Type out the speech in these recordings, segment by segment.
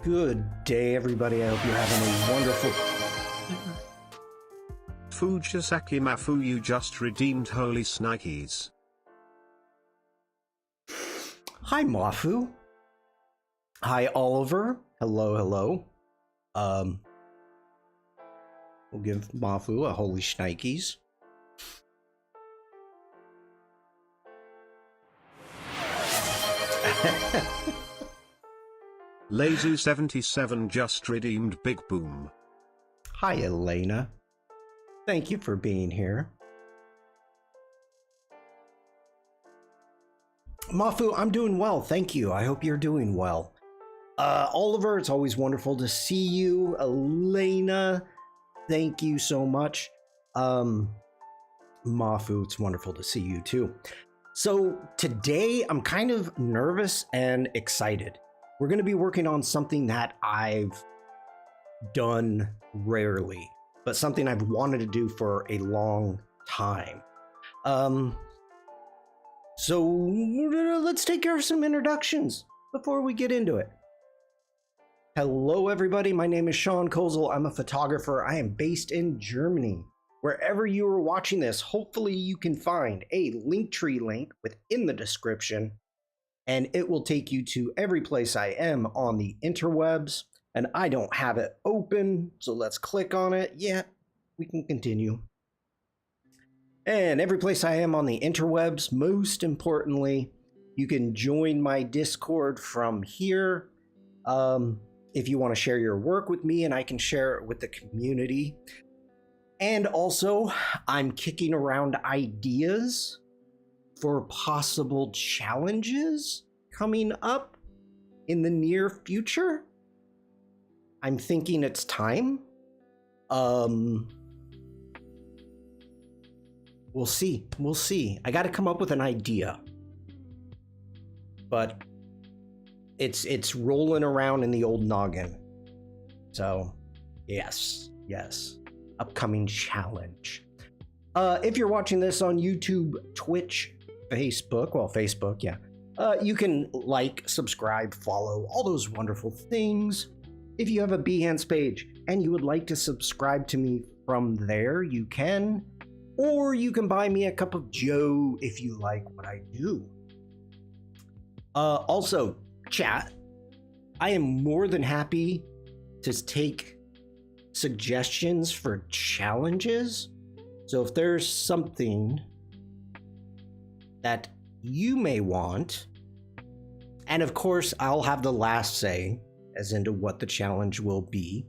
Good day, everybody. I hope you're having a wonderful... Fujisaki Mafu, you just redeemed holy snikes. Hi, Mafu. Hi, Oliver. Hello, hello. We'll give Mafu a holy shnikes. Lazu77 just redeemed Big Boom. Hi, Elena. Thank you for being here. Mafu, I'm doing well, thank you. I hope you're doing well. Oliver, it's always wonderful to see you. Elena, thank you so much. Mafu, it's wonderful to see you too. So today I'm kind of nervous and excited. We're going to be working on something that I've done rarely, but something I've wanted to do for a long time. So let's take care of some introductions before we get into it. Hello, everybody. My name is Shawn. I'm a photographer. I am based in Germany. Wherever you are watching this, hopefully you can find a Linktree link within the description, and it will take you to every place I am on the interwebs. And I don't have it open, so let's click on it. Yeah, we can continue. And every place I am on the interwebs, most importantly, you can join my Discord from here. If you want to share your work with me, and I can share it with the community. And also, I'm kicking around ideas for possible challenges coming up in the near future. I'm thinking it's time. We'll see. We'll see. I got to come up with an idea. But it's rolling around in the old noggin. So, yes. Upcoming challenge. If you're watching this on YouTube, Twitch, Facebook, yeah. You can like, subscribe, follow, all those wonderful things. If you have a Behance page and you would like to subscribe to me from there, you can. Or you can buy me a cup of joe if you like what I do. Also, chat, I am more than happy to take suggestions for challenges. So if there's something that you may want, and of course I'll have the last say as into what the challenge will be.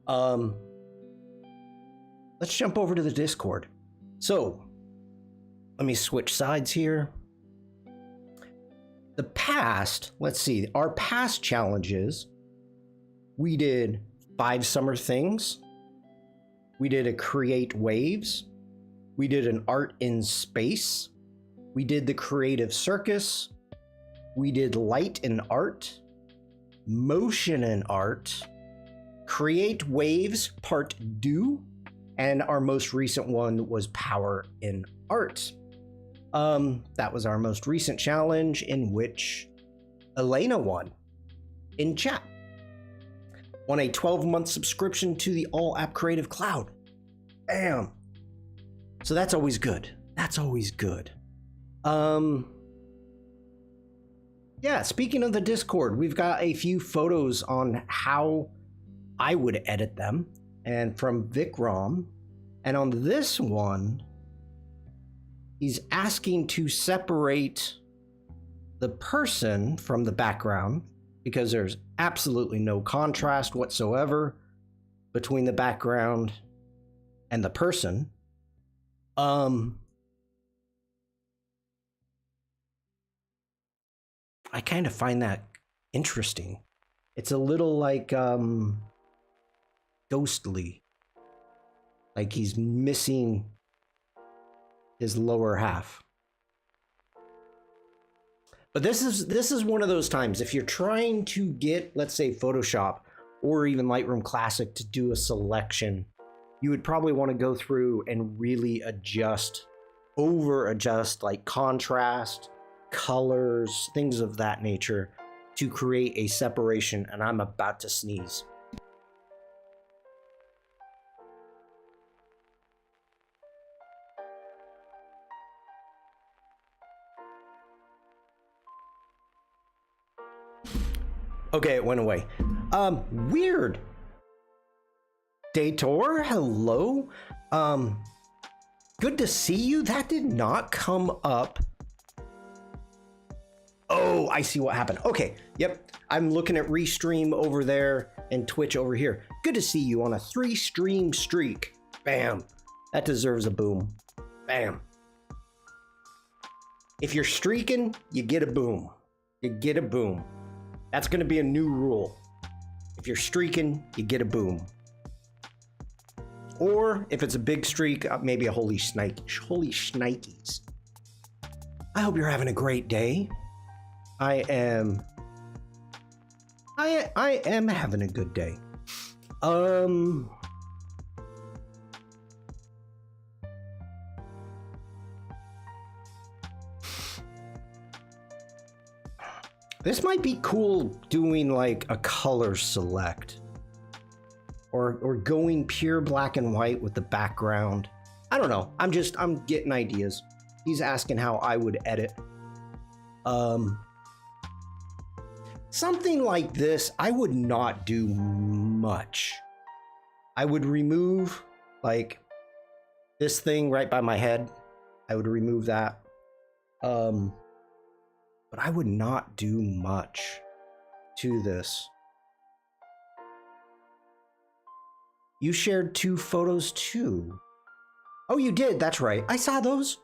Let's jump over to the Discord. So let me switch sides here. The past, let's see, our past challenges, we did 5 summer things. We did a create waves. We did an art in space. We did the creative circus. We did light and art, motion and art, create waves part 2, and our most recent one was power in art. That was our most recent challenge, in which Elena won in chat. Won a 12-month subscription to the All App Creative Cloud. Bam! So that's always good. That's always good. Yeah, speaking of the Discord, we've got a few photos on how I would edit them, and from Vikram. And on this one, he's asking to separate the person from the background because there's absolutely no contrast whatsoever between the background and the person. I kind of find that interesting. It's a little like ghostly. Like he's missing his lower half. But this is one of those times, if you're trying to get, let's say, Photoshop or even Lightroom Classic to do a selection, you would probably want to go through and really over adjust like contrast, colors, things of that nature, to create a separation, and I'm about to sneeze. Okay, it went away. Weird. Dator, hello. Good to see you. That did not come up. Oh, I see what happened. Okay, yep. I'm looking at Restream over there and Twitch over here. Good to see you on a 3-stream streak. Bam. That deserves a boom. Bam. If you're streaking, you get a boom. You get a boom. That's going to be a new rule. If you're streaking, you get a boom. Or if it's a big streak, maybe a holy shnikes. I hope you're having a great day. I am having a good day. This might be cool doing like a color select. Or going pure black and white with the background. I don't know. I'm getting ideas. He's asking how I would edit. Something like this, I would not do much. I would remove like this thing right by my head. I would remove that. But I would not do much to this. You shared 2 photos too. Oh, you did. That's right. I saw those.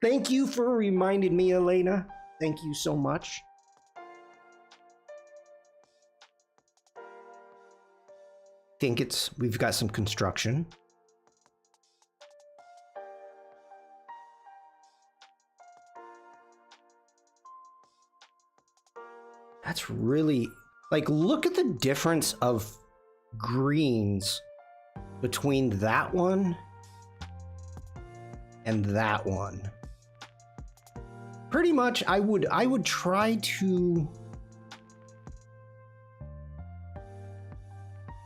Thank you for reminding me, Elena. Thank you so much. We've got some construction. That's really, like, look at the difference of greens between that one and that one. Pretty much I would try to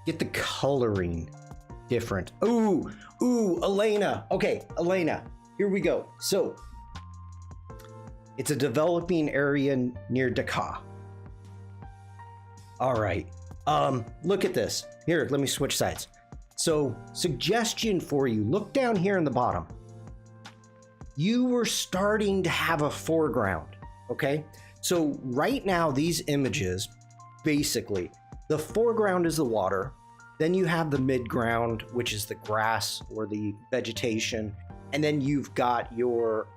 get the coloring different. Ooh, Elena. Okay, Elena, here we go. So it's a developing area near Dakar. All right. Look at this. Here, let me switch sides. So, suggestion for you. Look down here in the bottom. You were starting to have a foreground, okay? So right now, these images, basically, the foreground is the water. Then you have the midground, which is the grass or the vegetation. And then you've got your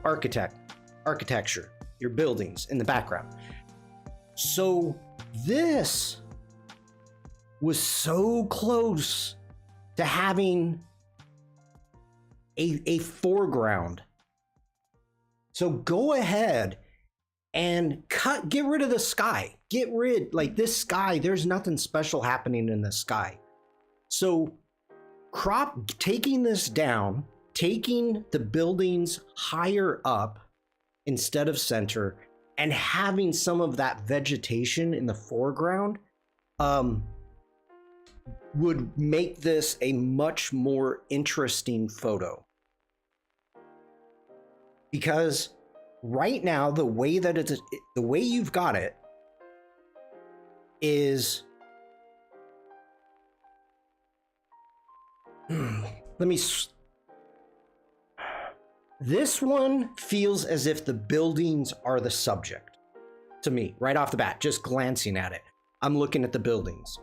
architecture, your buildings in the background. So this was so close to having a foreground. So go ahead and get rid of the sky. Like this sky, there's nothing special happening in the sky. So taking this down, taking the buildings higher up instead of center, and having some of that vegetation in the foreground would make this a much more interesting photo. Because right now, the way you've got it is, this one feels as if the buildings are the subject to me right off the bat, just glancing at it. I'm looking at the buildings.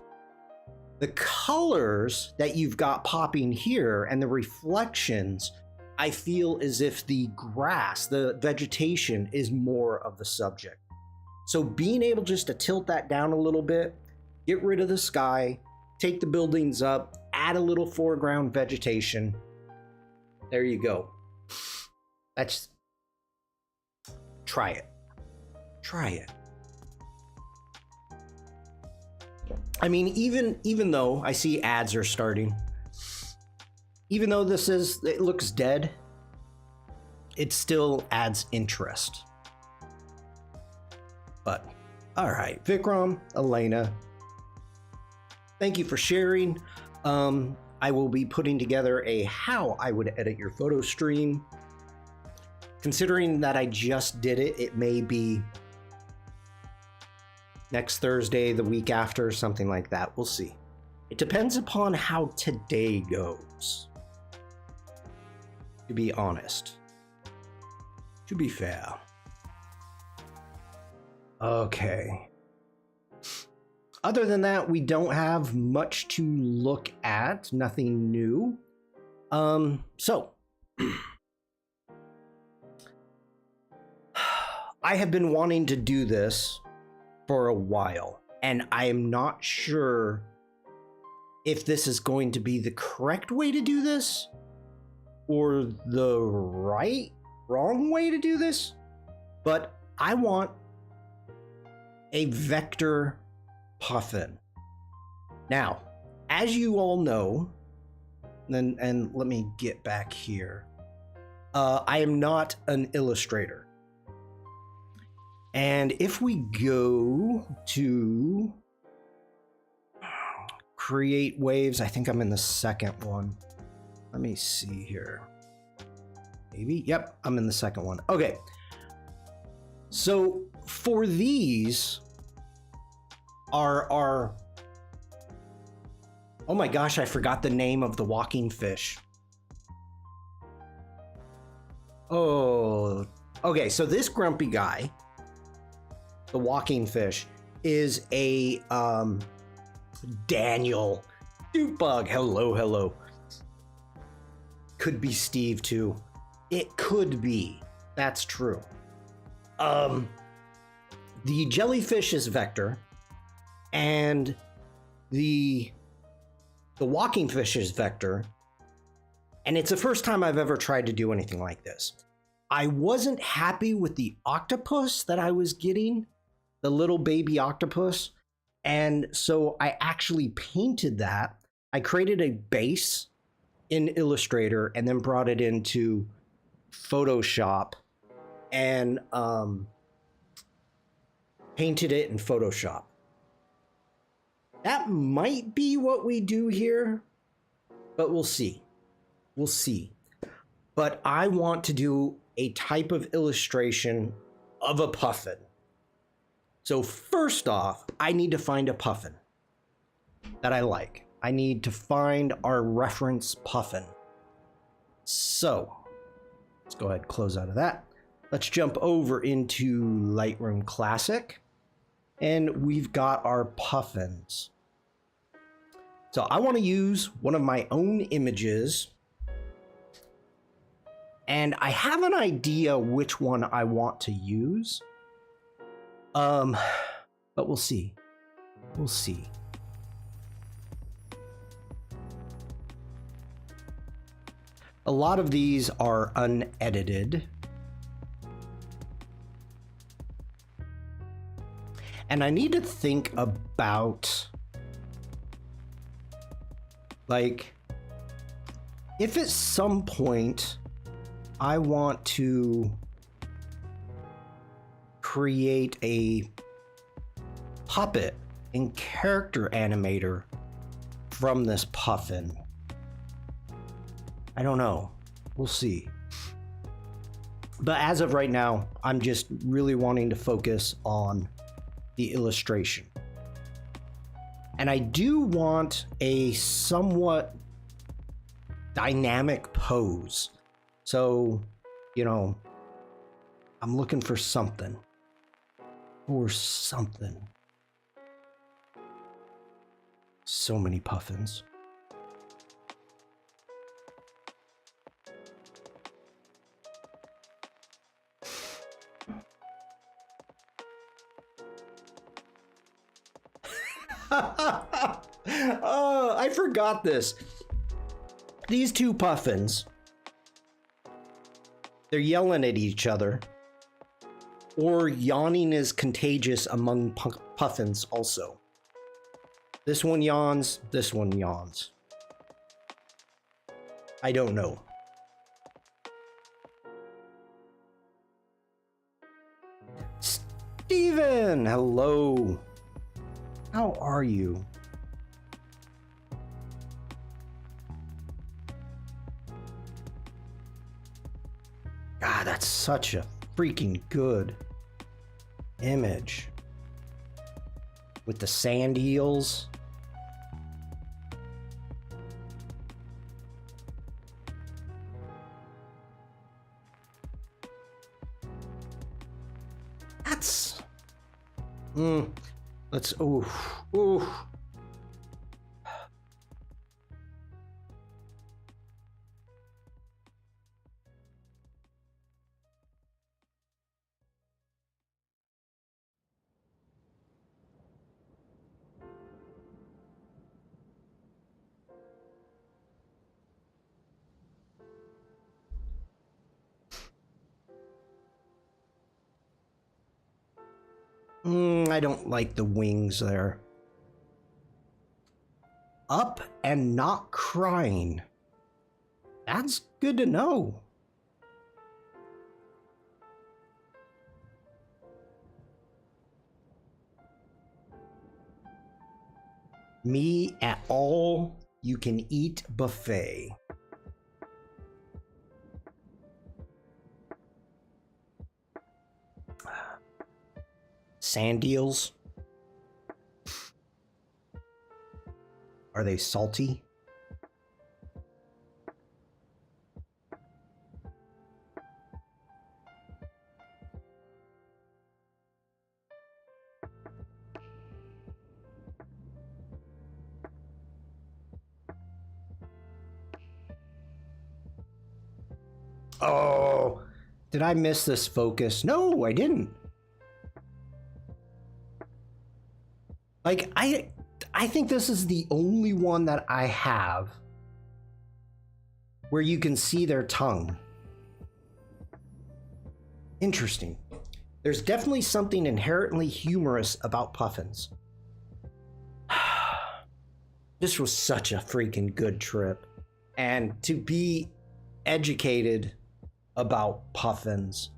The colors that you've got popping here and the reflections, I feel as if the grass, the vegetation is more of the subject. So being able just to tilt that down a little bit, get rid of the sky, take the buildings up, add a little foreground vegetation. There you go. That's, try it. I mean, even though I see ads are starting, even though it looks dead, it still adds interest. But, all right, Vikram, Elena, thank you for sharing. I will be putting together a how I would edit your photo stream. Considering that I just did it, it may be next Thursday, the week after, something like that. We'll see. It depends upon how today goes, to be honest. To be fair. Okay. Other than that, we don't have much to look at. Nothing new. So I have been wanting to do this for a while, and I am not sure if this is going to be the correct way to do this or the wrong way to do this, but I want a vector Puffin. Now, as you all know, and let me get back here, I am not an illustrator. And if we go to create waves, I think I'm in the second one. Let me see here. Maybe, yep, I'm in the second one. Okay. So for these are oh my gosh, I forgot the name of the walking fish. Oh, okay, so this grumpy guy, the walking fish, is a Daniel Dupebug. Hello. Could be Steve too. It could be. That's true. The jellyfish is vector, and the walking fish is vector, and it's the first time I've ever tried to do anything like this. I wasn't happy with the octopus that I was getting, the little baby octopus, and so I actually painted that. I created a base in Illustrator and then brought it into Photoshop and painted it in Photoshop. That might be what we do here, but we'll see. We'll see. But I want to do a type of illustration of a puffin. So first off, I need to find a puffin that I like. I need to find our reference puffin. So let's go ahead and close out of that. Let's jump over into Lightroom Classic, and we've got our puffins. So I want to use one of my own images, and I have an idea which one I want to use. But we'll see. We'll see. A lot of these are unedited. And I need to think about, like, if at some point I want to create a puppet and character animator from this puffin. I don't know. We'll see. But as of right now, I'm just really wanting to focus on the illustration. And I do want a somewhat dynamic pose. So, you know, I'm looking for something. Or something. So many puffins. Oh, I forgot this. These two puffins, they're yelling at each other. Or yawning is contagious among puffins also. This one yawns, this one yawns. I don't know. Steven! Puffin, hello. How are you? God, that's such a freaking good image. With the sand eels. That's... let's... Ooh. I don't like the wings there. Up and not crying. That's good to know. Me at all you can eat buffet. Sand eels. Are they salty? Oh, did I miss this focus? No, I didn't. Like, I think this is the only one that I have where you can see their tongue. Interesting. There's definitely something inherently humorous about puffins. This was such a freaking good trip. And to be educated about puffins.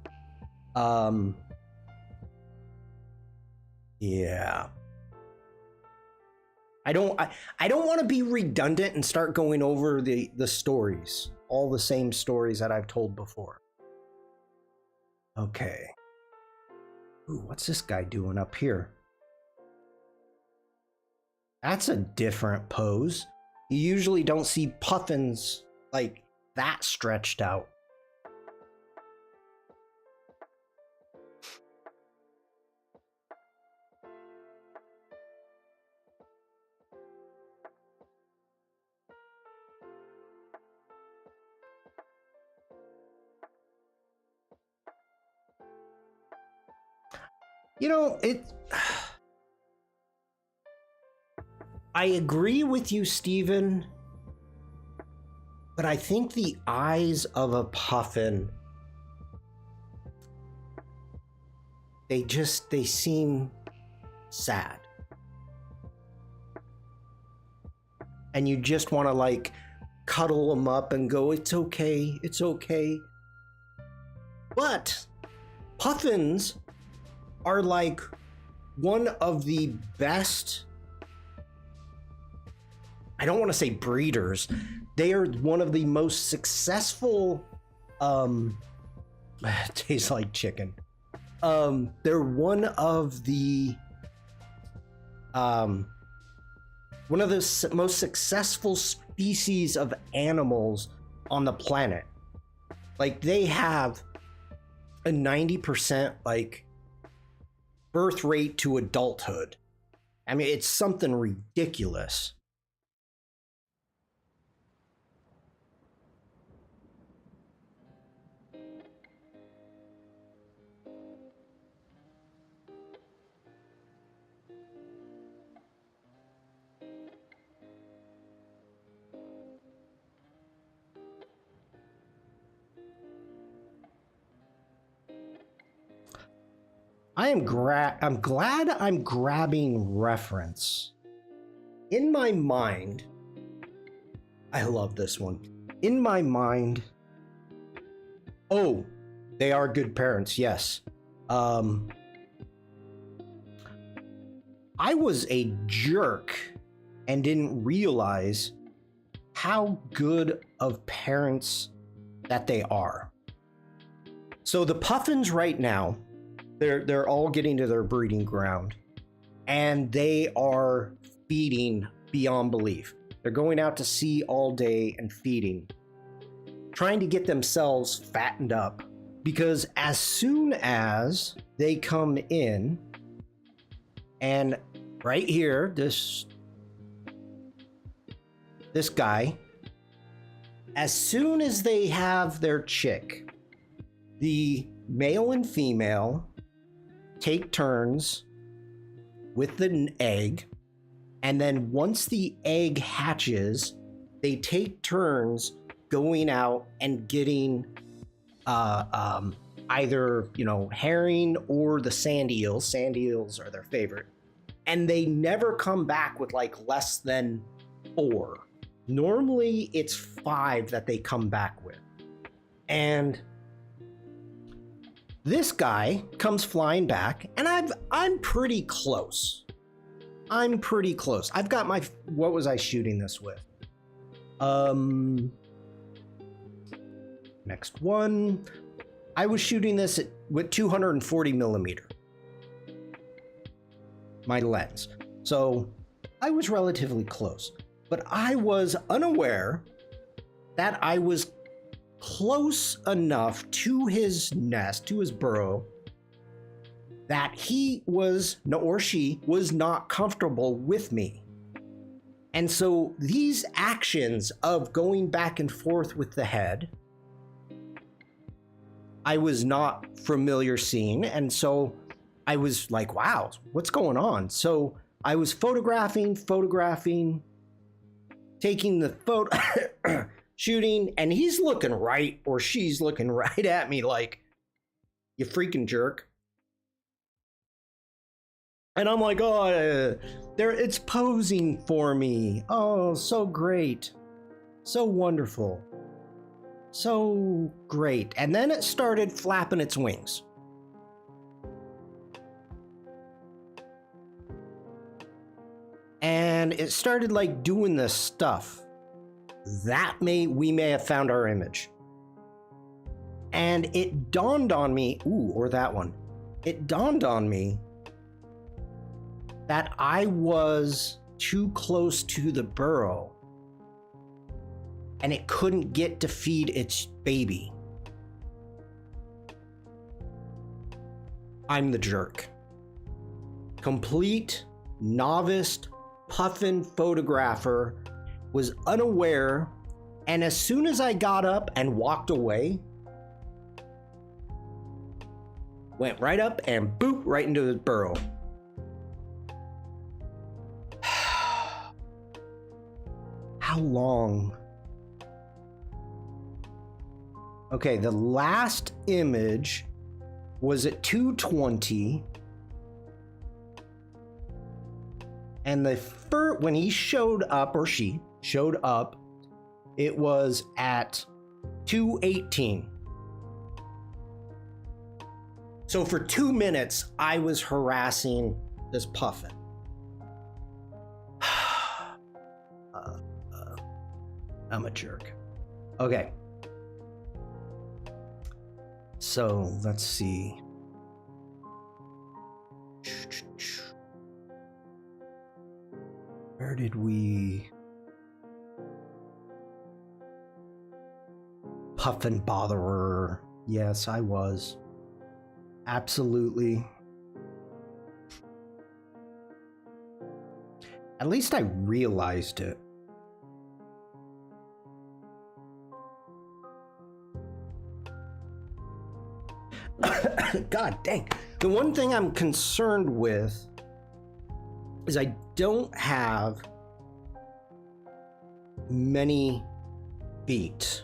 Yeah. I don't want to be redundant and start going over the stories, all the same stories that I've told before. Okay. Ooh, what's this guy doing up here? That's a different pose. You usually don't see puffins like that stretched out. You know, I agree with you, Steven, but I think the eyes of a puffin, they seem sad. And you just want to like cuddle them up and go, it's okay, it's okay. But puffins are like one of the best, I don't want to say breeders, they are one of the most successful, it tastes like chicken. They're one of the most successful species of animals on the planet. Like, they have a 90% like birth rate to adulthood. I mean, it's something ridiculous. I'm glad I'm grabbing reference. In my mind, I love this one. In my mind, oh, they are good parents, yes. I was a jerk and didn't realize how good of parents that they are. So the Puffins right now, they're all getting to their breeding ground, and they are feeding beyond belief. They're going out to sea all day and feeding, trying to get themselves fattened up, because as soon as they come in, and right here, this guy, as soon as they have their chick, the male and female take turns with the egg, and then once the egg hatches, they take turns going out and getting either, herring or the sand eels. Sand eels are their favorite. And they never come back with like less than 4. Normally it's 5 that they come back with. And this guy comes flying back, and I'm pretty close. I've got my, what was I shooting this with? Next one. I was shooting this with 240 millimeter. My lens. So I was relatively close, but I was unaware that I was close enough to his nest, to his burrow, that he was, or she was not comfortable with me. And so these actions of going back and forth with the head, I was not familiar seeing. And so I was like, wow, what's going on? So I was photographing, taking the photo, shooting, and he's looking right, or she's looking right at me like, you freaking jerk. And I'm like, oh, it's posing for me. Oh, so great. So wonderful. So great. And then it started flapping its wings. And it started like doing this stuff. We may have found our image. And it dawned on me, or that one. It dawned on me that I was too close to the burrow and it couldn't get to feed its baby. I'm the jerk. Complete novice Puffin photographer, was unaware, and as soon as I got up and walked away, went right up and boop right into the burrow. How long? Okay, the last image was at 2:20, and when he showed up, or she showed up, it was at 2:18. So for 2 minutes, I was harassing this Puffin. I'm a jerk. Okay. So let's see. Where did we? Puffin botherer. Yes, I was. Absolutely. At least I realized it. God dang. The one thing I'm concerned with is I don't have many feet.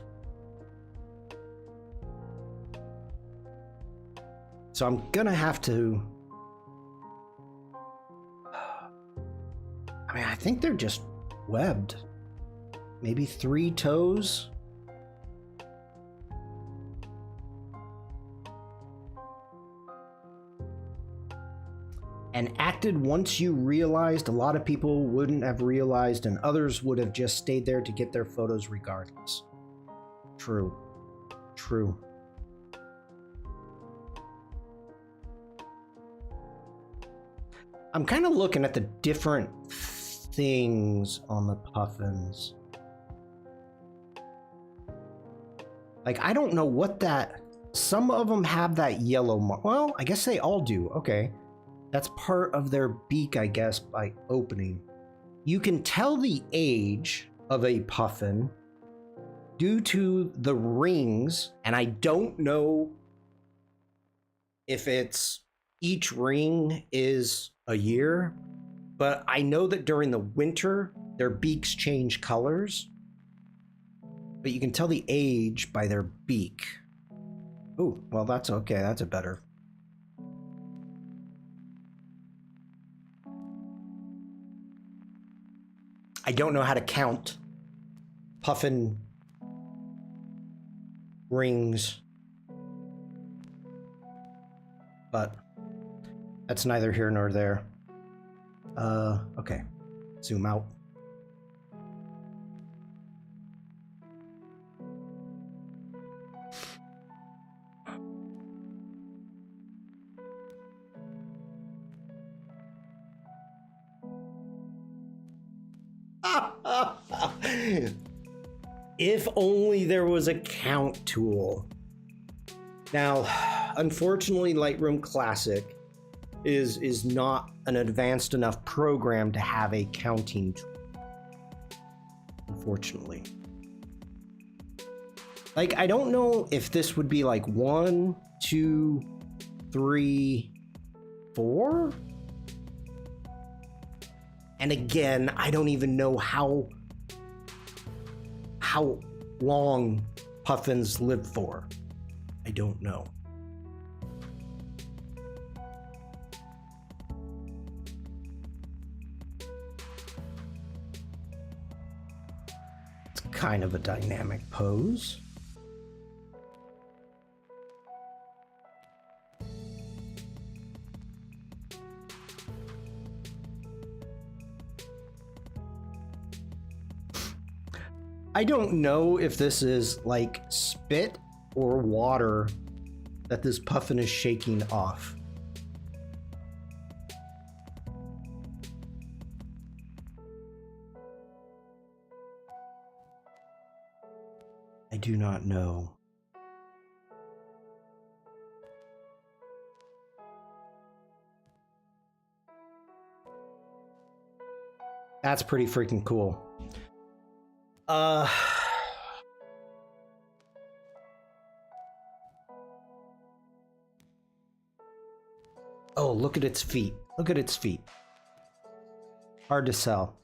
So I'm gonna have to... I think they're just webbed. Maybe 3 toes? and acted once you realized. A lot of people wouldn't have realized, and others would have just stayed there to get their photos regardless. True. True. I'm kind of looking at the different things on the puffins. Like, I don't know what that... Some of them have that yellow mark. Well, I guess they all do. Okay. That's part of their beak, I guess, by opening. You can tell the age of a puffin due to the rings, and I don't know if it's each ring is a year, but I know that during the winter, their beaks change colors. But you can tell the age by their beak. Ooh, well, that's okay. That's a better. I don't know how to count puffin rings, but that's neither here nor there. Okay, zoom out. If only there was a count tool. Now, unfortunately, Lightroom Classic is not an advanced enough program to have a counting tool. Unfortunately. Like, I don't know if this would be like 1, 2, 3, 4. And again, I don't even know how long puffins live for. I don't know. It's kind of a dynamic pose. I don't know if this is like spit or water that this puffin is shaking off. I do not know. That's pretty freaking cool. Oh, look at its feet. Look at its feet. Hard to sell.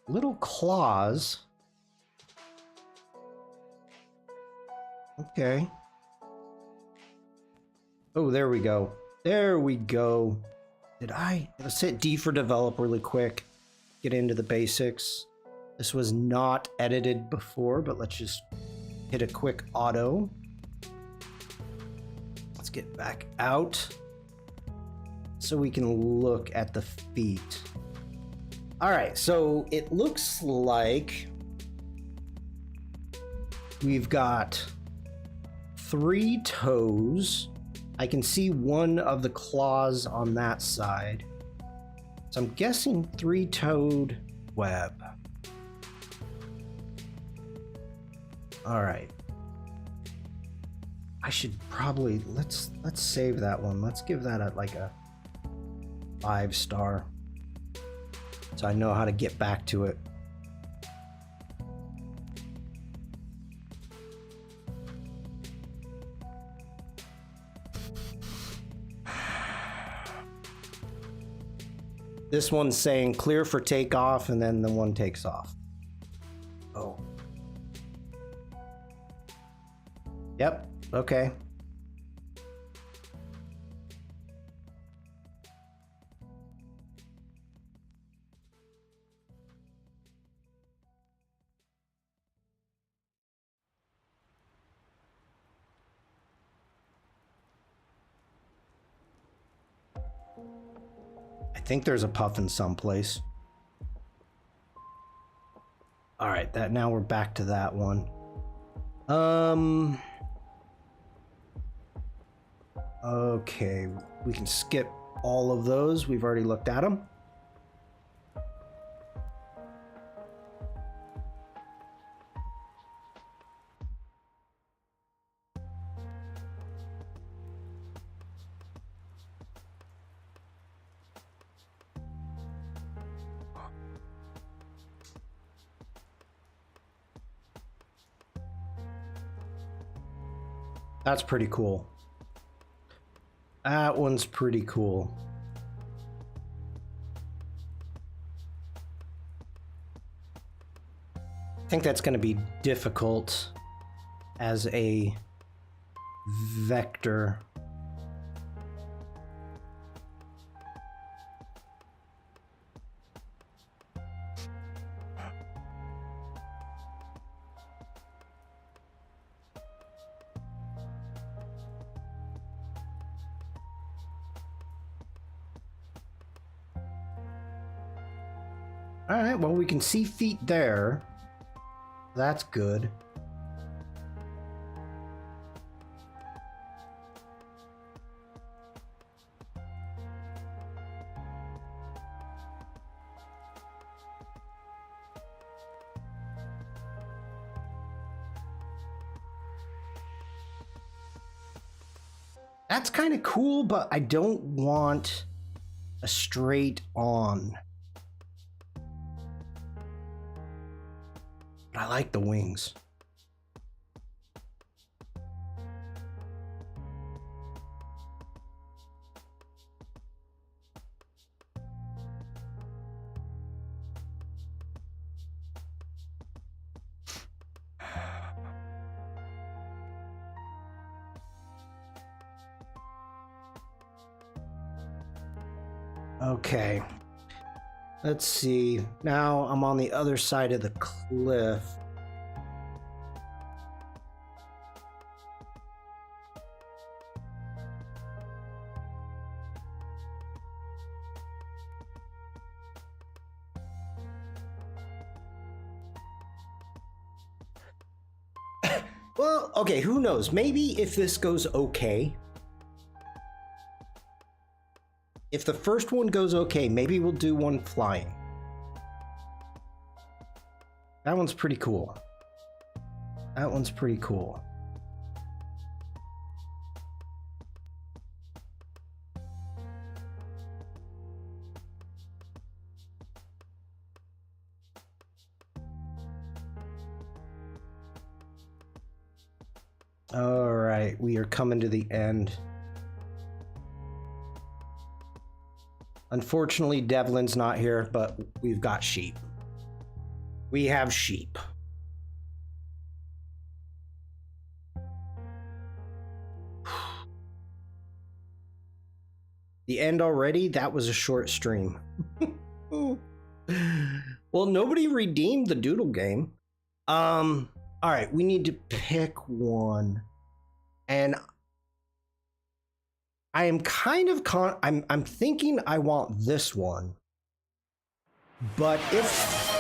Little claws. Okay. Oh, there we go. There we go. Let's hit D for develop really quick. Get into the basics. This was not edited before, but let's just hit a quick auto. Let's get back out so we can look at the feet. All right, so it looks like we've got 3 toes. I can see one of the claws on that side. So I'm guessing 3-toed web. All right. I should probably, let's save that one. Let's give that a 5-star. So I know how to get back to it. This one's saying clear for takeoff, and then the one takes off. Oh. Yep, okay. I think there's a Puffin someplace. All right, that now we're back to that one. Okay, we can skip all of those. We've already looked at them. That's pretty cool. That one's pretty cool. I think that's going to be difficult as a vector. All right, well, we can see feet there. That's good. That's kind of cool, but I don't want a straight on. But I like the wings. Okay, let's see. Now I'm on the other side of the cliff. Well, okay, who knows? Maybe if this goes okay, if the first one goes okay, maybe we'll do one flying. That one's pretty cool. That one's pretty cool. All right, we are coming to the end. Unfortunately, Devlin's not here, but we've got sheep. We have sheep. The end already? That was a short stream. Well, nobody redeemed the doodle game. All right, we need to pick one. And I am kind of I'm thinking I want this one. But if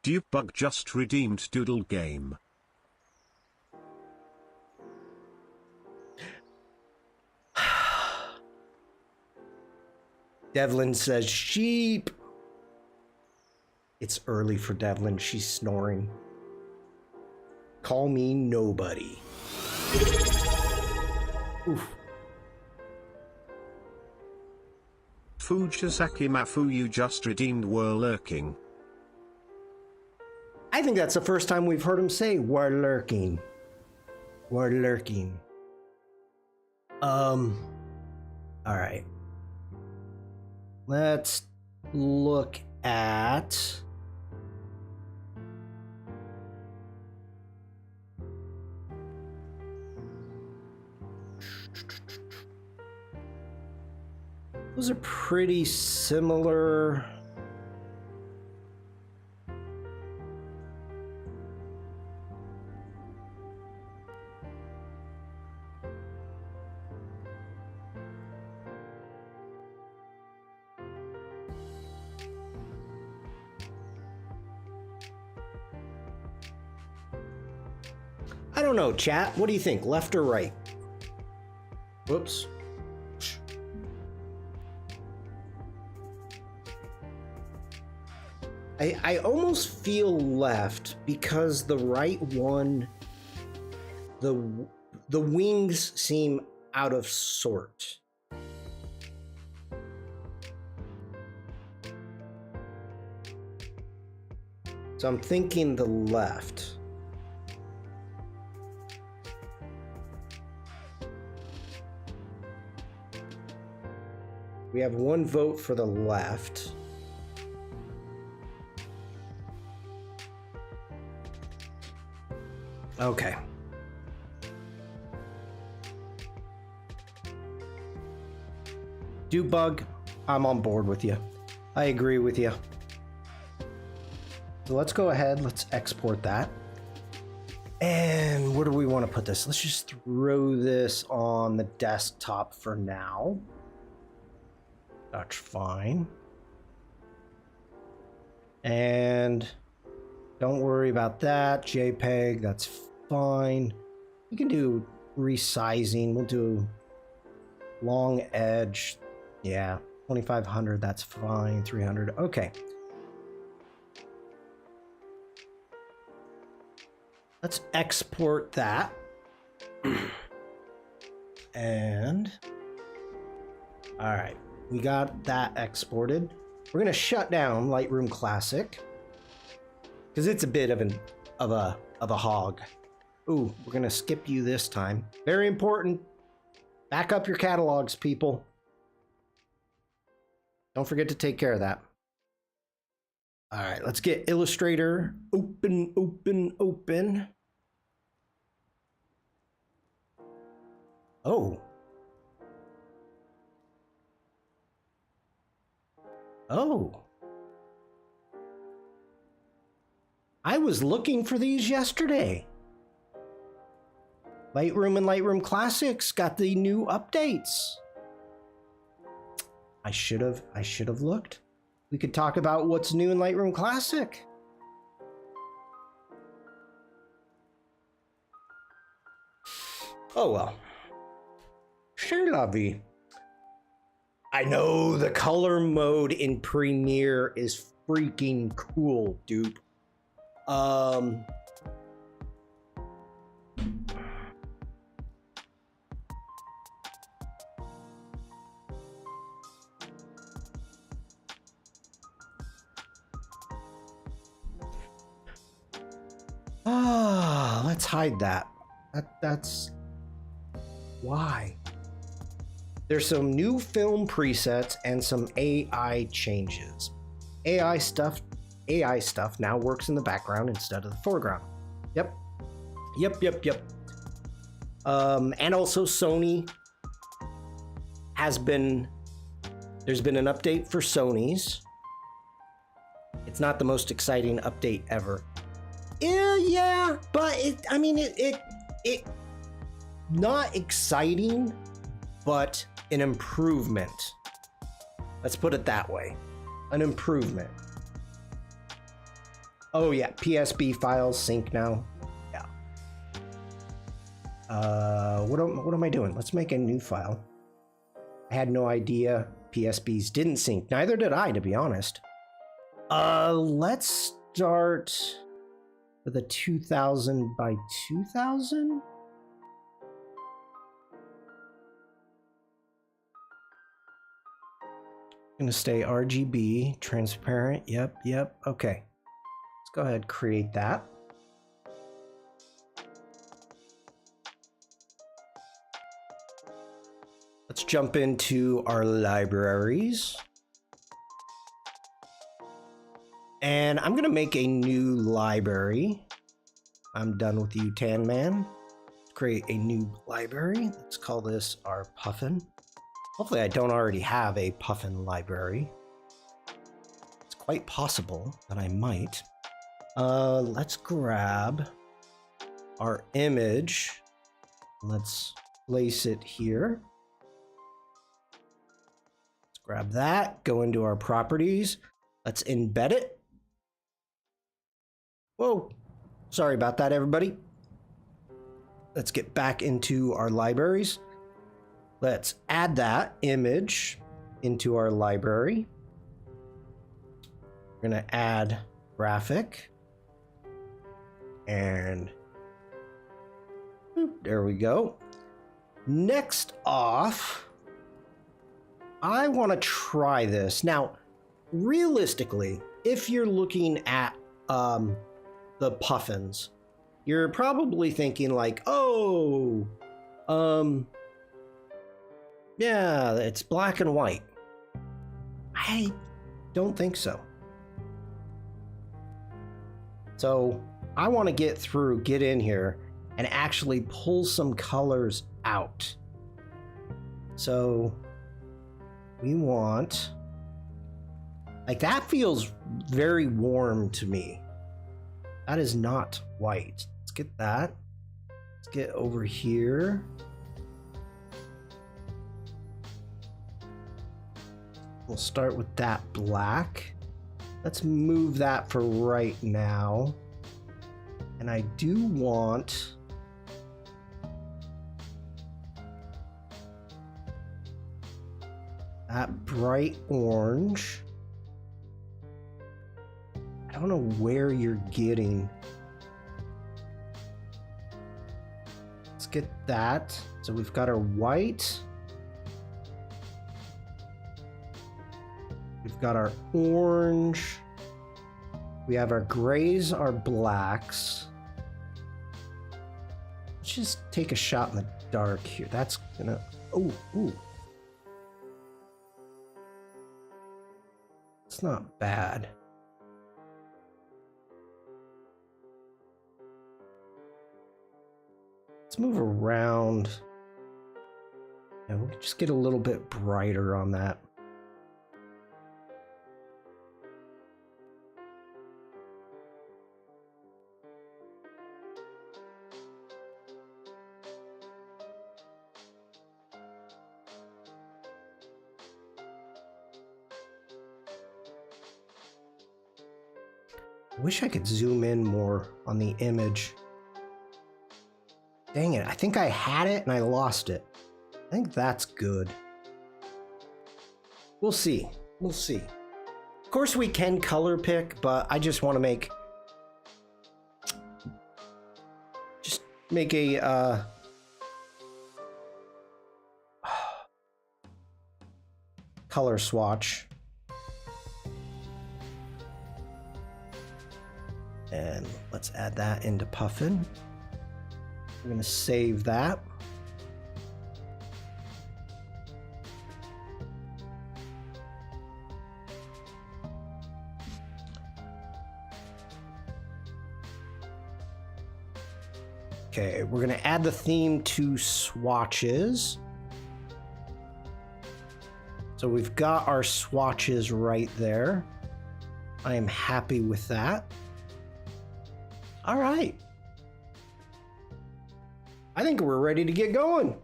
Dupebug just redeemed doodle game. Devlin says sheep. It's early for Devlin. She's snoring. Call me nobody. Oof. Fujisaki Mafu, you just redeemed were lurking. I think that's the first time we've heard him say we're lurking. We're lurking. All right. Let's look at those are pretty similar. I don't know, chat. What do you think? Left or right? Whoops. I almost feel left because the right one, the wings seem out of sort. So I'm thinking the left. We have one vote for the left. Okay. Bug, I'm on board with you. I agree with you. So let's go ahead, let's export that. And where do we want to put this? Let's just throw this on the desktop for now. That's fine. And don't worry about that. JPEG, that's fine. We can do resizing. We'll do long edge. Yeah, 2500, that's fine. 300, okay. Let's export that. And, all right, we got that exported. We're gonna shut down Lightroom Classic because it's a bit of a hog. Ooh, we're gonna skip you this time. Very important. Back up your catalogs, people. Don't forget to take care of that. All right, let's get Illustrator open. Oh. Oh. I was looking for these yesterday. Lightroom and Lightroom Classics got the new updates. I should have looked. We could talk about what's new in Lightroom Classic. Oh well. C'est la vie. I know the color mode in Premiere is freaking cool, dude. Let's hide that. That's why. There's some new film presets and some AI changes. AI stuff now works in the background instead of the foreground. Yep. And also Sony there's been an update for Sony's. It's not the most exciting update ever. Yeah, but it not exciting, but an improvement. Let's put it that way. An improvement. Oh yeah, PSB files sync now. Yeah. What am I doing? Let's make a new file. I had no idea PSBs didn't sync. Neither did I, to be honest. Let's start with a 2000 by 2000. Gonna stay RGB, transparent. Yep. Okay. Let's go ahead and create that. Let's jump into our libraries. And I'm gonna make a new library. I'm done with you, Tan Man. Let's create a new library. Let's call this our Puffin. Hopefully I don't already have a Puffin library. It's quite possible that I might. Let's grab our image. Let's place it here. Let's grab that, go into our properties. Let's embed it. Whoa, sorry about that, everybody. let's get back into our libraries. Let's add that image into our library. We're gonna add graphic. And there we go. Next off, I want to try this. Now, realistically, if you're looking at the Puffins, you're probably thinking like, oh, yeah, it's black and white. I don't think so. So I want to get in here and actually pull some colors out. So we want, like, that feels very warm to me. That is not white. Let's get that. Let's get over here. We'll start with that black. Let's move that for right now. And I do want that bright orange. I don't know where you're getting. Let's get that. So we've got our white. We've got our orange. We have our grays, our blacks. Let's just take a shot in the dark here. That's gonna, oh, ooh. It's not bad. Let's move around. And we'll just get a little bit brighter on that. I wish I could zoom in more on the image. Dang it, I think I had it and I lost it. I think that's good. We'll see. We'll see. Of course we can color pick, but I just want to make a color swatch. And let's add that into Puffin. We're going to save that. Okay, we're going to add the theme to swatches. So we've got our swatches right there. I am happy with that. All right. I think we're ready to get going.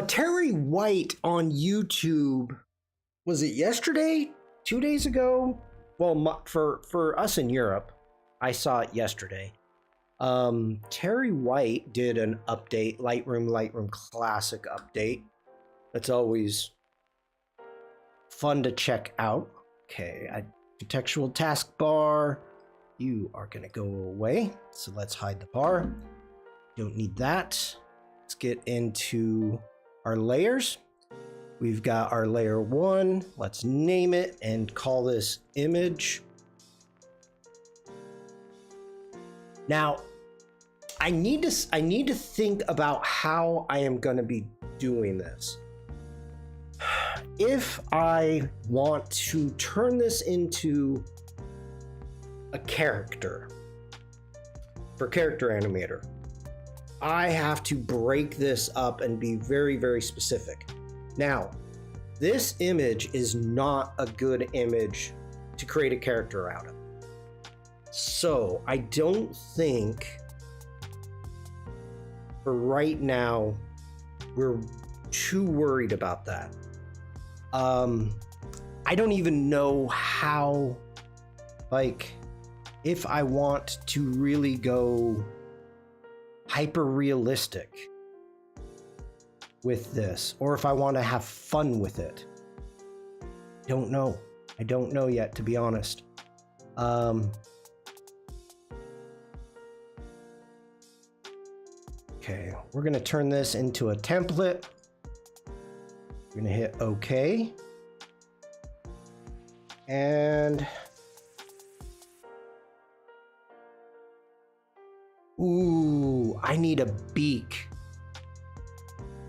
Terry White on YouTube, was it yesterday? 2 days ago? Well, for us in Europe, I saw it yesterday. Terry White did an update, Lightroom Classic update. That's always fun to check out. Okay, contextual taskbar. You are going to go away. So let's hide the bar. Don't need that. Let's get into our layers. We've got our layer 1. Let's name it and call this image. Now, I need to think about how I am going to be doing this. If I want to turn this into a character for Character Animator, I have to break this up and be very, very specific. Now, this image is not a good image to create a character out of. So I don't think for right now we're too worried about that. I don't even know how, like, if I want to really go hyper realistic with this, or if I want to have fun with it. Don't know. I don't know yet, to be honest. Okay, we're gonna turn this into a template. We're gonna hit OK. And ooh, I need a beak.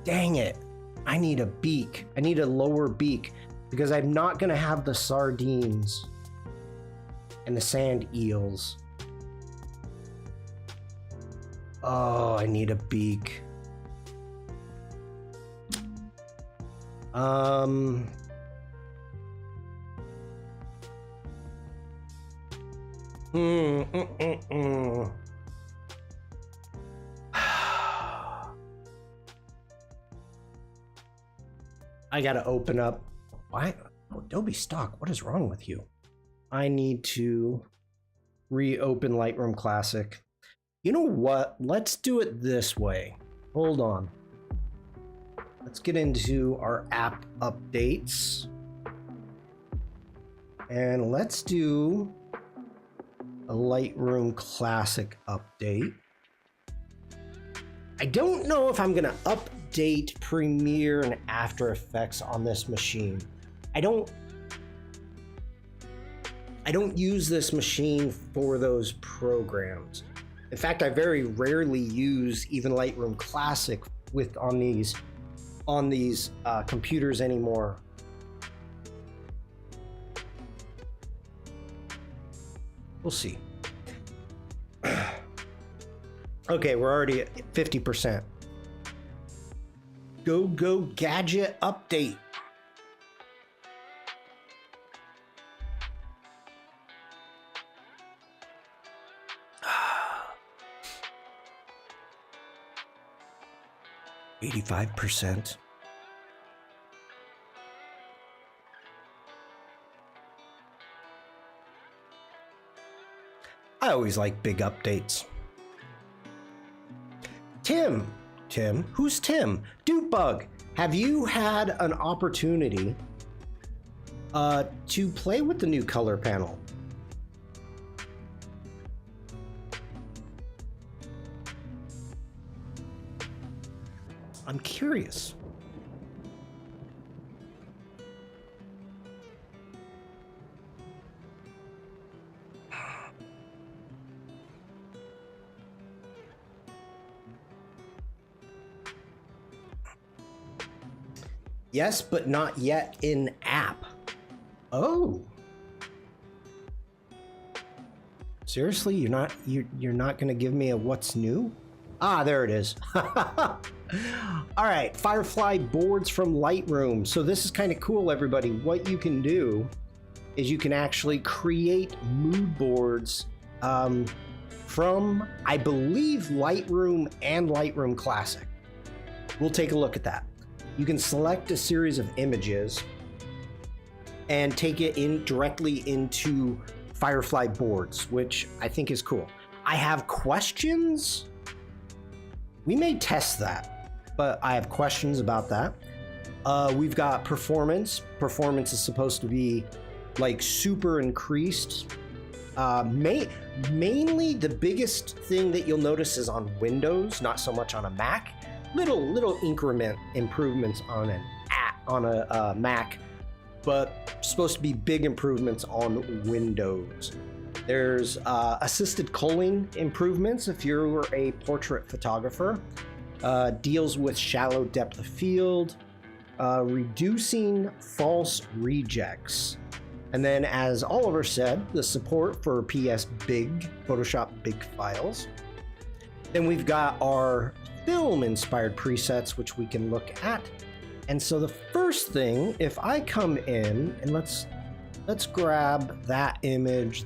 Dang it. I need a beak. I need a lower beak because I'm not gonna have the sardines and the sand eels. Oh, I need a beak. I gotta open up. Why? Adobe stock, what is wrong with you? I need to reopen Lightroom Classic. You know what? Let's do it this way. Hold on. Let's get into our app updates. And let's do a Lightroom Classic update. I don't know if I'm gonna update Premiere and After Effects on this machine. I don't use this machine for those programs. In fact, I very rarely use even Lightroom Classic on these computers anymore. We'll see. Okay, we're already at 50%. Go gadget update. %. I always like big updates. Tim, who's Tim? Dupebug, have you had an opportunity to play with the new color panel? I'm curious. Yes, but not yet in app. Oh. Seriously, you're not going to give me a what's new? Ah, there it is. All right, Firefly boards from Lightroom. So this is kind of cool, everybody. What you can do is you can actually create mood boards from, I believe, Lightroom and Lightroom Classic. We'll take a look at that. You can select a series of images and take it in directly into Firefly boards, which I think is cool. I have questions. We may test that, but I have questions about that. We've got performance. Performance is supposed to be like super increased. Mainly the biggest thing that you'll notice is on Windows, not so much on a Mac. Little increment improvements on a Mac, but supposed to be big improvements on Windows. There's assisted culling improvements if you're a portrait photographer. Deals with shallow depth of field, reducing false rejects. And then, as Oliver said, the support for PS Big, Photoshop Big files. Then we've got our film-inspired presets, which we can look at. And so the first thing, if I come in and let's grab that image,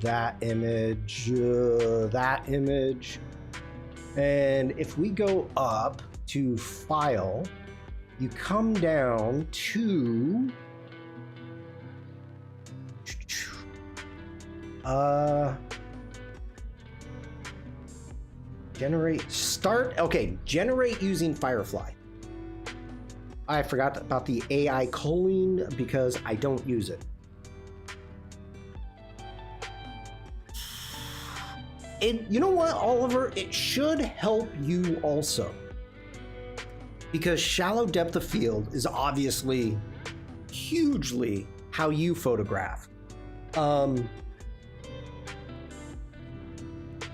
and if we go up to File, you come down to generate using Firefly. I forgot about the AI culling because I don't use it. And you know what, Oliver? It should help you also. Because shallow depth of field is obviously hugely how you photograph.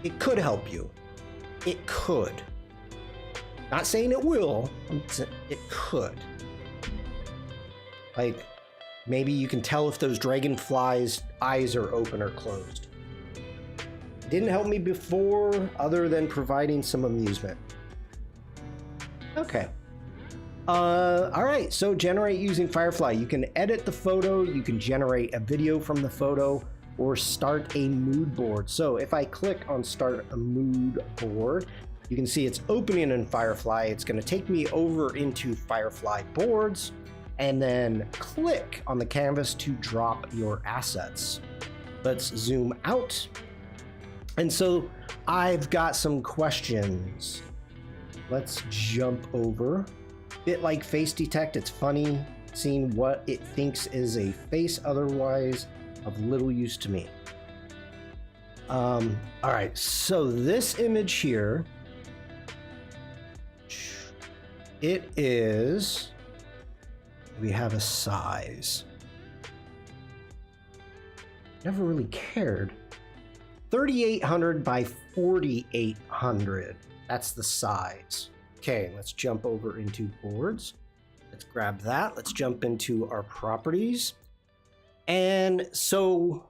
It could help you. It could. Not saying it will, it could. Like, maybe you can tell if those dragonflies' eyes are open or closed. It didn't help me before, other than providing some amusement. Okay. All right, so generate using Firefly. You can edit the photo, you can generate a video from the photo, or start a mood board. So if I click on start a mood board, you can see it's opening in Firefly. It's gonna take me over into Firefly boards, and then click on the canvas to drop your assets. Let's zoom out. And so I've got some questions. Let's jump over. Bit like face detect, it's funny seeing what it thinks is a face, otherwise of little use to me. All right, so this image here, it is, we have a size. Never really cared. 3,800 by 4,800. That's the size. Okay, let's jump over into boards. Let's grab that. Let's jump into our properties. And so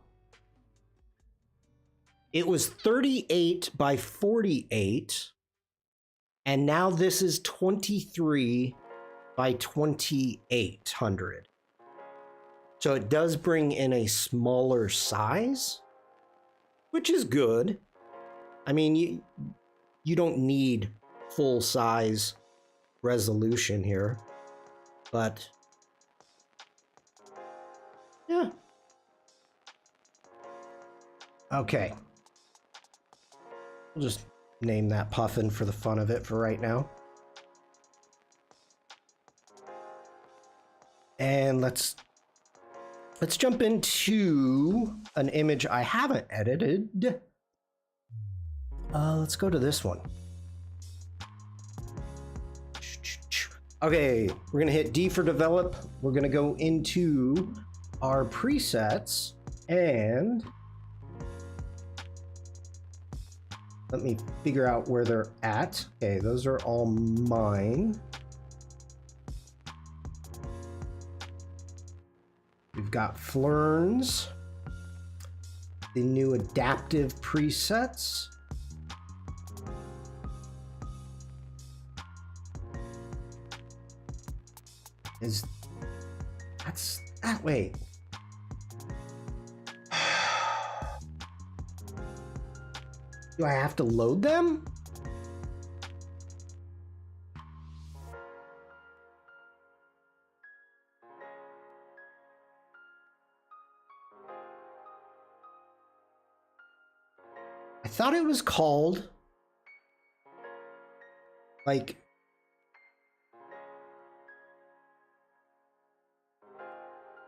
it was 38 by 48. And now this is 23 by 2,800. So it does bring in a smaller size, which is good. I mean, you don't need full size resolution here, but yeah. Okay. We'll just name that Puffin for the fun of it for right now. And let's jump into an image I haven't edited. Let's go to this one. Okay, we're gonna hit D for develop. We're gonna go into our presets and let me figure out where they're at. Okay, those are all mine. We've got Flurns, the new adaptive presets. That's that way. Do I have to load them? I thought it was called like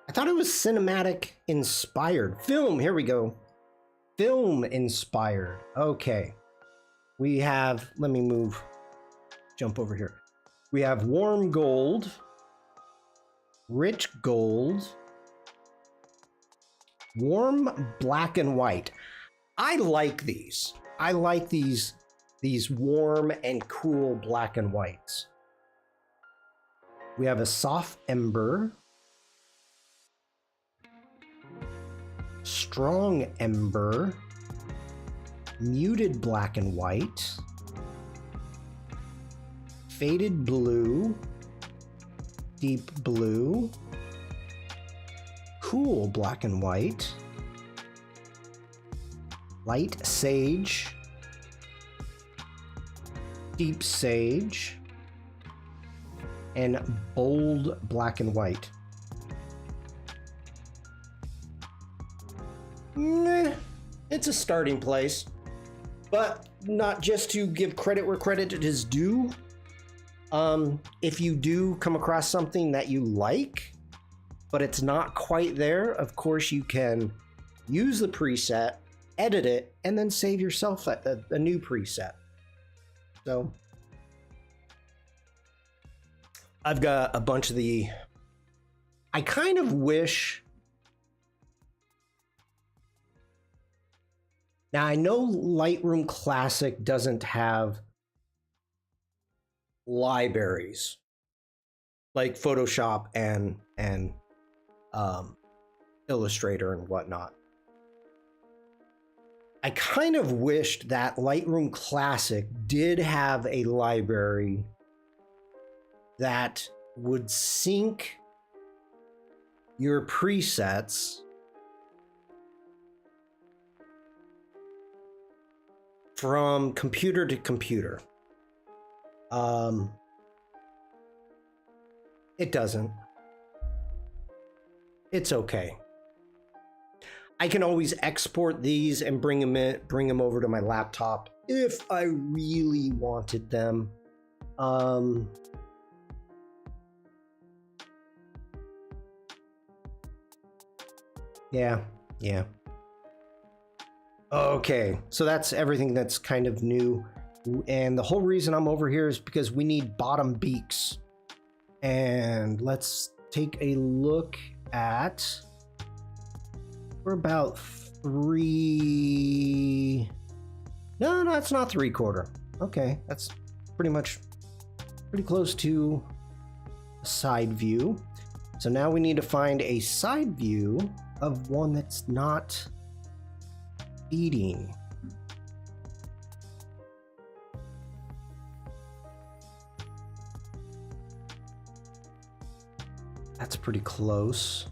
I thought it was cinematic inspired. Film, here we go. Film inspired. Okay. We have, let me jump over here. We have warm gold, rich gold, warm black and white. I like these. I like these warm and cool black and whites. We have a soft ember, strong ember, muted black and white, faded blue, deep blue, cool black and white, light sage, deep sage, and bold black and white. It's a starting place, but not just to give credit where credit is due. If you do come across something that you like, but it's not quite there, of course you can use the preset, edit it, and then save yourself a new preset. So I've got a bunch of I kind of wish. Now I know Lightroom Classic doesn't have libraries like Photoshop and Illustrator and whatnot. I kind of wished that Lightroom Classic did have a library that would sync your presets from computer to computer. It doesn't. It's okay. I can always export these and bring them over to my laptop if I really wanted them. Yeah. Okay, so that's everything that's kind of new. And the whole reason I'm over here is because we need bottom beaks. And let's take a look at... We're about 3... No, it's not 3/4. Okay, that's pretty close to a side view. So now we need to find a side view of one that's not feeding. That's pretty close.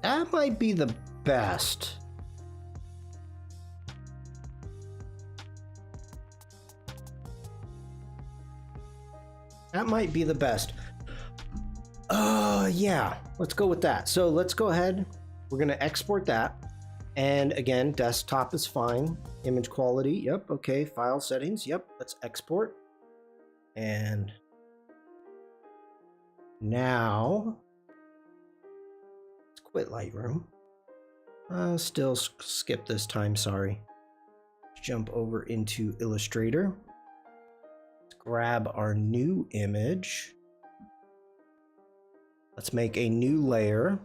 That might be the best. That might be the best. Yeah, let's go with that. So let's go ahead. We're going to export that. And again, desktop is fine. Image quality, yep, okay. File settings, yep. Let's export. And now, let's quit Lightroom. Still skip this time, sorry. Jump over into Illustrator. Let's grab our new image. Let's make a new layer.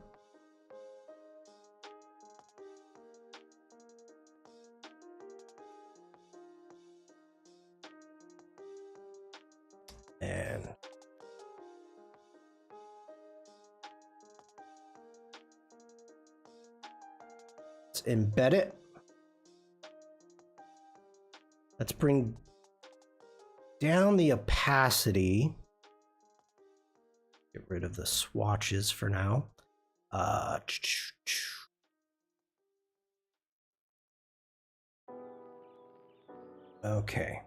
And let's embed it. Let's bring down the opacity. Get rid of the swatches for now. Okay.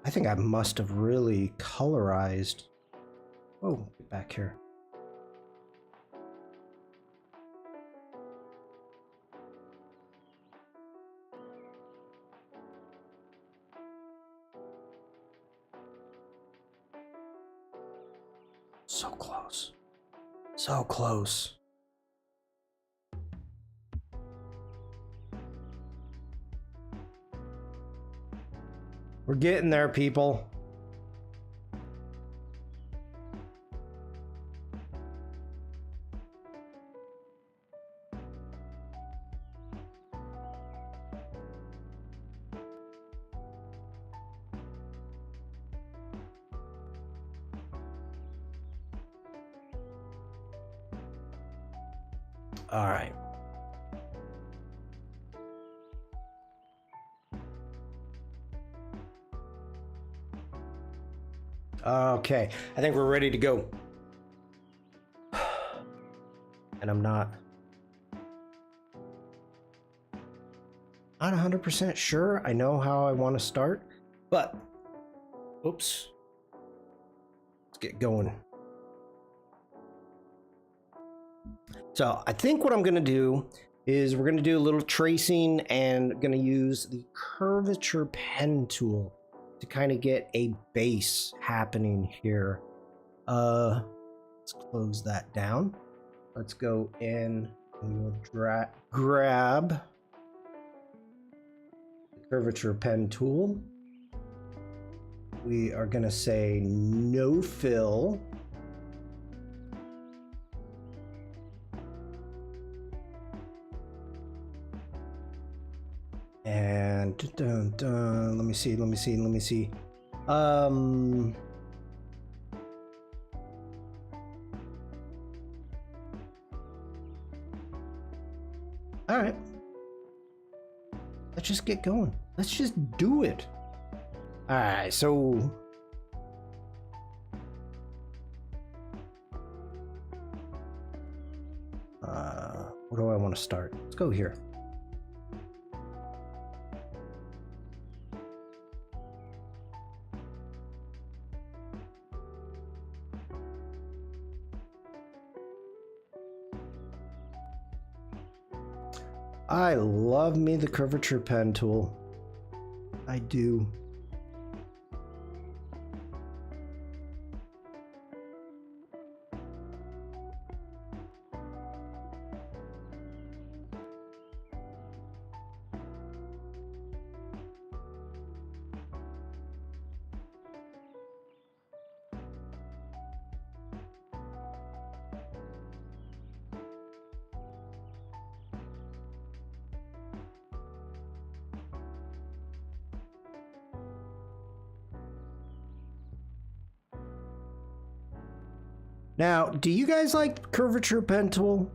I think I must have really colorized. Oh, get back here. So close. So close. We're getting there, people. All right. Okay, I think we're ready to go. And I'm not 100% sure I know how I want to start, but oops. Let's get going. So I think what I'm going to do is we're going to do a little tracing and going to use the curvature pen tool to kind of get a base happening here. Let's close that down. Let's go in and we'll grab the curvature pen tool. We are going to say no fill. And let me see. All right. Let's just get going. Let's just do it. All right, so where do I want to start? Let's go here. I love me the curvature pen tool. I do. Now, do you guys like curvature pen tool?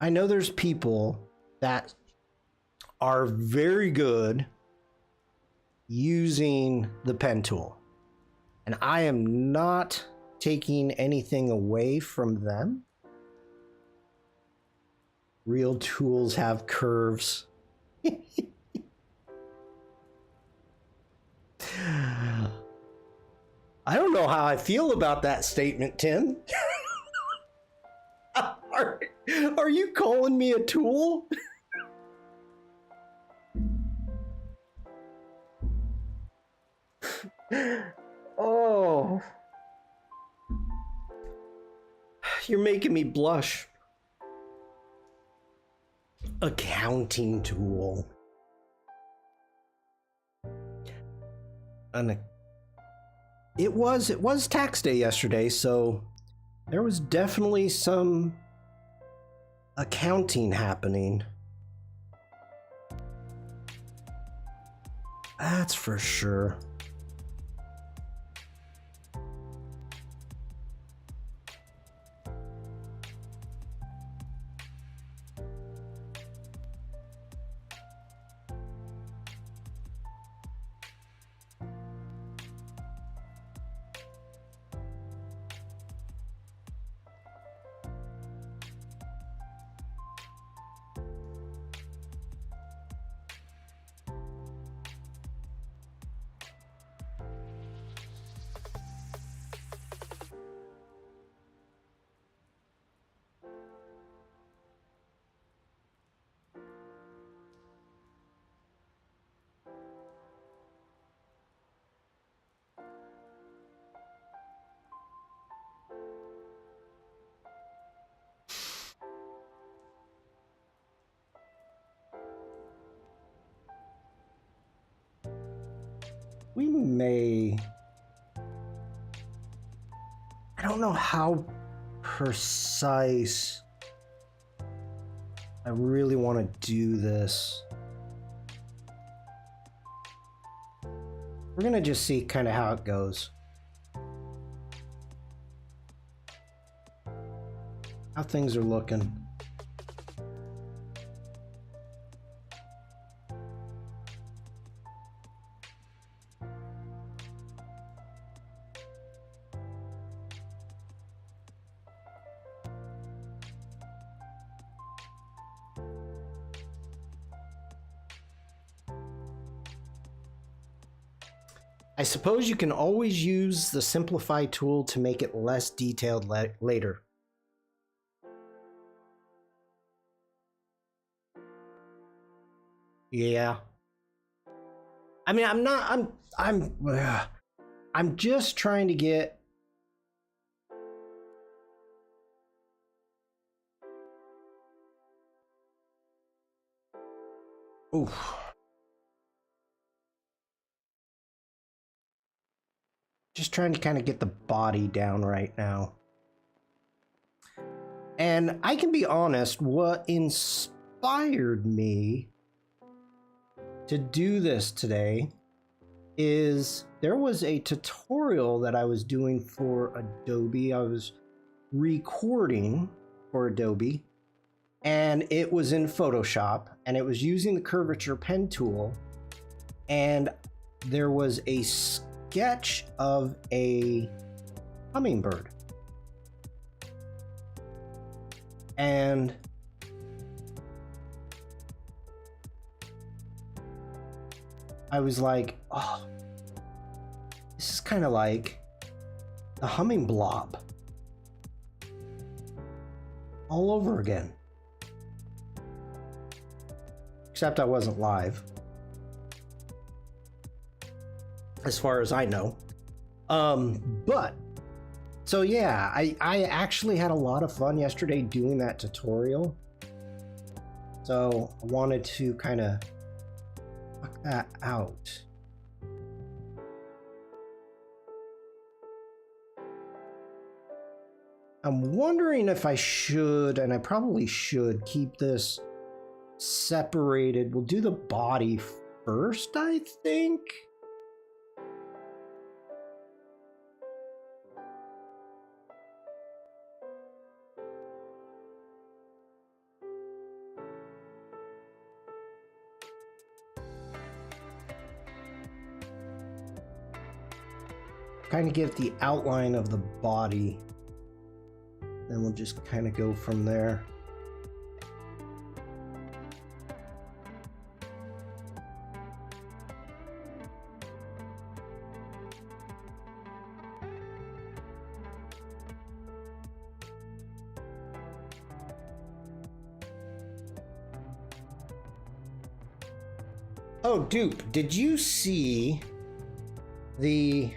I know there's people that are very good using the pen tool, and I am not taking anything away from them. Real tools have curves. I don't know how I feel about that statement, Tim. Are you calling me a tool? Oh. You're making me blush. Accounting tool. It was tax day yesterday, so there was definitely some accounting happening. That's for sure. We may... I don't know how precise I really want to do this. We're gonna just see kind of how it goes. how things are looking. I suppose you can always use the simplify tool to make it less detailed later. Yeah. I mean, I'm just trying to get oof. Just trying to kind of get the body down right now. And I can be honest, what inspired me to do this today is there was a tutorial that I was doing for Adobe. I was recording for Adobe, and it was in Photoshop, and it was using the curvature pen tool, and there was a sketch of a hummingbird. And I was like, oh, this is kind of like the humming blob all over again. Except I wasn't live, as far as I know. But so yeah, I actually had a lot of fun yesterday doing that tutorial. So I wanted to kind of knock that out. I'm wondering if I should, and I probably should, keep this separated. We'll do the body first, I think. Kind of get the outline of the body. Then we'll just kind of go from there. Oh, Dupe, did you see the...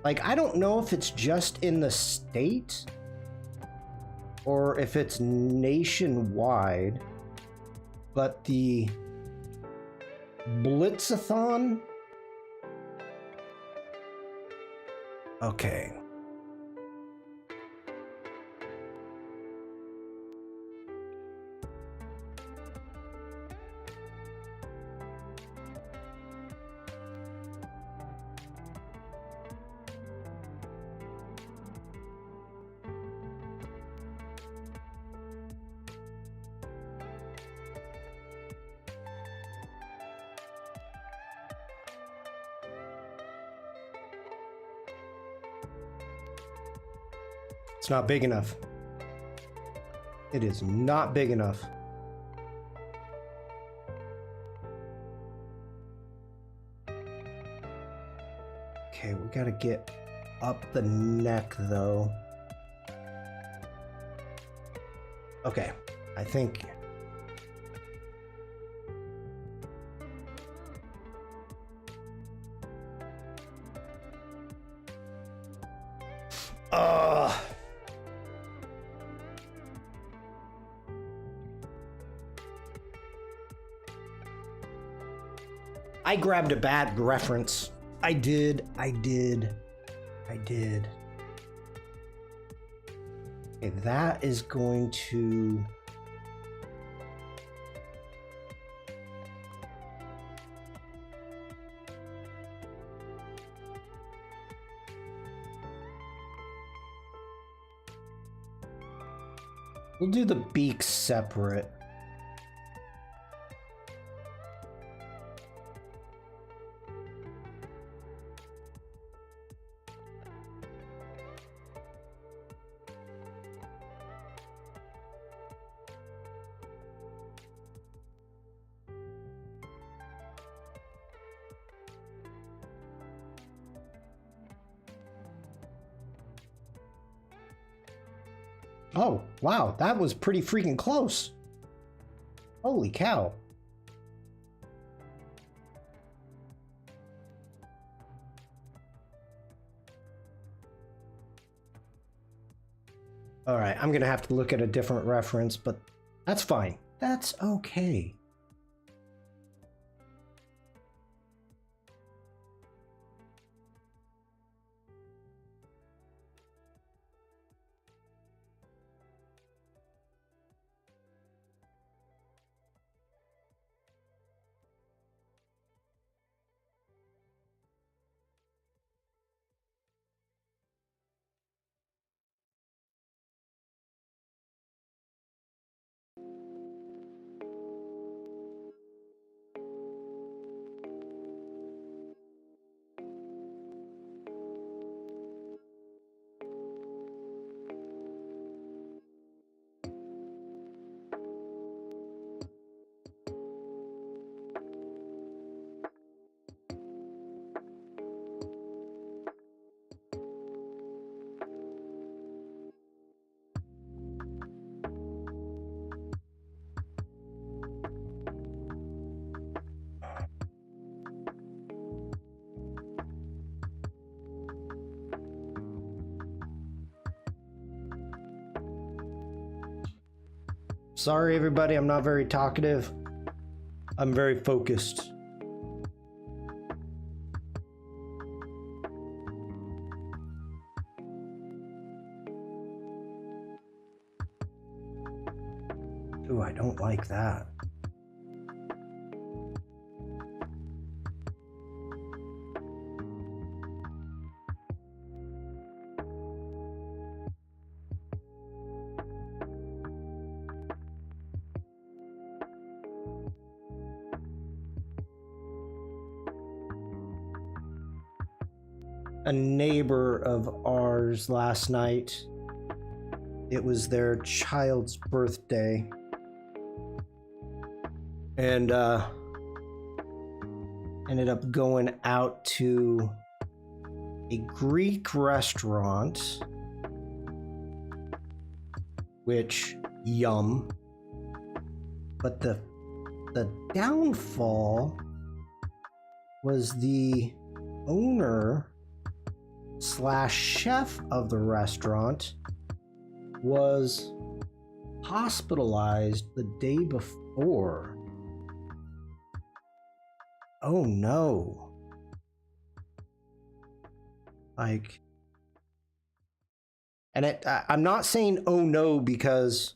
Like, I don't know if it's just in the state or if it's nationwide, but the Blitzathon? Okay. It's not big enough. It is not big enough. Okay, we gotta get up the neck though. Okay, I think... I grabbed a bad reference. I did. Okay, that is going to... We'll do the beaks separate. Oh, wow, that was pretty freaking close. Holy cow. All right, I'm gonna have to look at a different reference, but that's fine. That's okay. Sorry, everybody, I'm not very talkative. I'm very focused. Ooh, I don't like that. A neighbor of ours last night, it was their child's birthday, and ended up going out to a Greek restaurant, which yum, but the downfall was the owner slash chef of the restaurant was hospitalized the day before. Oh no. Like, and I'm not saying oh no because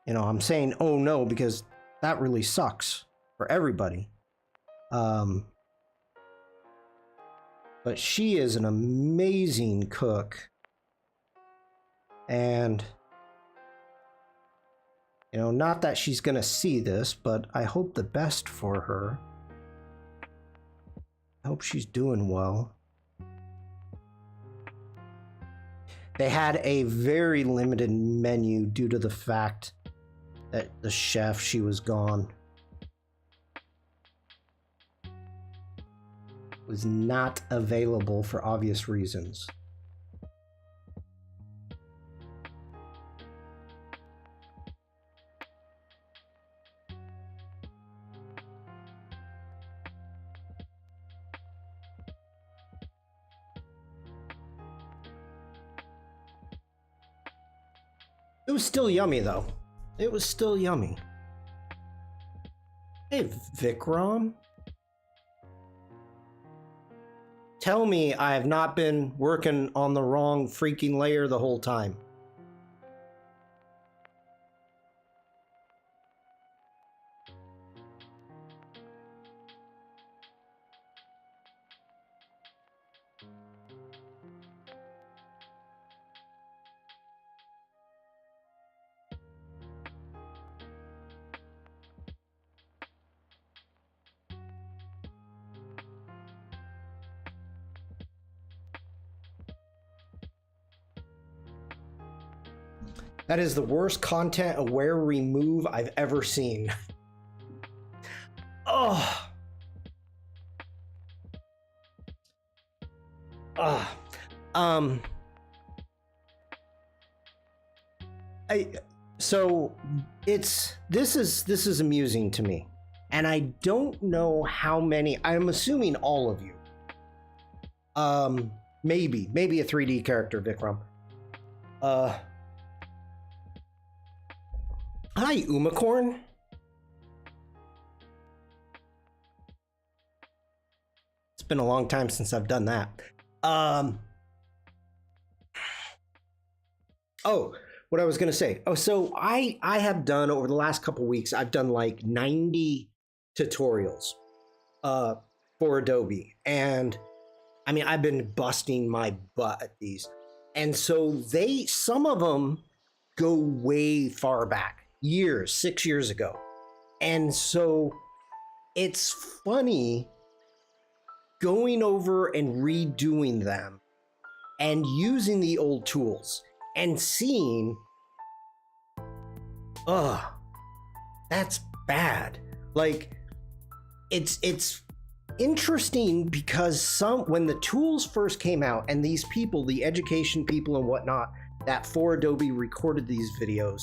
I'm saying oh no because that really sucks for everybody. But she is an amazing cook, and not that she's gonna see this, but I hope the best for her. I hope she's doing well. They had a very limited menu due to the fact that the chef, she was gone, was not available for obvious reasons. It was still yummy though. It was still yummy. Hey, Vikram. Tell me I have not been working on the wrong freaking layer the whole time. That is the worst content aware remove I've ever seen. Oh. So this is amusing to me, and I don't know how many. I'm assuming all of you. Maybe a 3D character, Vikram. Hi, Umacorn. It's been a long time since I've done that. Oh, what I was gonna say. Oh, so I have done over the last couple weeks, I've done like 90 tutorials for Adobe. And I mean, I've been busting my butt at these. And so some of them go way far back, years, 6 years ago. And so it's funny going over and redoing them and using the old tools and seeing, that's bad. Like, it's interesting because when the tools first came out and these people, the education people and whatnot, that for Adobe recorded these videos,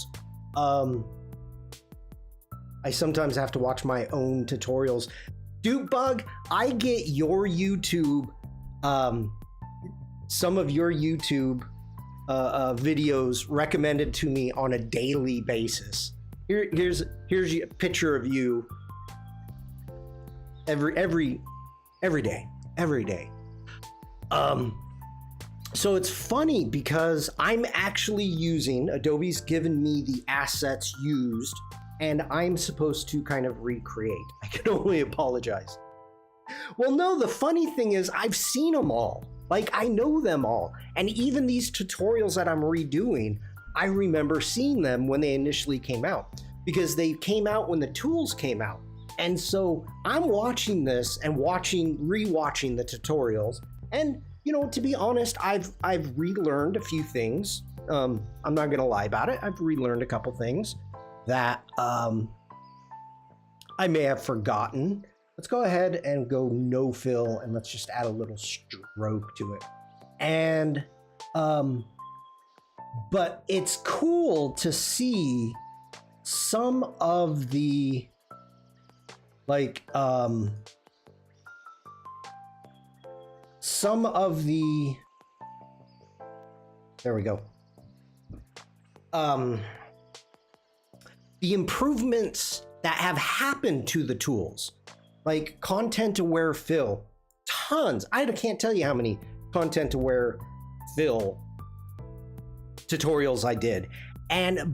I sometimes have to watch my own tutorials. Dupebug, I get your YouTube, some of your YouTube videos recommended to me on a daily basis. Here's a picture of you every day. So it's funny because I'm actually using, Adobe's given me the assets used, and I'm supposed to kind of recreate. I can only apologize. Well, no, the funny thing is I've seen them all. Like, I know them all. And even these tutorials that I'm redoing, I remember seeing them when they initially came out, because they came out when the tools came out. And so I'm watching this and rewatching the tutorials. And, you know, to be honest, I've relearned a few things. I'm not gonna lie about it. I've relearned a couple things that I may have forgotten. Let's go ahead and go no fill, and let's just add a little stroke to it. And, but it's cool to see some of the, like, there we go. The improvements that have happened to the tools, like content aware fill, tons. I can't tell you how many content aware fill tutorials I did.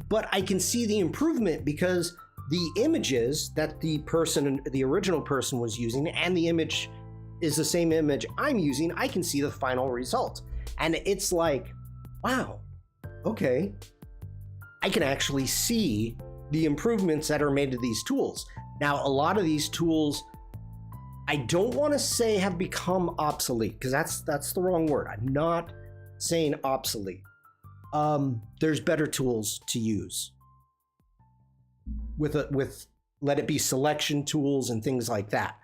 But I can see the improvement because the images that the original person was using, and the image is the same image I'm using, I can see the final result. And it's like, wow, okay. I can actually see the improvements that are made to these tools. Now, a lot of these tools, I don't want to say have become obsolete, because that's the wrong word. I'm not saying obsolete. There's better tools to use with let it be selection tools and things like that.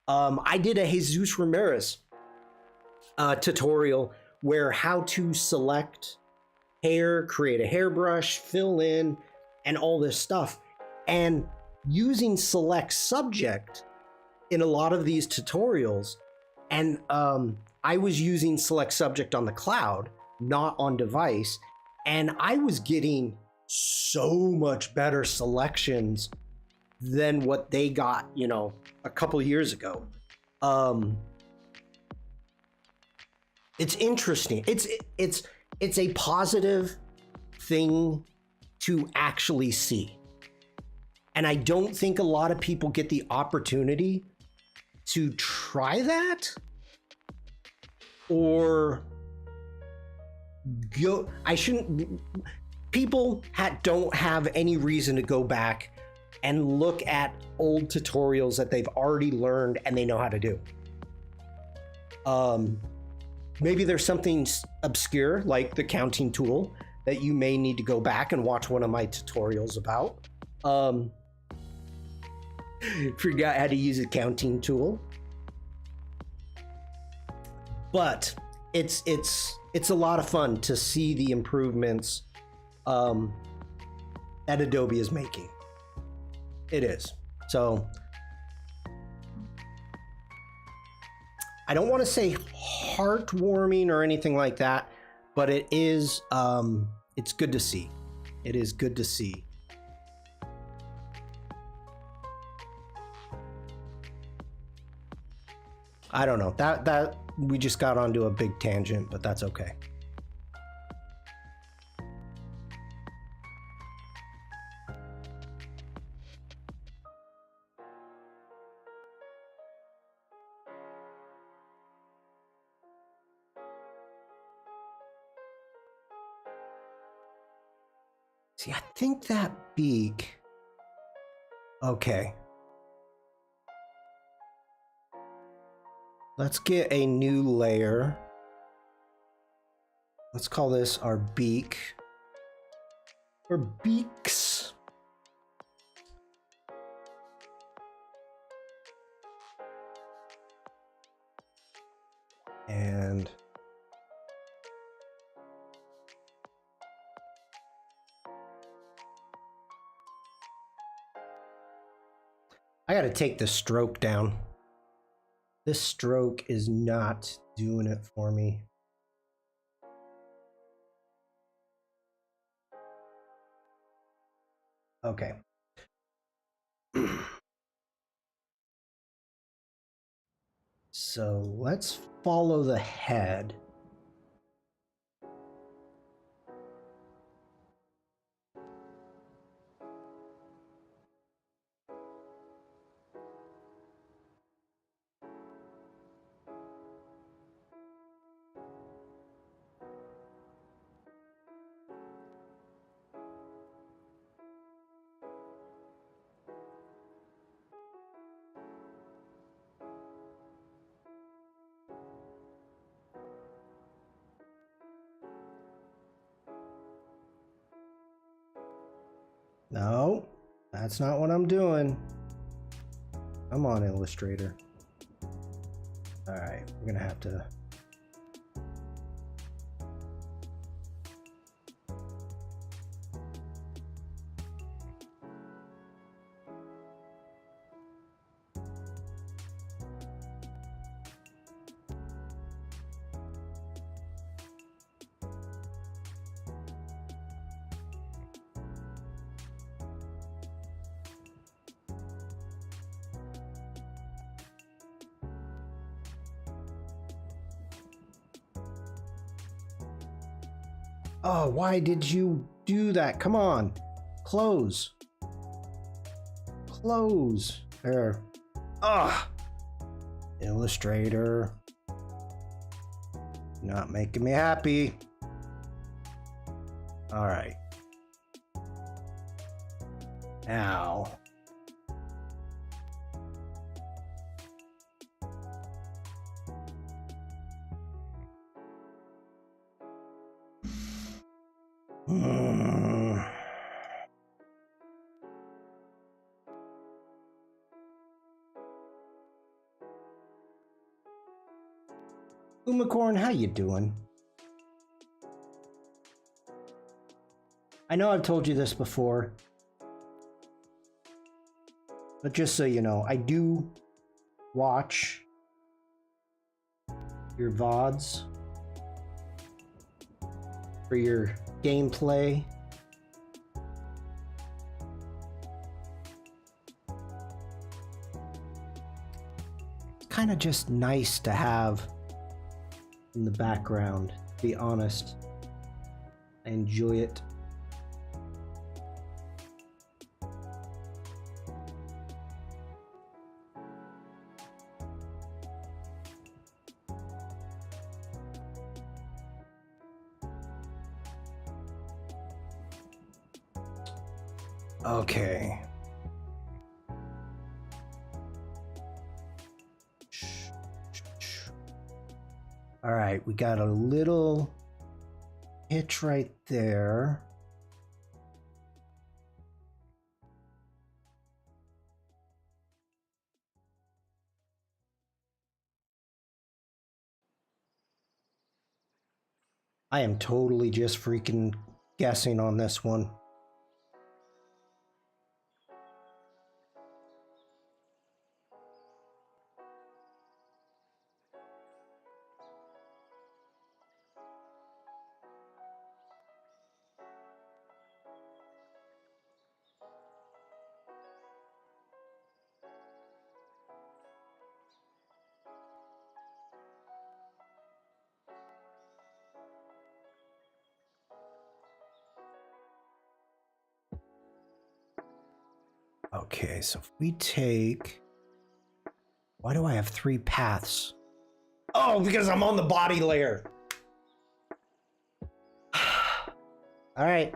I did a Jesus Ramirez tutorial where how to select hair, create a hairbrush, fill in, and all this stuff. And using select subject in a lot of these tutorials, and I was using select subject on the cloud, not on device, and I was getting so much better selections than what they got, you know, a couple years ago. It's interesting. It's a positive thing to actually see. And I don't think a lot of people get the opportunity to try that, or go. People don't have any reason to go back and look at old tutorials that they've already learned and they know how to do. Maybe there's something obscure like the counting tool that you may need to go back and watch one of my tutorials about. Forgot how to use a counting tool. But it's a lot of fun to see the improvements that Adobe is making. It is. So I don't want to say heartwarming or anything like that, but it is it's good to see. It is good to see. I don't know. That we just got onto a big tangent, but that's okay. See, I think that beak. Okay. Let's get a new layer. Let's call this our beak. Or beaks. And I gotta take the stroke down. This stroke is not doing it for me. Okay. So let's follow the head. No, that's not what I'm doing. Come on, Illustrator. All right, we're gonna have to. Oh, why did you do that? Come on. Close. Close. There. Ugh. Illustrator. Not making me happy. All right. Now. Umacorn, how you doing? I know I've told you this before, but just so you know, I do watch your VODs for your gameplay. It's kind of just nice to have in the background, to be honest. I enjoy it. Okay. All right, we got a little hitch right there. I am totally just freaking guessing on this one. Okay, so if we take... Why do I have 3 paths? Oh, because I'm on the body layer. All right.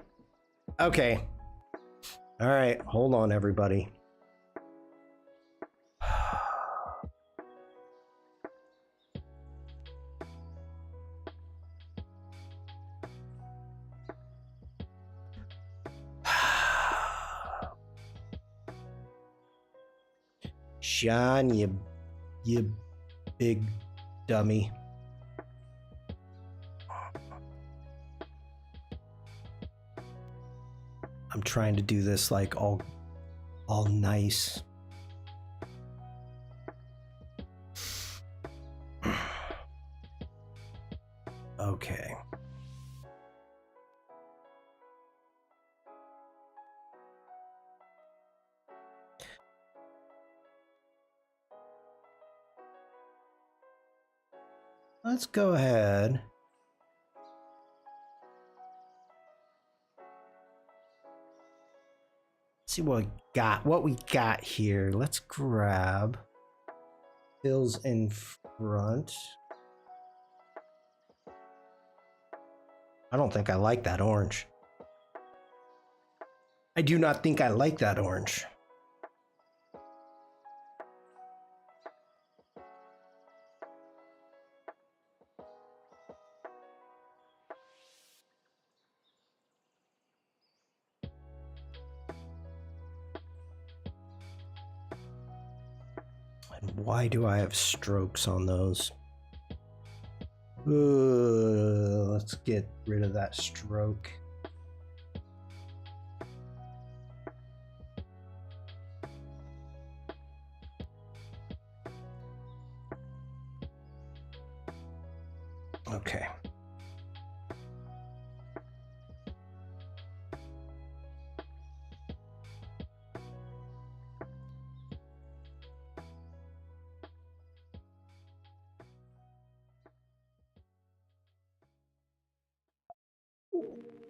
Okay. All right, hold on, everybody. Shawn, you big dummy. I'm trying to do this like all nice. Okay. Let's go ahead. See what we got here. Let's grab fills in front. I don't think I like that orange. I do not think I like that orange. And why do I have strokes on those? Let's get rid of that stroke. Okay.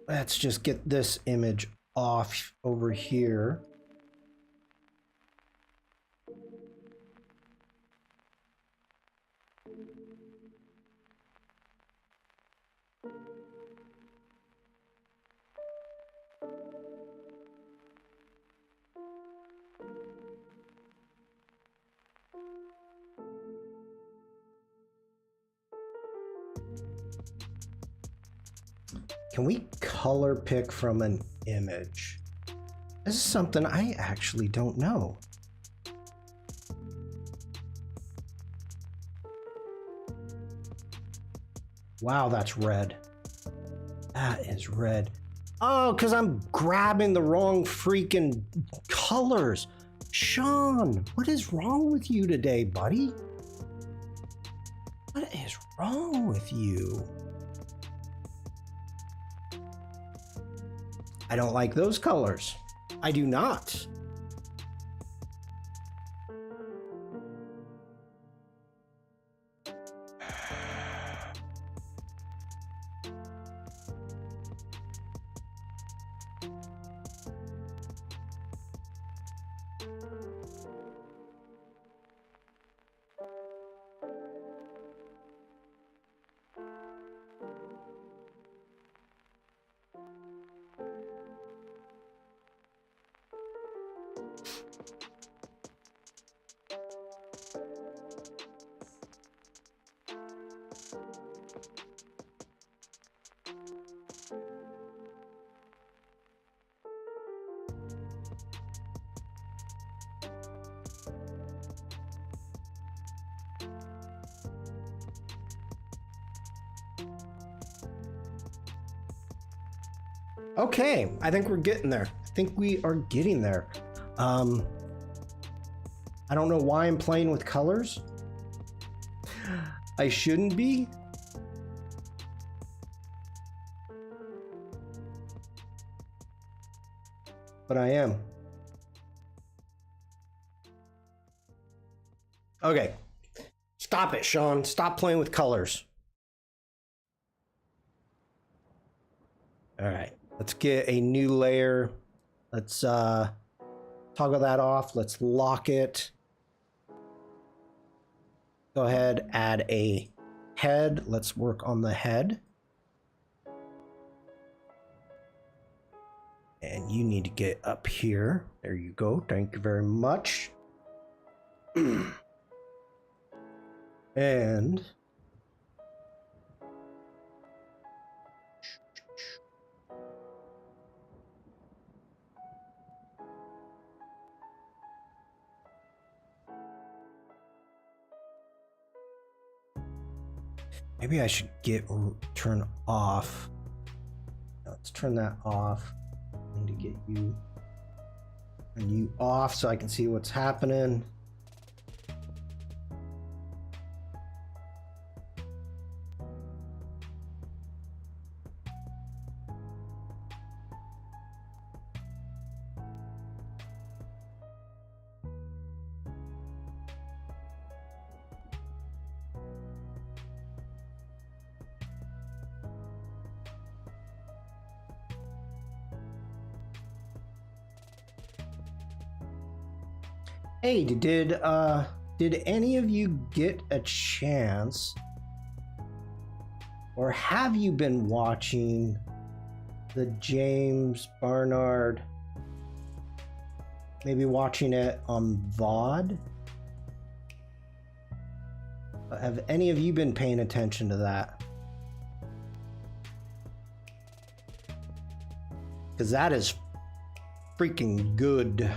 Let's just get this image off over here. Can we color pick from an image? This is something I actually don't know. Wow, that's red. That is red. Oh, because I'm grabbing the wrong freaking colors. Shawn, what is wrong with you today, buddy? What is wrong with you? I don't like those colors. I do not. Okay, I think we're getting there. I think we are getting there. I don't know why I'm playing with colors. I shouldn't be. But I am. Okay. Stop it, Shawn. Stop playing with colors. All right. Let's get a new layer. Let's toggle that off. Let's lock it. Go ahead, add a head. Let's work on the head. And you need to get up here. There you go. Thank you very much. And maybe I should turn off. Let's turn that off. I need to get you off so I can see what's happening. Hey, did any of you get a chance, or have you been watching the James Barnard? Maybe watching it on VOD? Have any of you been paying attention to that? Because that is freaking good.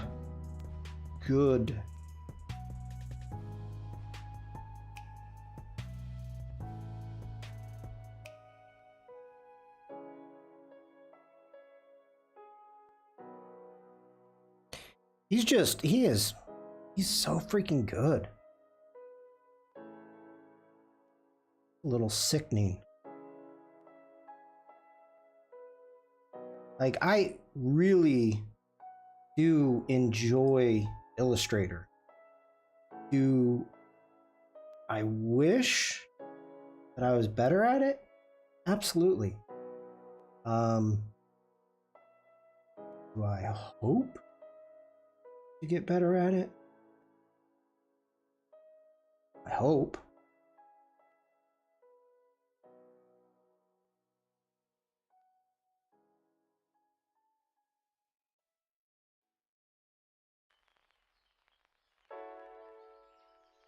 Good. He's so freaking good. A little sickening. Like, I really do enjoy Illustrator. Do I wish that I was better at it? Absolutely. Do I hope to get better at it? I hope.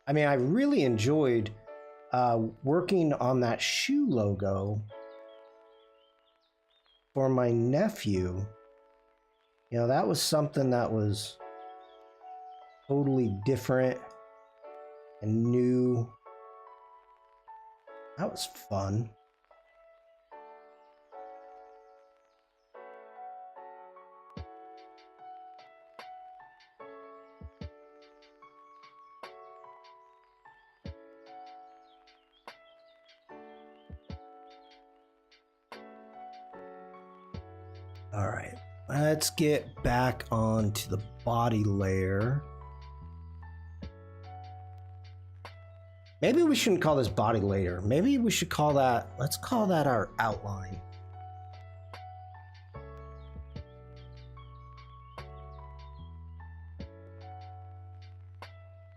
I mean, I really enjoyed working on that shoe logo for my nephew. You know, that was something that was totally different and new. That was fun. All right, let's get back onto the body layer. Maybe we shouldn't call this body layer. Maybe we should call that, let's call that our outline.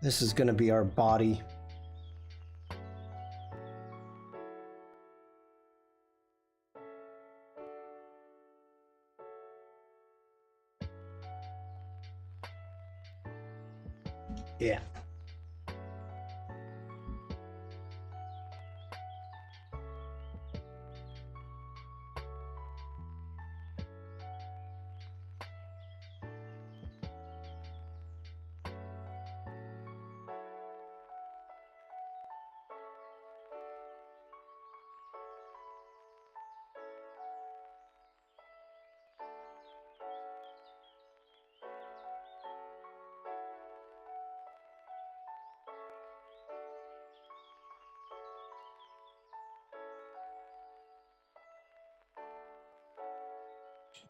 This is going to be our body. Yeah.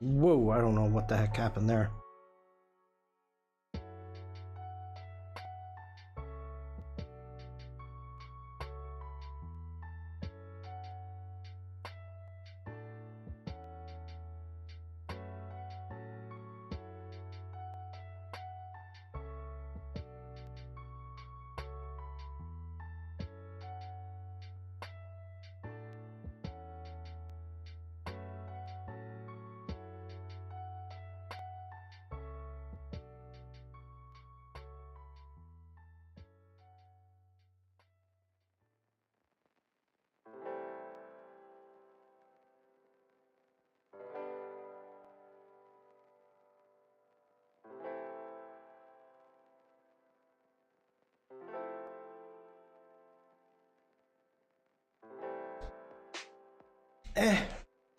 Whoa, I don't know what the heck happened there.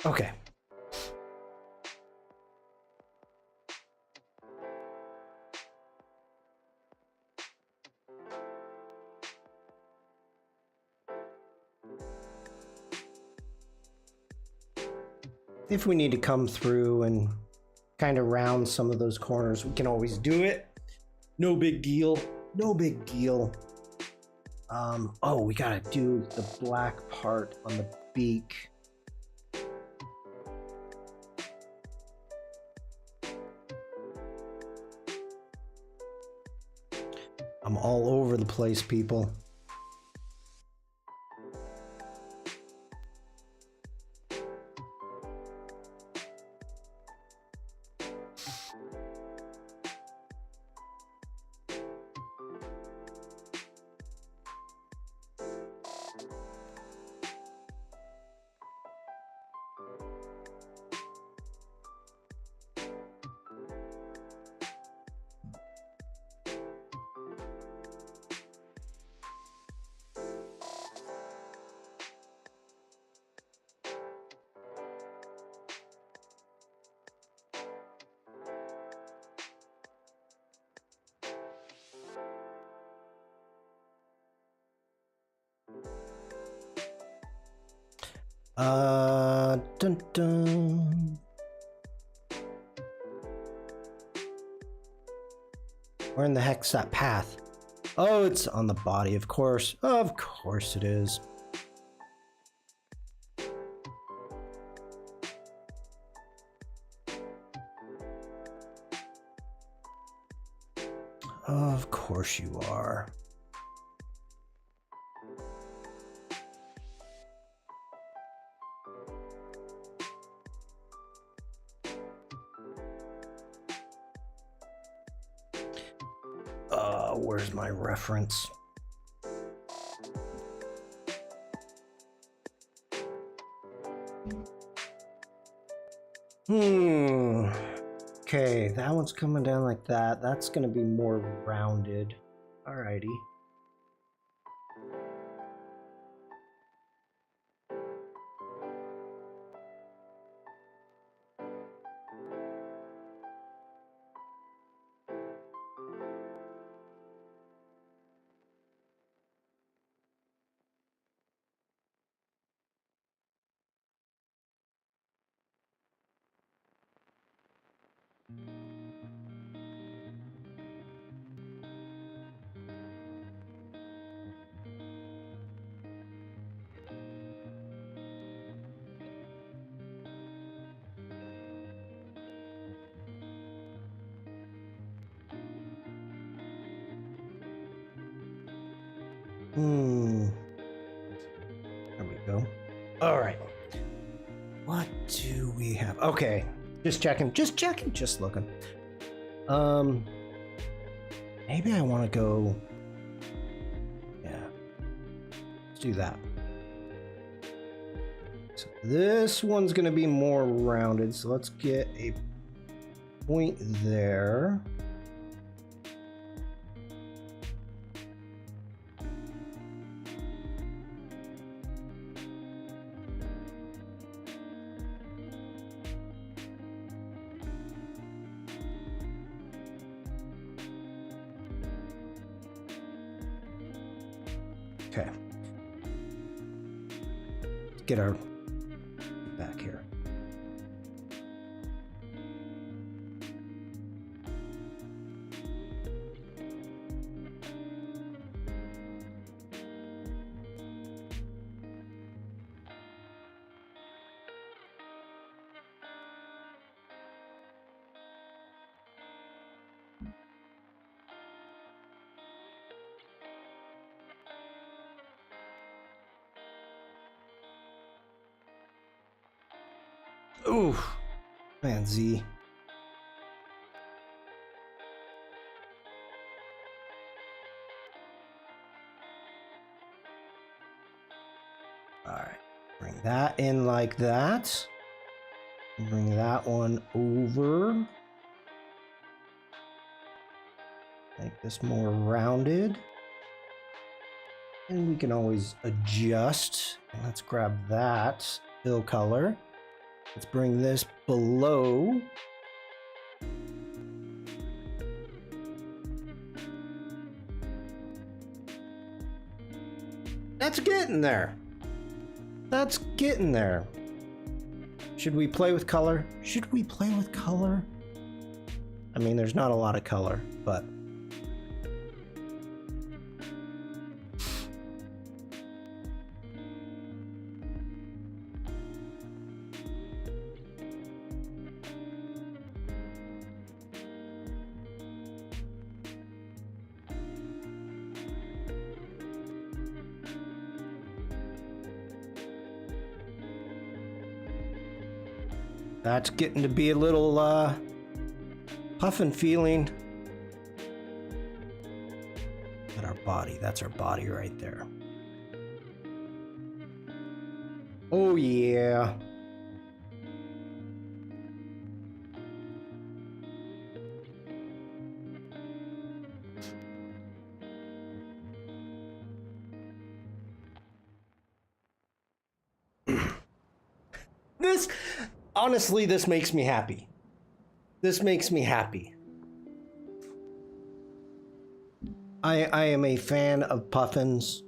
Okay. If we need to come through and kind of round some of those corners, we can always do it. No big deal. No big deal. Oh, we gotta do the black part on the beak. I'm all over the place, people. Dun dun. Where in the heck's that path? Oh, it's on the body, of course. Of course it is. Of course you are. Where's my reference? Okay, that one's coming down like that. That's gonna be more rounded. Alrighty. There we go. All right. What do we have? Okay. Just checking, just looking. Maybe I want to go. Yeah. Let's do that. So this one's going to be more rounded. So let's get a point there. Okay. Let's get our back here. Ooh, man, Z. All right, bring that in like that. Bring that one over. Make this more rounded. And we can always adjust. Let's grab that fill color. Let's bring this below. That's getting there. That's getting there. Should we play with color? Should we play with color? I mean, there's not a lot of color, but that's getting to be a little Puffin feeling. At our body, that's our body right there. Oh yeah. This, honestly, this makes me happy. This makes me happy. I am a fan of Puffins.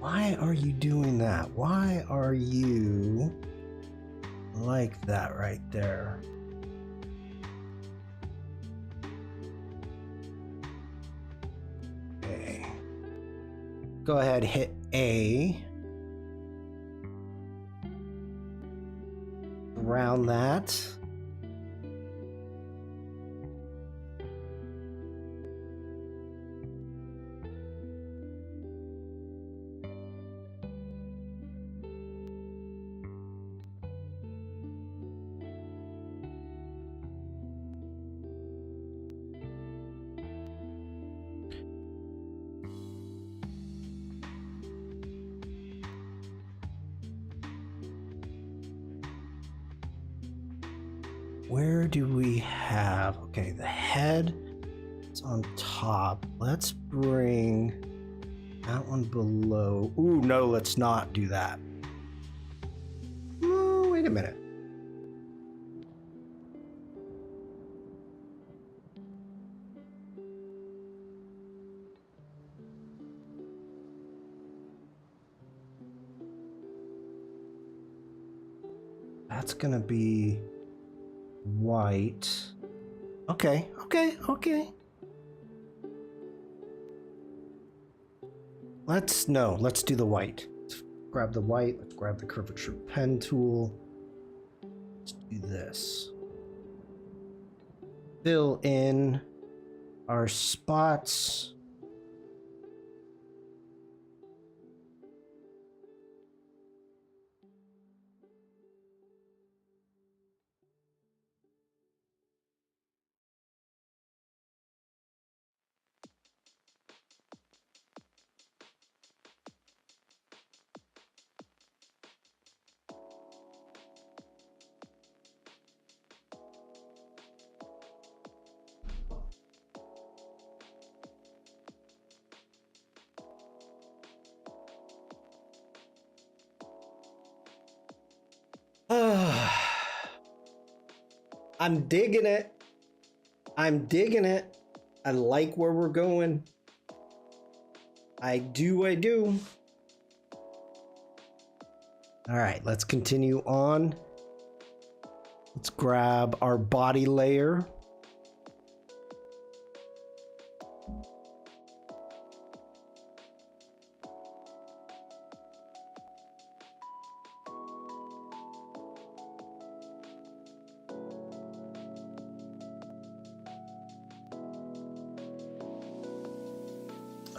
Why are you doing that? Why are you like that right there? Okay. Go ahead, hit A. Around that. Where do we have, okay, the head is on top. Let's bring that one below. Ooh, no, let's not do that. Oh, wait a minute. That's gonna be white. Okay. Let's do the white. Let's grab the white, let's grab the curvature pen tool. Let's do this. Fill in our spots. I'm digging it. I'm digging it. I like where we're going. I do. All right, let's continue on. Let's grab our body layer.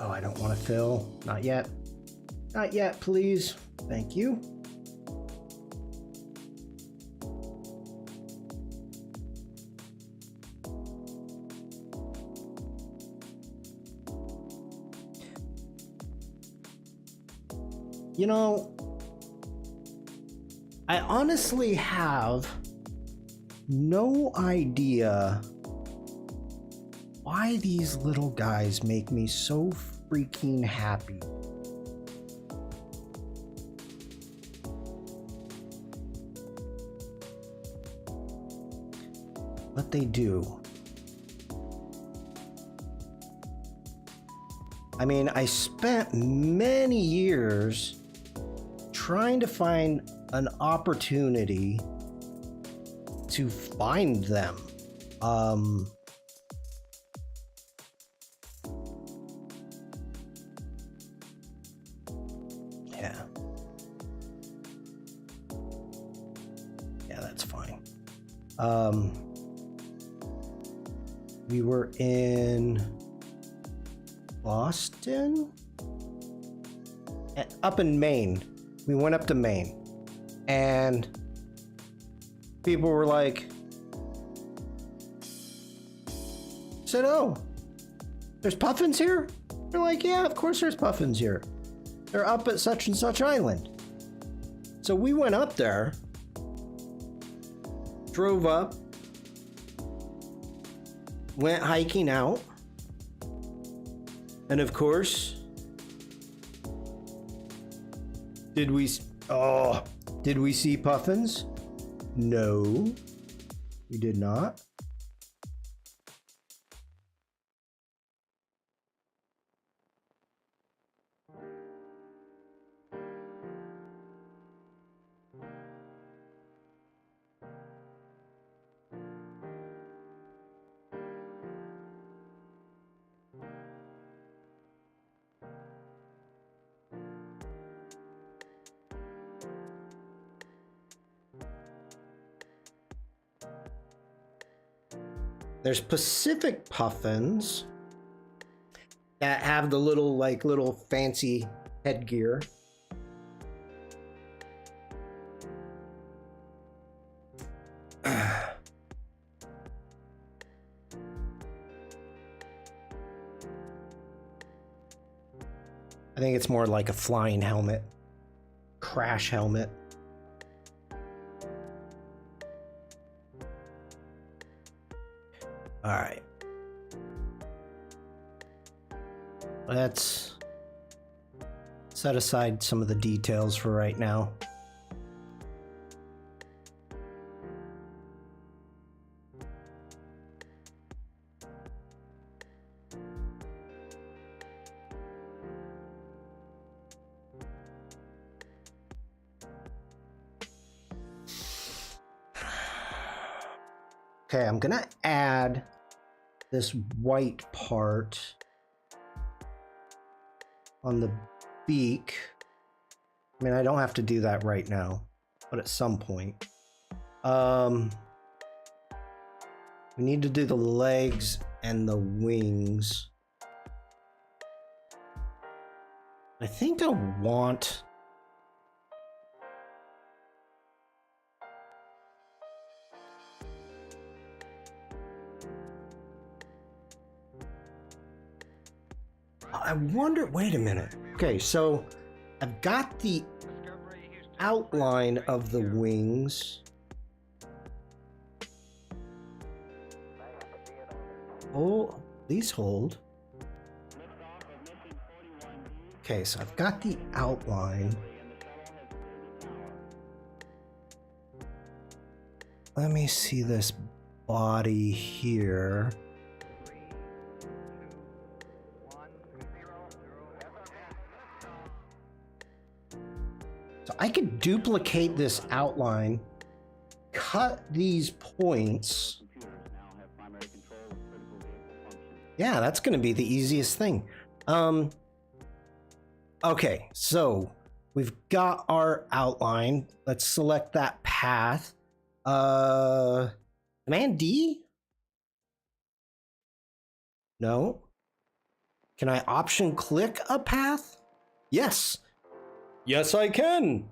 Oh, I don't want to fill. Not yet. Not yet, please. Thank you. You know, I honestly have no idea why these little guys make me so freaking happy. But they do. I mean, I spent many years trying to find an opportunity to find them. Yeah, that's fine. We were in Boston? Up in Maine. We went up to Maine, and people were like, said, "Oh, there's puffins here?" We're like, "Yeah, of course there's puffins here. They're up at such and such island." So we went up there, drove up, went hiking out, and of course, did we see puffins? No, we did not. There's Pacific puffins that have the little fancy headgear. I think it's more like a flying helmet, crash helmet. All right. Let's set aside some of the details for right now. Okay, I'm gonna add this white part on the beak. I mean, I don't have to do that right now, but at some point. We need to do the legs and the wings. I think I want... I wonder, wait a minute. Okay, so I've got the outline of the wings. Oh, these hold. Okay, so I've got the outline. Let me see this body here. So I could duplicate this outline, cut these points. Yeah, that's going to be the easiest thing. Okay, so we've got our outline. Let's select that path. Command D? No. Can I option click a path? Yes. Yes, I can.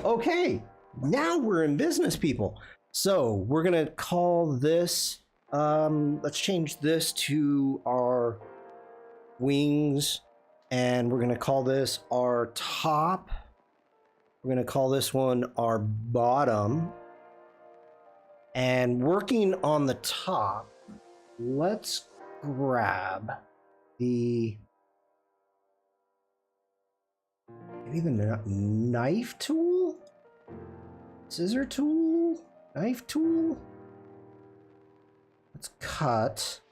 Okay, now we're in business, people. So we're gonna call this, let's change this to our wings, and we're gonna call this our top. We're gonna call this one our bottom. And working on the top, let's grab the, maybe the knife tool? Scissor tool? Knife tool? Let's cut.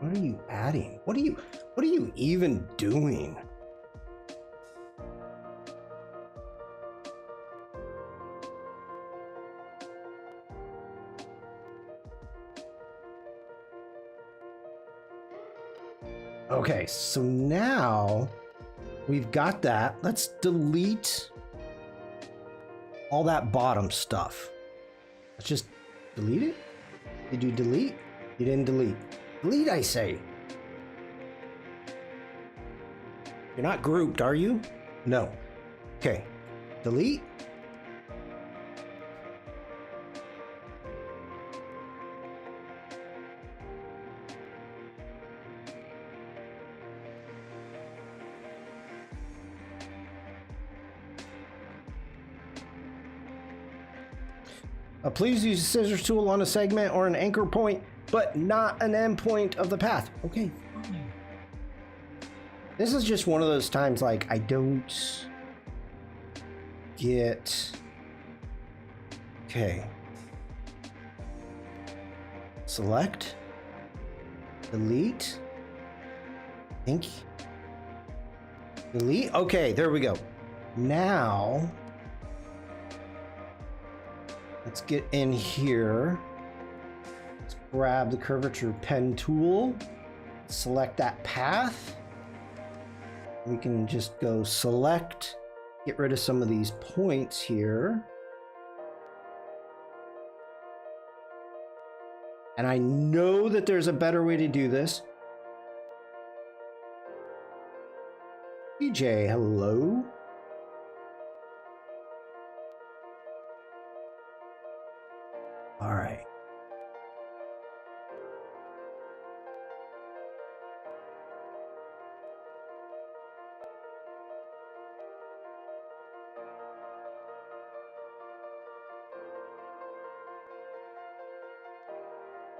What are you adding? What are you even doing? Okay, so now we've got that. Let's delete all that bottom stuff. Let's just delete it. Did you delete? You didn't delete. Delete, I say. You're not grouped, are you? No. Okay. Delete. Please use the scissors tool on a segment or an anchor point, but not an endpoint of the path. Okay, fine. This is just one of those times like I don't get. Okay. Select. Delete. Think. Delete. Okay, there we go. Now let's get in here. Let's grab the curvature pen tool, select that path. We can just go select, get rid of some of these points here. And I know that there's a better way to do this. DJ, hello? All right.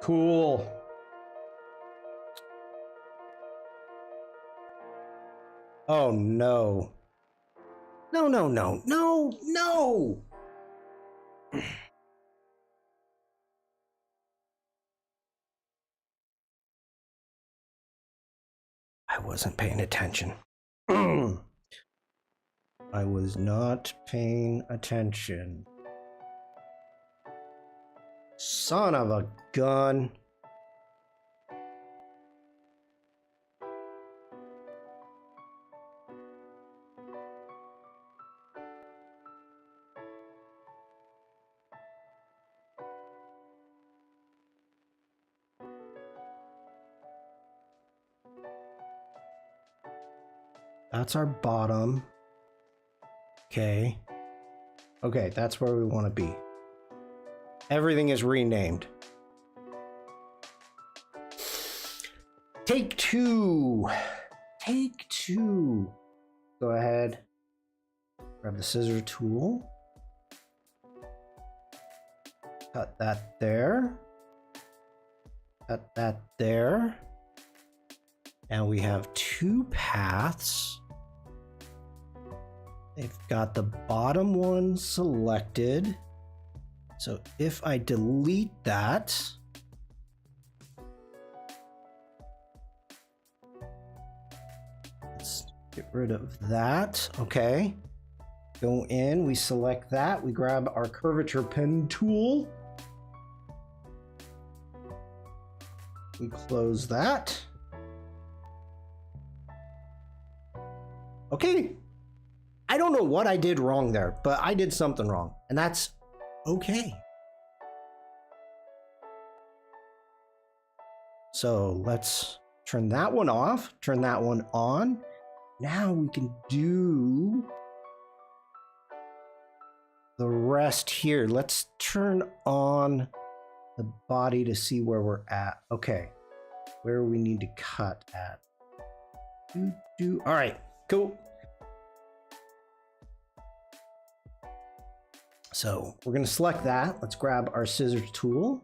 Cool. Oh no. No, no, no, no, no. I wasn't paying attention. I was not paying attention. Son of a gun. That's our bottom. Okay. Okay, that's where we want to be. Everything is renamed. Take two. Take two. Go ahead. Grab the scissor tool. Cut that there. Cut that there. Now we have two paths. They've got the bottom one selected. So if I delete that, let's get rid of that. Okay. Go in, we select that, we grab our curvature pen tool. We close that. Okay. I don't know what I did wrong there, but I did something wrong, and that's okay. So let's turn that one off, turn that one on. Now we can do the rest here. Let's turn on the body to see where we're at. Okay, where we need to cut at. All right, cool. So we're gonna select that. Let's grab our scissors tool.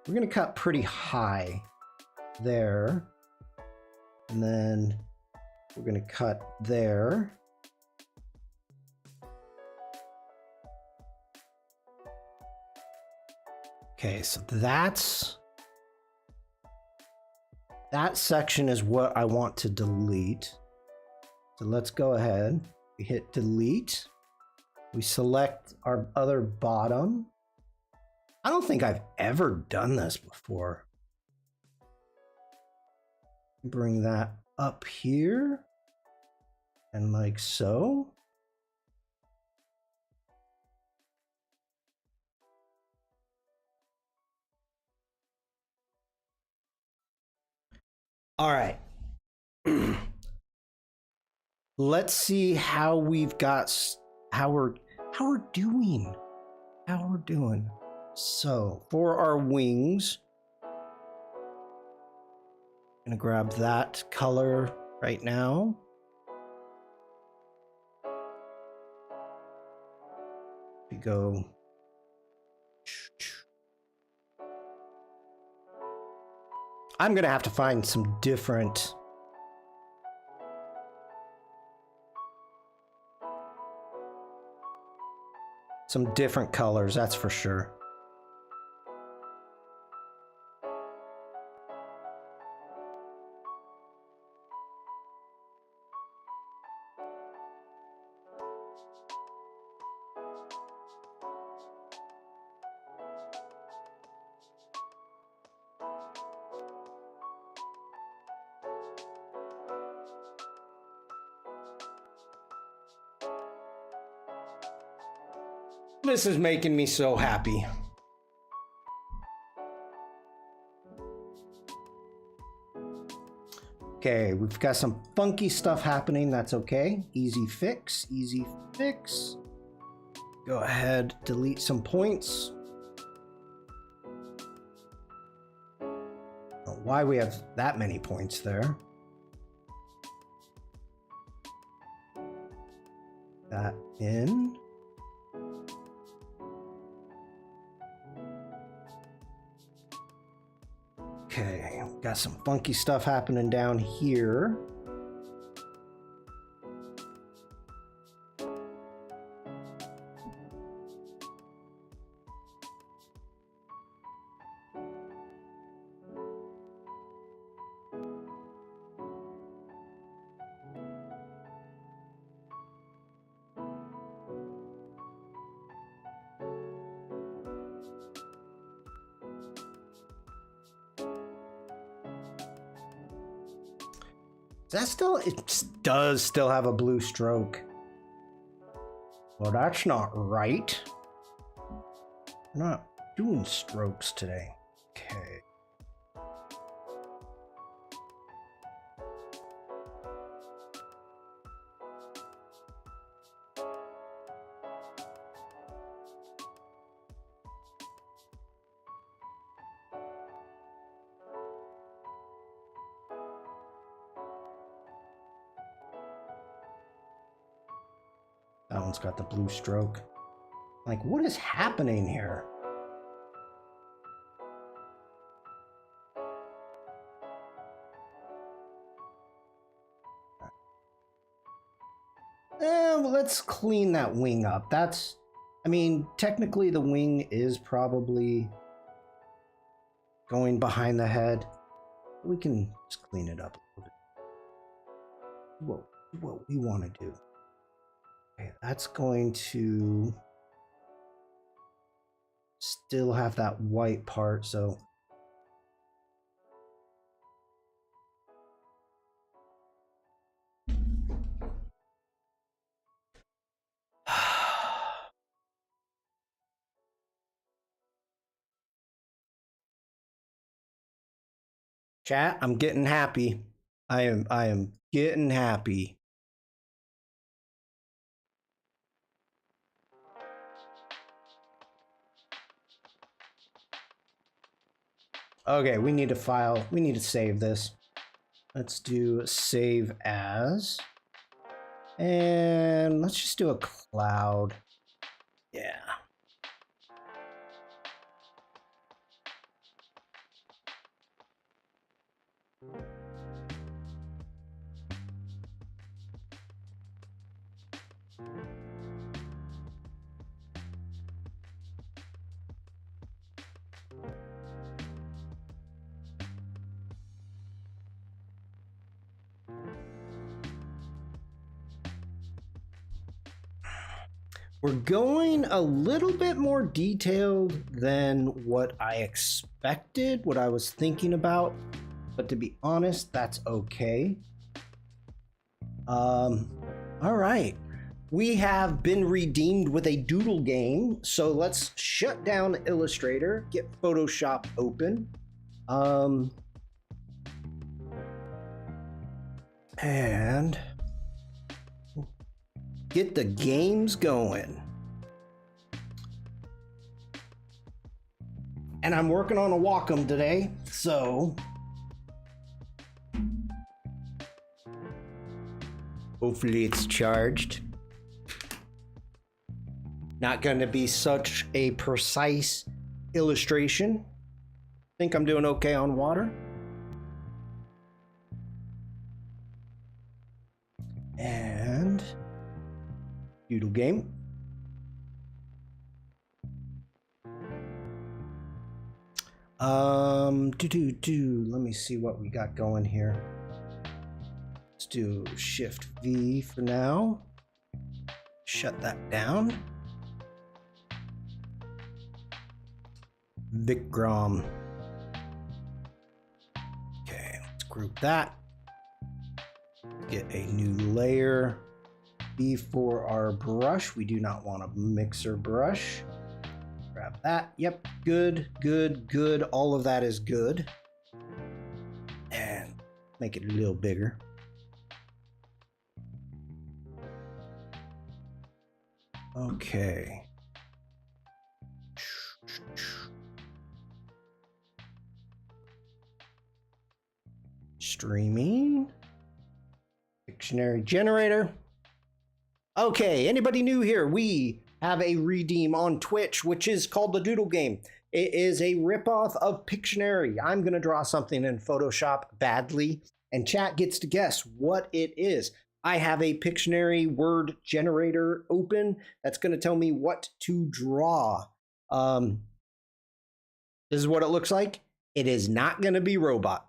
We're gonna cut pretty high there. And then we're gonna cut there. Okay, so that section is what I want to delete. So let's go ahead. We hit delete. We select our other bottom. I don't think I've ever done this before. Bring that up here and like so. All right. Let's see how we've got, how we're doing. So for our wings, I'm gonna grab that color right now. We go. I'm gonna have to find some different colors, that's for sure. This is making me so happy. Okay, we've got some funky stuff happening. That's okay. Easy fix, easy fix. Go ahead, delete some points. I don't know why we have that many points there. That in. Okay, got some funky stuff happening down here. It does still have a blue stroke. Well, that's not right. We're not doing strokes today. Okay. That one's got the blue stroke. Like, what is happening here? Well, let's clean that wing up. I mean, technically the wing is probably going behind the head. We can just clean it up a little bit. What we want to do. Okay, that's going to still have that white part, so chat, I'm getting happy. I am getting happy. Okay, we need to file. We need to save this. Let's do save as. And let's just do a cloud. Yeah. We're going a little bit more detailed than what I expected, what I was thinking about. But to be honest, that's okay. All right. We have been redeemed with a doodle game. So let's shut down Illustrator, get Photoshop open. And get the games going. And I'm working on a Wacom today, so hopefully it's charged. Not going to be such a precise illustration. Think I'm doing okay on water. And doodle game. Let me see what we got going here. Let's do Shift V for now. Shut that down. Vikram. Okay, let's group that. Get a new layer. B for our brush. We do not want a mixer brush. Grab that. Yep, good, good, good. All of that is good. And make it a little bigger. Okay. Streaming. Dictionary generator. Okay, anybody new here? We have a redeem on Twitch, which is called the Doodle Game. It is a ripoff of Pictionary. I'm going to draw something in Photoshop badly, and chat gets to guess what it is. I have a Pictionary word generator open that's going to tell me what to draw. This is what it looks like. It is not going to be robot.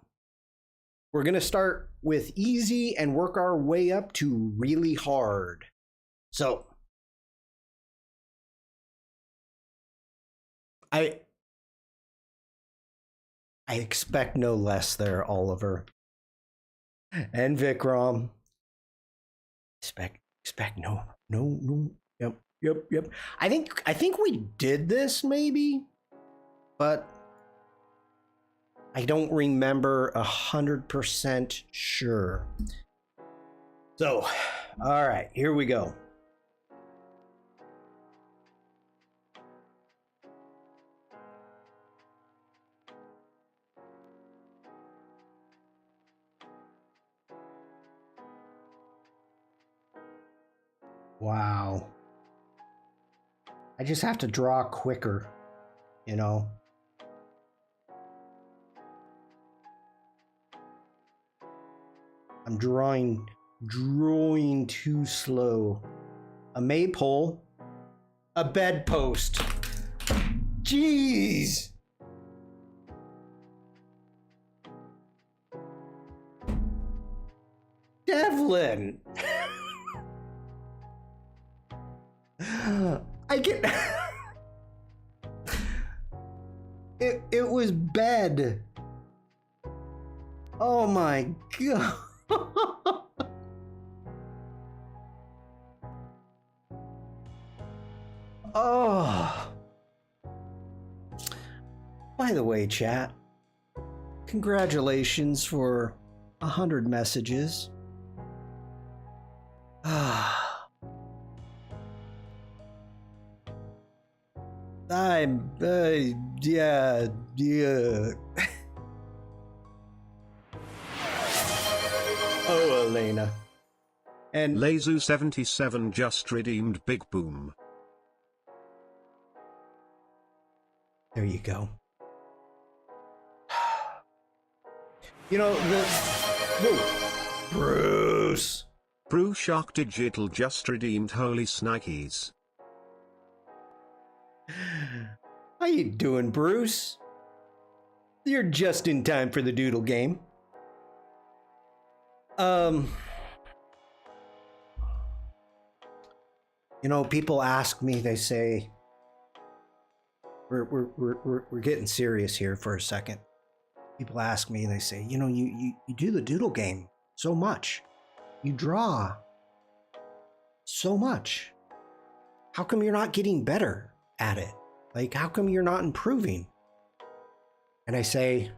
We're going to start with easy and work our way up to really hard. So, I expect no less there, Oliver. And Vikram. Expect no. Yep. I think we did this maybe, but I don't remember 100% sure. So, all right, here we go. Wow. I just have to draw quicker, you know? I'm drawing Drawing too slow. A maypole. A bedpost. Jeez. Devlin. I get it was bed. Oh my god. Oh. By the way, chat, congratulations for 100 messages. I'm, yeah. Oh, Elena. And Lazu77 just redeemed Big Boom. There you go. You know, whoa. Bruce. Bruce Shark Digital just redeemed Holy Snikes. How you doing, Bruce? You're just in time for the doodle game. You know, people ask me, they say, we're getting serious here for a second. People ask me, they say, you know, you do the doodle game so much. You draw so much. How come you're not getting better at it? Like, how come you're not improving? And I say,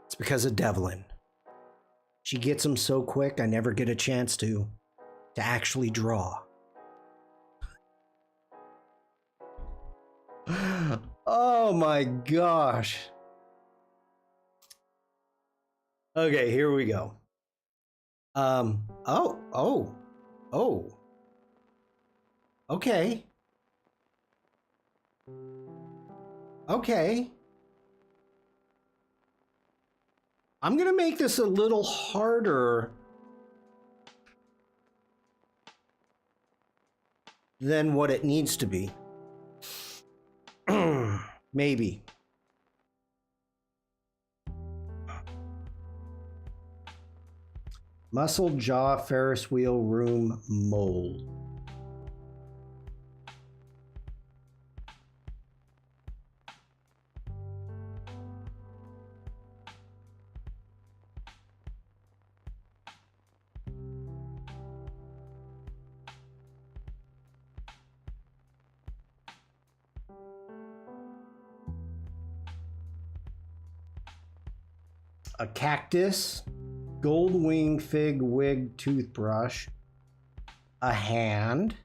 it's because of Devlin. She gets them so quick, I never get a chance to actually draw. Oh my gosh. Okay, here we go. Oh. Okay. Okay. I'm gonna make this a little harder than what it needs to be. Maybe. Muscle jaw Ferris wheel room mold. A cactus, gold wing fig wig toothbrush, a hand,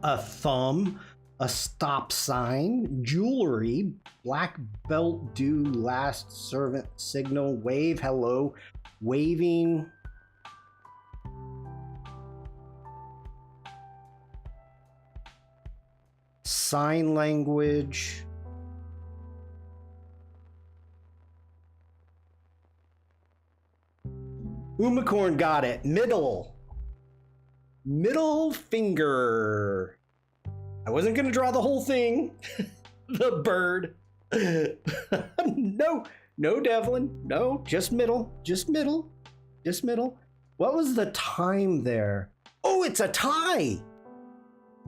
a thumb, a stop sign, jewelry, black belt due last servant signal, wave hello, waving, sign language, Umacorn got it, middle finger. I wasn't gonna draw the whole thing. The bird. No, Devlin. No, just middle. What was the time there? Oh, it's a tie.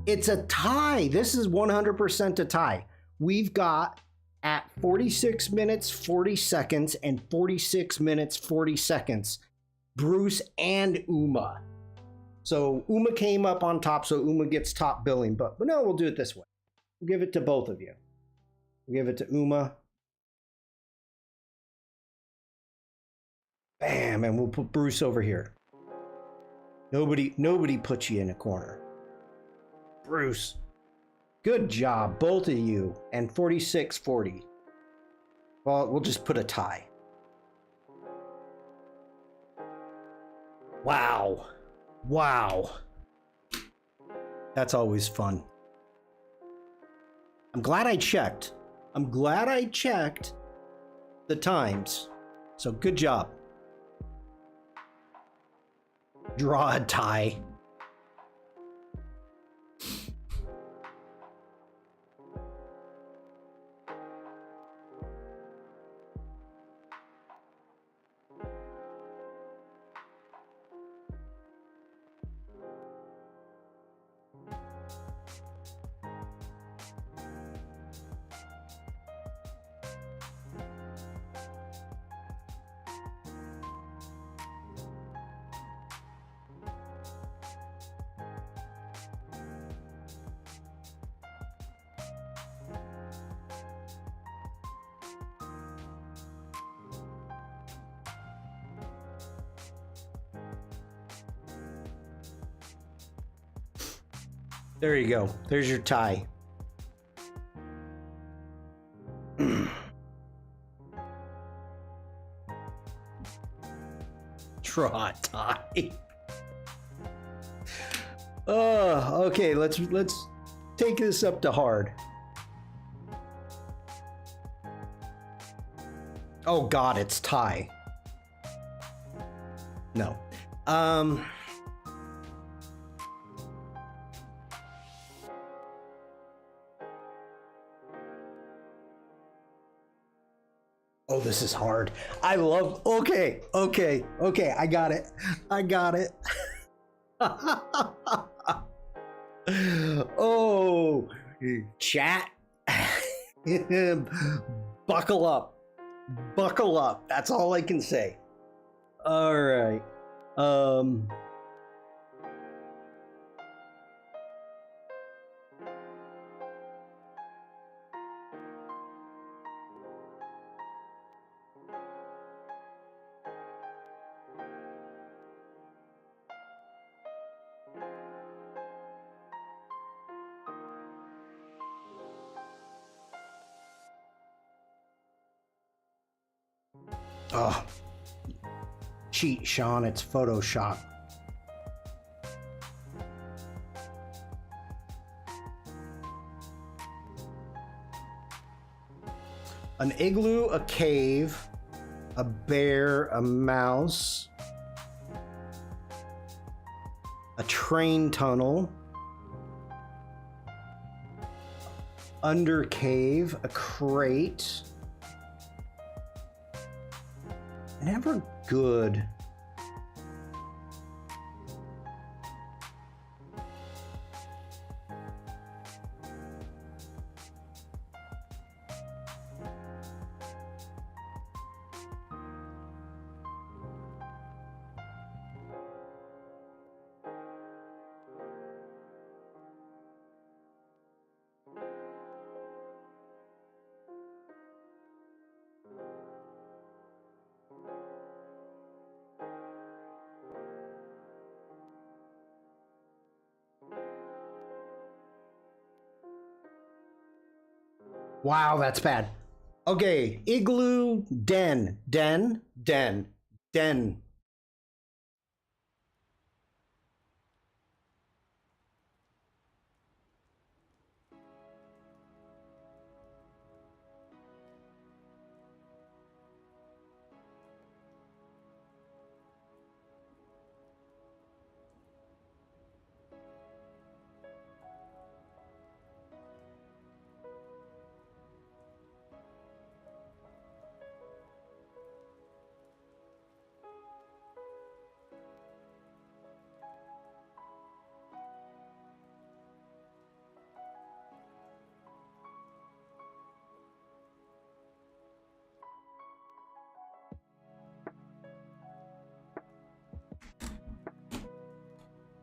It's a tie. This is 100% a tie. We've got at 46 minutes, 40 seconds and 46 minutes, 40 seconds, Bruce and Uma. So Uma came up on top, so Uma gets top billing. But no, we'll do it this way. We'll give it to both of you. We'll give it to Uma. Bam, and we'll put Bruce over here. Nobody puts you in a corner. Bruce, good job, both of you. And 46-40. Well, we'll just put a tie. Wow. Wow. That's always fun. I'm glad I checked. I'm glad I checked the times. So good job. Draw a tie. There you go. There's your tie. Draw a tie. Okay, let's take this up to hard. Oh God, it's tie. No. Oh, this is hard. I love, okay. I got it. Oh, chat. Buckle up. That's all I can say. All right. Oh, cheat, Shawn. It's Photoshop. An igloo, a cave, a bear, a mouse, a train tunnel, under cave, a crate. Never good. Wow, that's bad. Okay, igloo, den.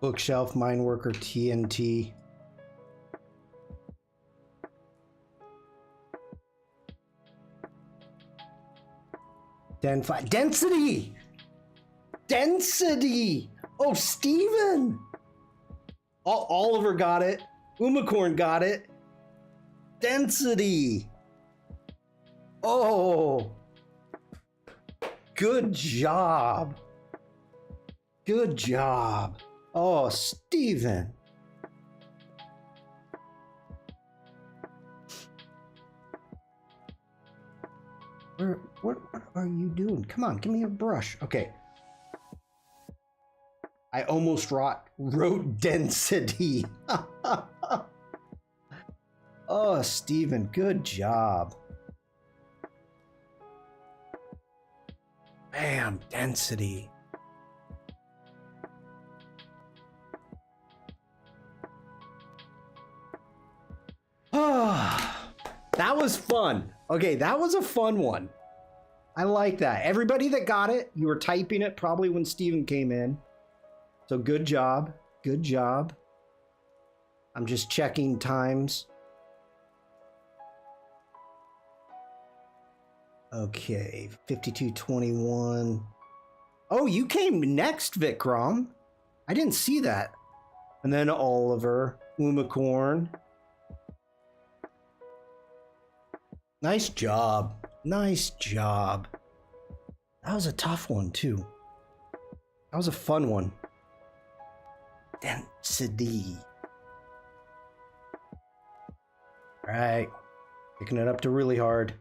Bookshelf, mine worker, TNT. Density! Oh, Steven! Oliver got it. Umacorn got it. Density! Oh, good job. Good job. Oh, Steven. What are you doing? Come on, give me a brush. Okay. I almost wrote density. Oh, Steven, good job. Bam, density. Ah, that was fun. Okay, that was a fun one. I like that. Everybody that got it, you were typing it probably when Steven came in. So good job. Good job. I'm just checking times. Okay, 52:21. Oh, you came next, Vikram. I didn't see that. And then Oliver, Umacorn. Nice job. Nice job. That was a tough one, too. That was a fun one. Density. All right. Picking it up to really hard.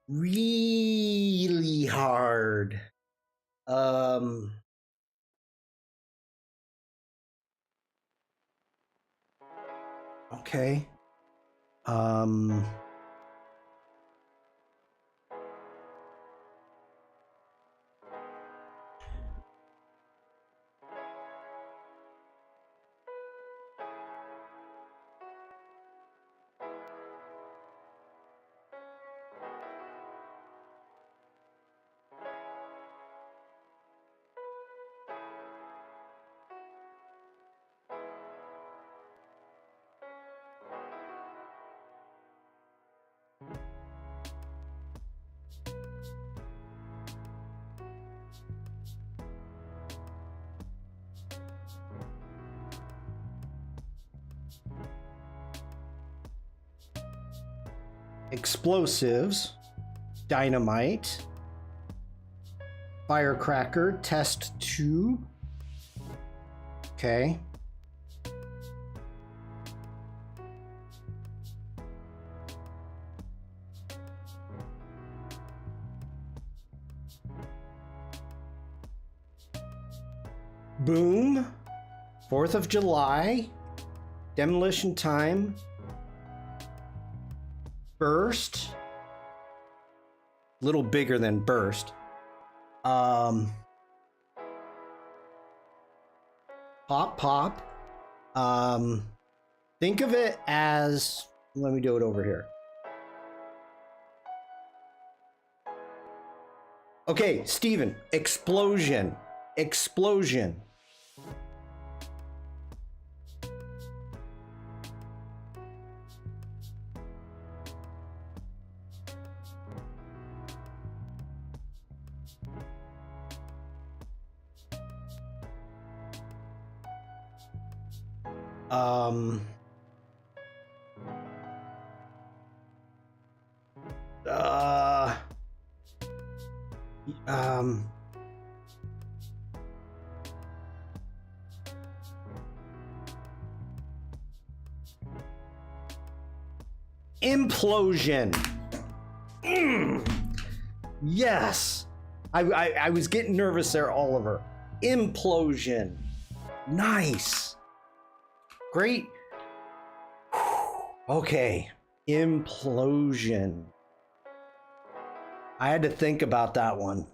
Really hard. Okay. Explosives, dynamite, firecracker, test tube. Okay. Boom, 4th of July, demolition time, burst, little bigger than burst. Pop pop. Think of it as, let me do it over here. Okay, Steven, explosion. Explosion. Um, implosion. Yes. I was getting nervous there, Oliver. Implosion. Nice. Great. Okay. Implosion. I had to think about that one.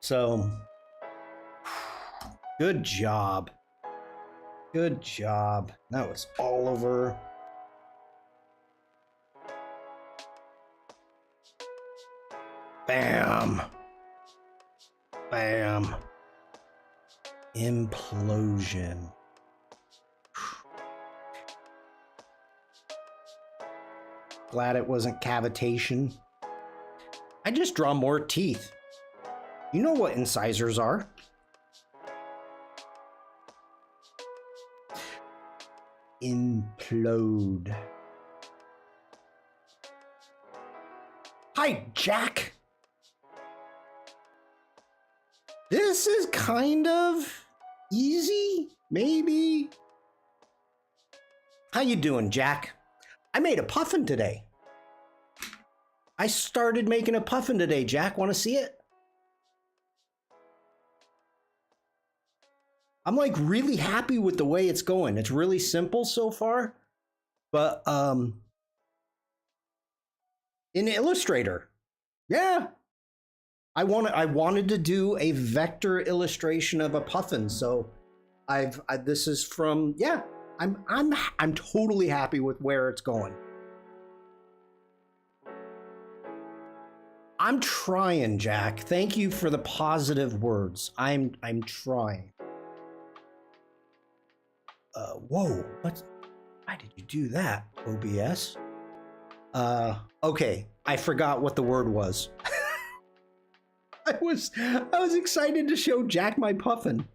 So, good job. Good job. That was Oliver. Bam. Bam. Implosion. Glad it wasn't cavitation. I just draw more teeth. You know what incisors are. Implode. Hi, Jack. This is kind of easy, maybe. How you doing, Jack? I made a puffin today. I started making a puffin today, Jack. Want to see it? I'm like really happy with the way it's going. It's really simple so far, but in Illustrator, yeah, I wanted to do a vector illustration of a puffin, so this is from, yeah, I'm totally happy with where it's going. I'm trying, Jack. Thank you for the positive words. I'm trying. Whoa, why did you do that, OBS? Okay, I forgot what the word was. I was excited to show Jack my puffin.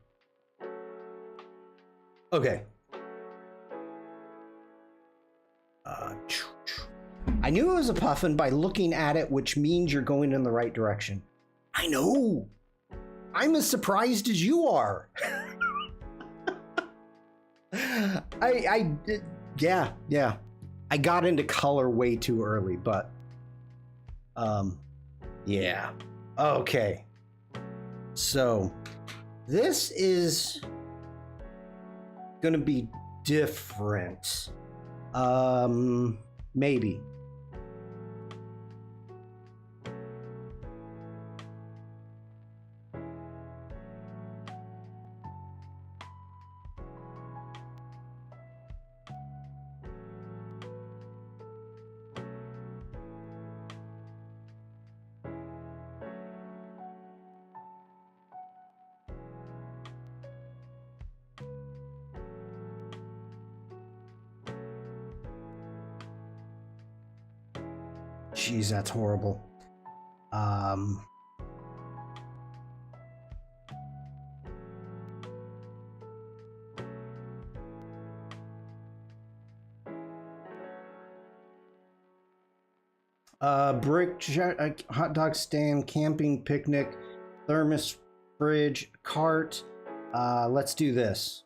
Okay. I knew it was a puffin by looking at it, which means you're going in the right direction. I know. I'm as surprised as you are. Yeah. I got into color way too early, but yeah. Okay. So this is gonna be different. Maybe. Jeez, that's horrible. Hot dog stand, camping, picnic, thermos, fridge, cart. Let's do this.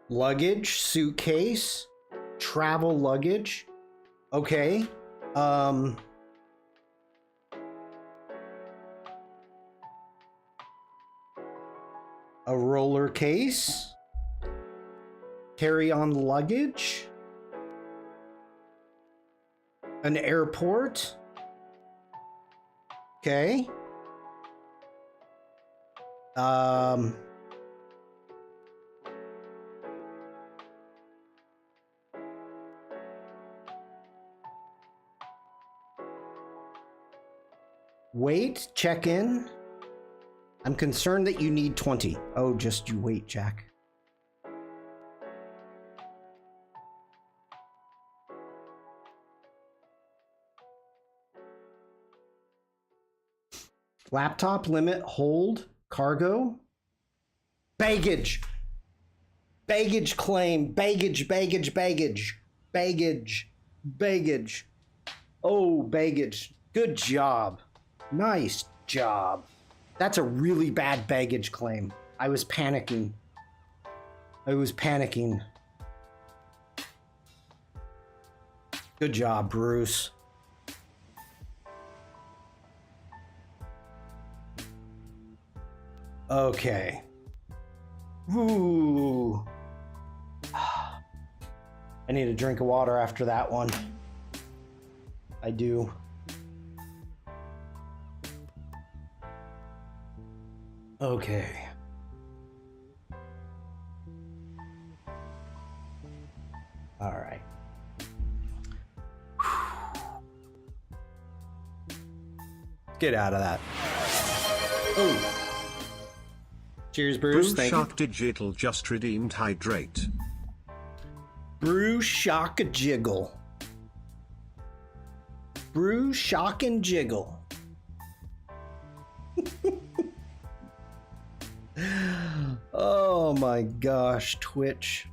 Luggage, suitcase, travel luggage. Okay. A roller case. Carry-on luggage. An airport. Okay. Wait, check in. I'm concerned that you need 20. Oh, just you wait, Jack. Laptop limit, hold, cargo. Baggage. Baggage claim, baggage. Oh, baggage. Good job. Nice job. That's a really bad baggage claim. I was panicking. Good job, Bruce. Okay. Ooh. I need a drink of water after that one. I do. Okay. All right. Get out of that. Oh. Cheers, Bruce. Brew Thank Shark you. Digital just redeemed hydrate. Brew Shock a Jiggle. Brew Shock and Jiggle. Oh my gosh, Twitch.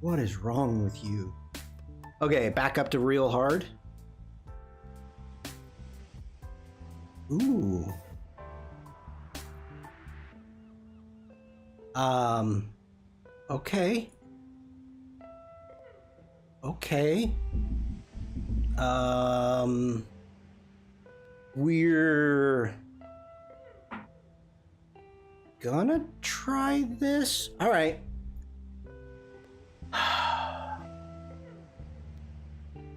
What is wrong with you? Okay, back up to real hard. Ooh. Okay. Okay. We're gonna try this. All right.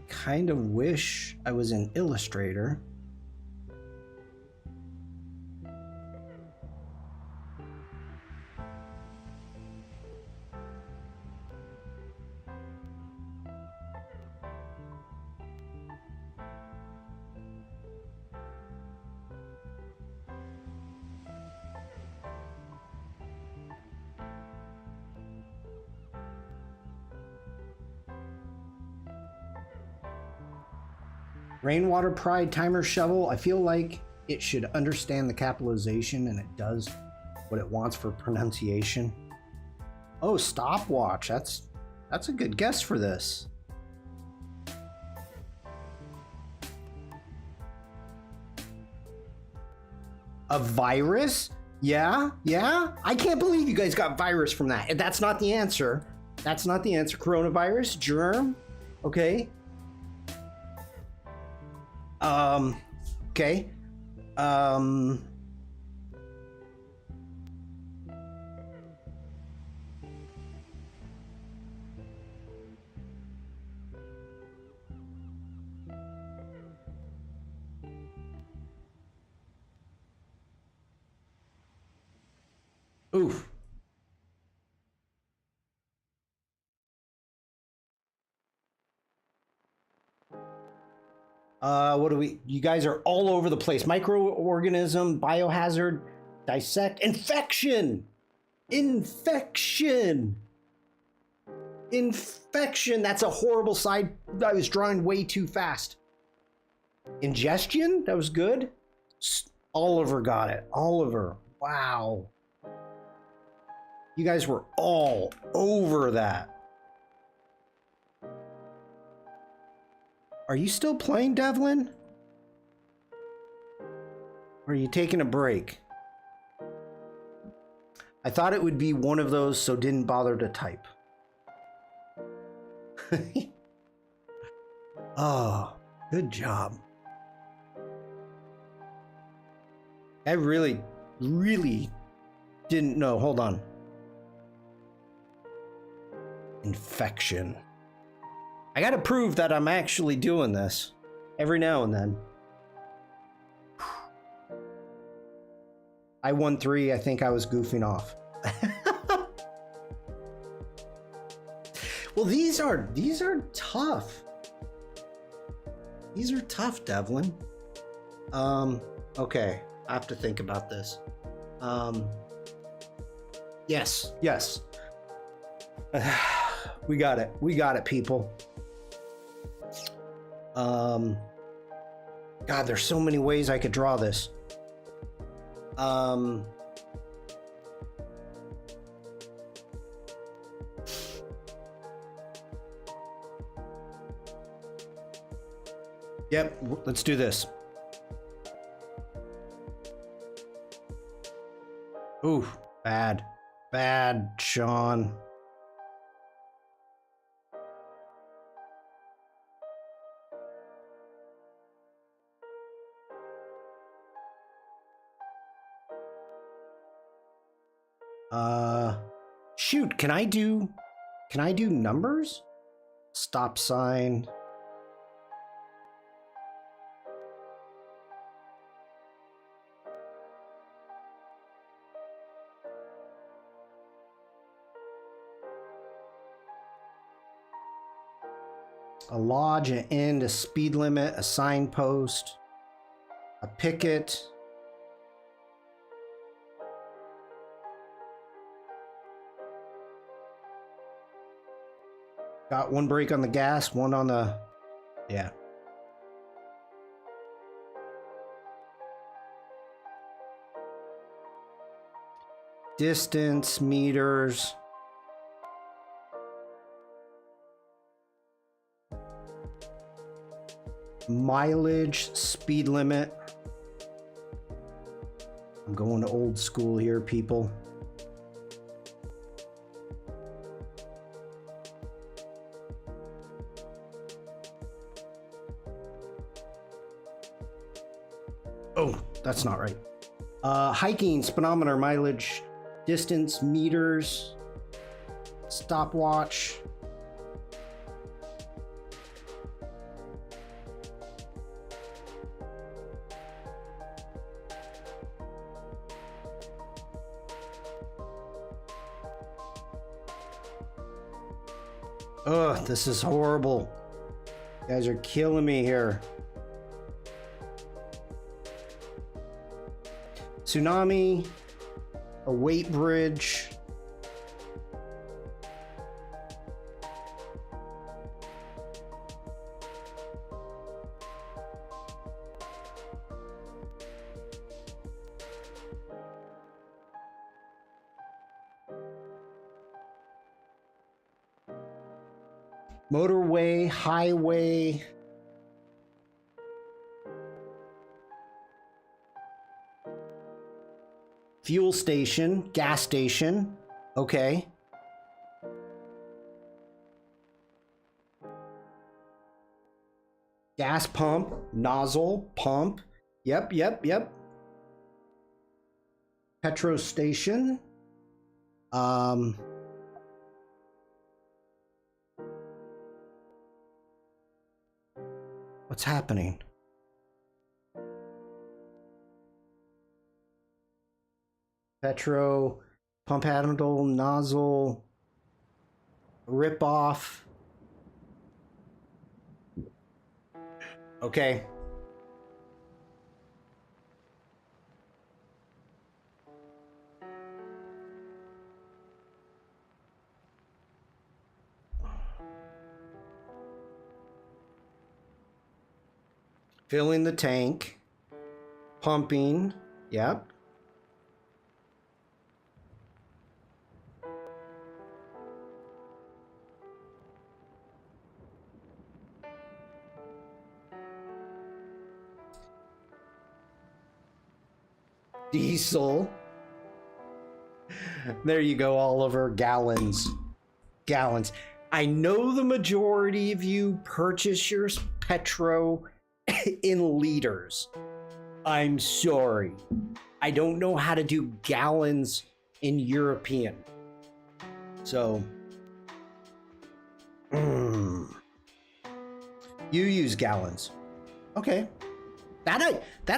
Kind of wish I was in Illustrator. Rainwater Pride Timer Shovel. I feel like it should understand the capitalization, and it does what it wants for pronunciation. Oh, Stopwatch. That's a good guess for this. A virus? Yeah. I can't believe you guys got virus from that. That's not the answer. That's not the answer. Coronavirus? Germ? Okay. Okay. Oof. What do we? You guys are all over the place. Microorganism, biohazard, dissect, infection, infection. That's a horrible side. I was drawing way too fast. Ingestion. That was good. Oliver got it. Oliver. Wow. You guys were all over that. Are you still playing, Devlin? Or are you taking a break? I thought it would be one of those, so didn't bother to type. Oh, good job. I really didn't know. Hold on. Infection. I gotta prove that I'm actually doing this every now and then. I won 3. I think I was goofing off. Well, these are tough. These are tough, Devlin. Okay, I have to think about this. Yes. We got it, people. God, there's so many ways I could draw this. Yep, let's do this. Ooh, bad, Shawn. Shoot, can I do numbers? Stop sign. A lodge, an end, a speed limit, a signpost, a picket. Got one brake on the gas, one on the, yeah. Distance, meters. Mileage, speed limit. I'm going to old school here, people. Oh, that's not right. Hiking, speedometer, mileage, distance, meters, stopwatch. Ugh, this is horrible. You guys are killing me here. Tsunami, a weight bridge. Motorway, highway. Fuel station, gas station. Okay. Gas pump, nozzle, pump. Yep. Petro station. What's happening? Petro, pump handle, nozzle, rip off. Okay. Filling the tank. Pumping. Yep. Diesel. There you go, Oliver. Gallons. Gallons. I know the majority of you purchase your petro in liters. I'm sorry. I don't know how to do gallons in European. So, you use gallons. Okay. That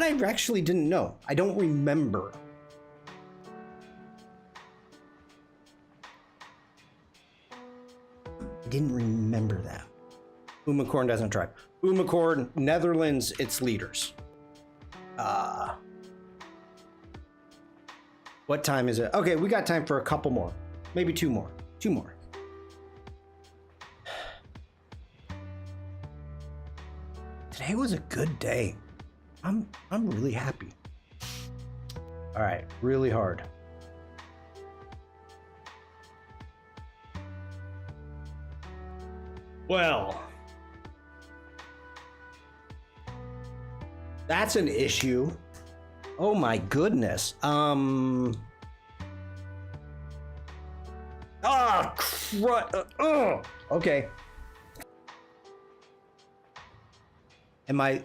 I actually didn't know. I don't remember. I didn't remember that. Umacorn doesn't drive. Umacorn, Netherlands, it's liters. What time is it? Okay, we got time for a couple more. Maybe two more. Two more. Today was a good day. I'm really happy. All right, really hard. Well, that's an issue. Oh my goodness. Okay. Am I?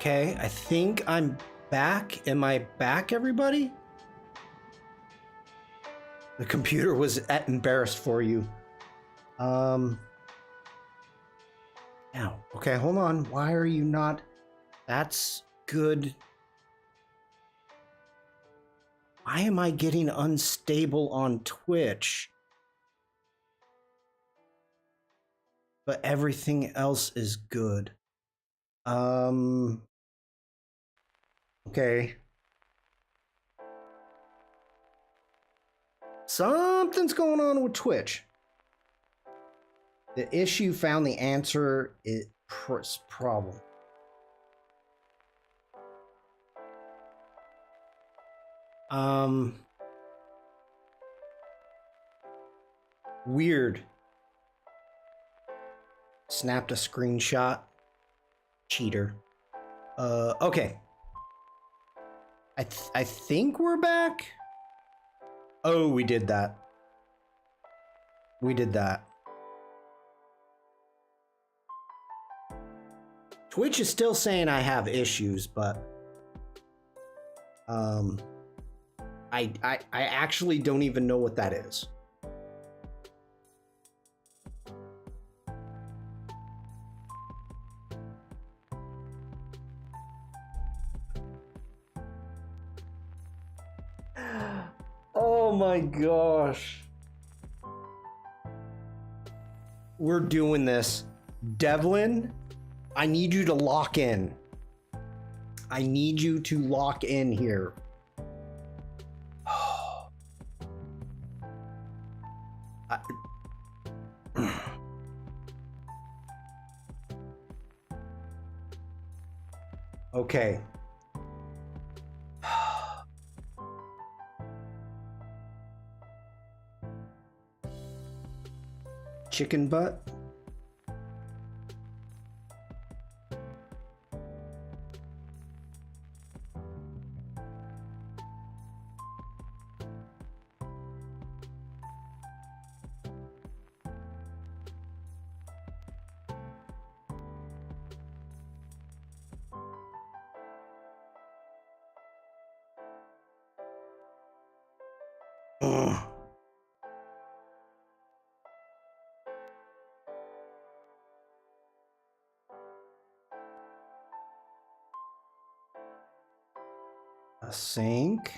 Okay, I think I'm back. Am I back, everybody? The computer was embarrassed for you. Now, okay, hold on. Why are you not? That's good. Why am I getting unstable on Twitch? But everything else is good. Okay. Something's going on with Twitch. The issue found the answer is problem. Weird. Snapped a screenshot. Cheater. Okay. I think we're back. Oh, we did that. We did that. Twitch is still saying I have issues, but I actually don't even know what that is. Oh my gosh. We're doing this. Devlin, I need you to lock in. I need you to lock in here. Okay. Chicken butt. Ugh. A sink.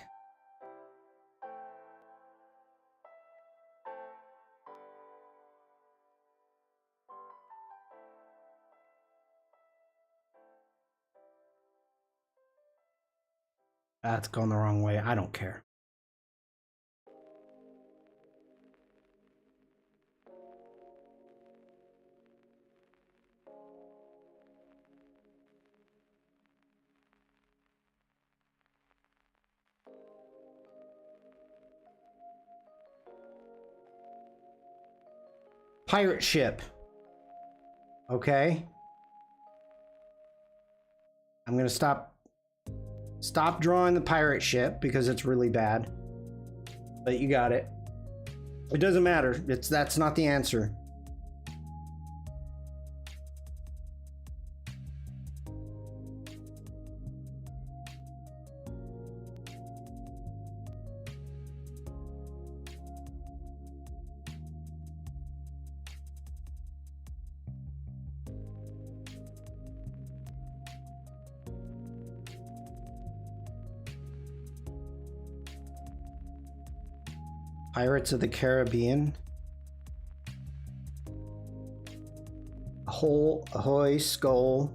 That's gone the wrong way. I don't care. Pirate ship. Okay. I'm gonna stop drawing the pirate ship because it's really bad. But you got it. It doesn't matter. That's not the answer. Pirates of the Caribbean. Ahoy, skull.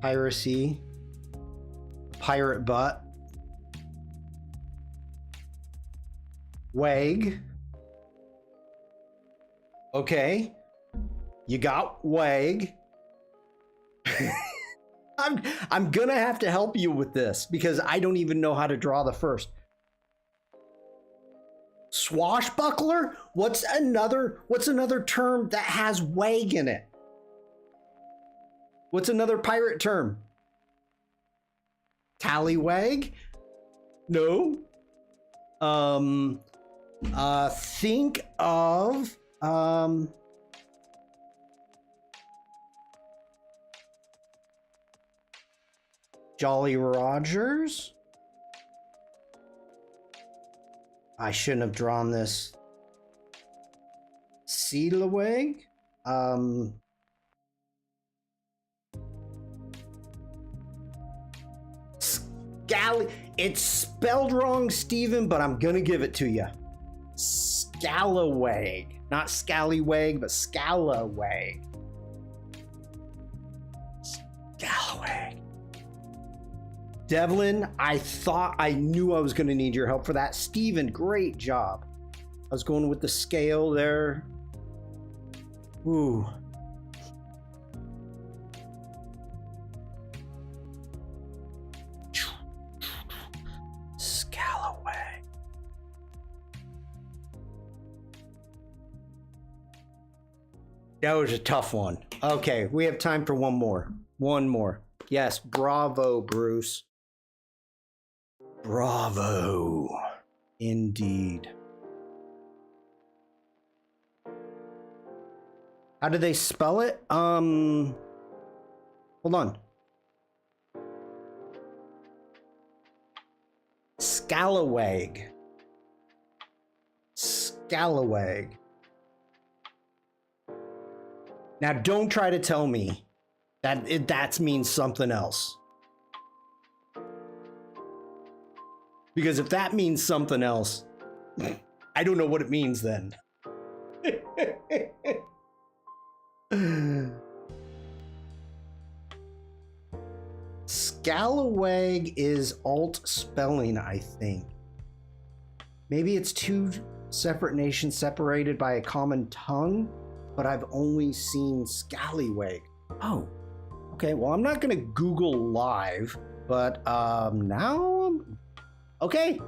Piracy. Pirate butt. Wag. Okay. You got wag. I'm gonna have to help you with this because I don't even know how to draw the first. Swashbuckler? What's another term that has wag in it? What's another pirate term? Tallywag? No. Think of Jolly Rogers. I shouldn't have drawn this. Sealaweg. It's spelled wrong, Steven, but I'm gonna give it to you. Scalawag. Not Scallywag, but Scalawag. Scalawag. Devlin, I knew I was gonna need your help for that. Steven, great job. I was going with the scale there. Ooh. Scalawag. That was a tough one. Okay, we have time for one more. One more. Yes, bravo, Bruce. Bravo. Indeed. How do they spell it? Hold on. Scalawag. Scalawag. Now don't try to tell me that that means something else. Because if that means something else, I don't know what it means then. Scalawag is alt spelling, I think. Maybe it's two separate nations separated by a common tongue, but I've only seen scallywag. Oh, okay. Well, I'm not gonna Google live, but now, okay.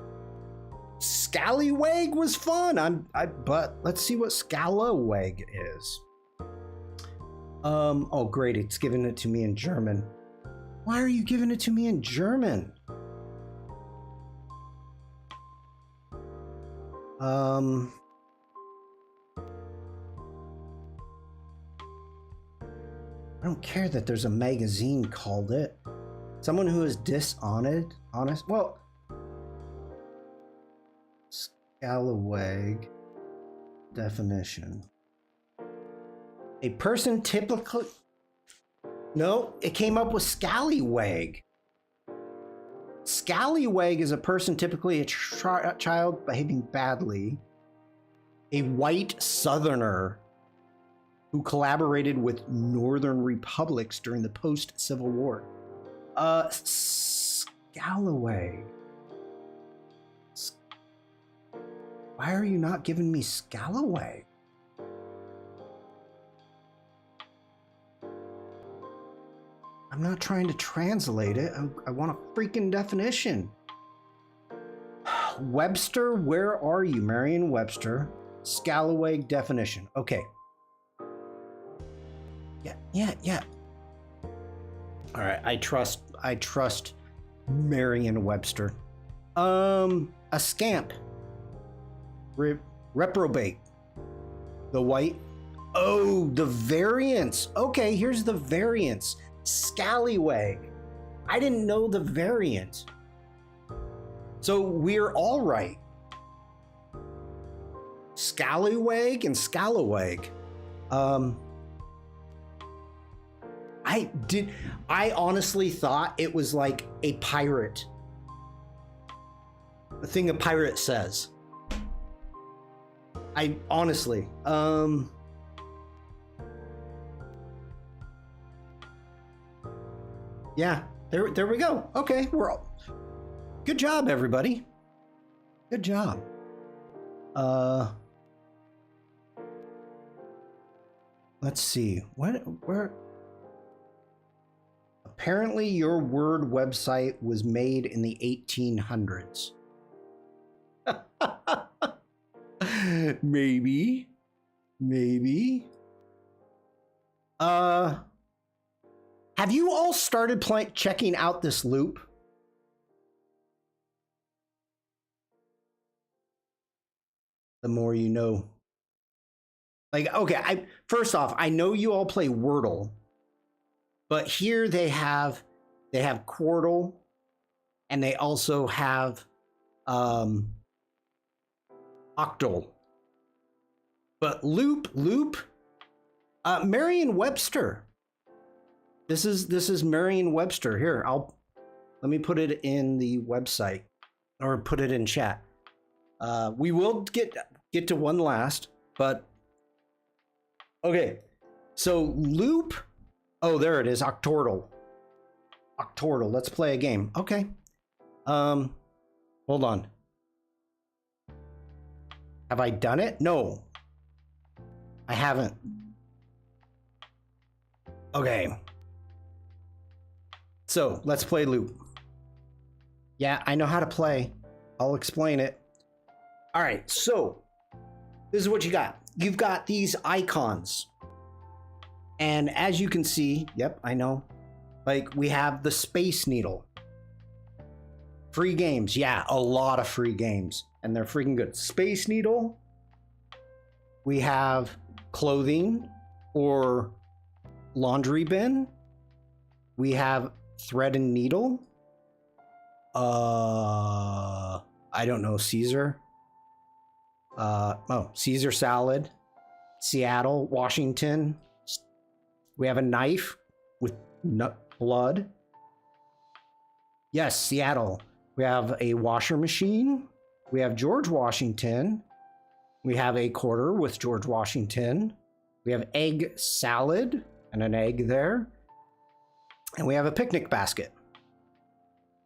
Scallywag was fun. But let's see what scalawag is. Oh great, it's giving it to me in German. Why are you giving it to me in German? I don't care that there's a magazine called it. Someone who is honest. Well, scalawag definition. A person typically... No, it came up with scallywag. Scallywag is a person, typically a child behaving badly. A white southerner who collaborated with northern republics during the post-Civil War. Scallywag. Why are you not giving me scallywag? I'm not trying to translate it. I want a freaking definition. Webster, where are you? Merriam-Webster. Scallywag definition. Okay. Yeah. All right, I trust Merriam-Webster. A scamp. Reprobate. The white. Oh, the variance. Okay, here's the variance. Scallywag. I didn't know the variant. So we're all right. Scallywag and scallywag. I honestly thought it was like a pirate. The thing a pirate says. I honestly, yeah, there we go. Okay, we're all... Good job, everybody. Good job. Let's see. Where? Apparently, your Word website was made in the 1800s. Maybe. Have you all started checking out this loop? The more you know. Like, okay, first off, I know you all play Wordle, but here they have they have quartal, and they also have octal. But loop, Merriam-Webster. This is Merriam-Webster. Here, let me put it in the website or put it in chat. We will get to one last, but okay. So loop, oh, there it is, octortal. Octortal. Let's play a game. Okay. Hold on. Have I done it? No. I haven't. Okay. So, let's play loop. Yeah, I know how to play. I'll explain it. All right, so this is what you got. You've got these icons. And as you can see, yep, I know. Like, we have the Space Needle. Free games. Yeah, a lot of free games. And they're freaking good. Space Needle. We have clothing or laundry bin. We have thread and needle. I don't know, Caesar. Caesar salad. Seattle, Washington. We have a knife with blood. Yes, Seattle. We have a washer machine. We have George Washington. We have a quarter with George Washington. We have egg salad and an egg there. And we have a picnic basket.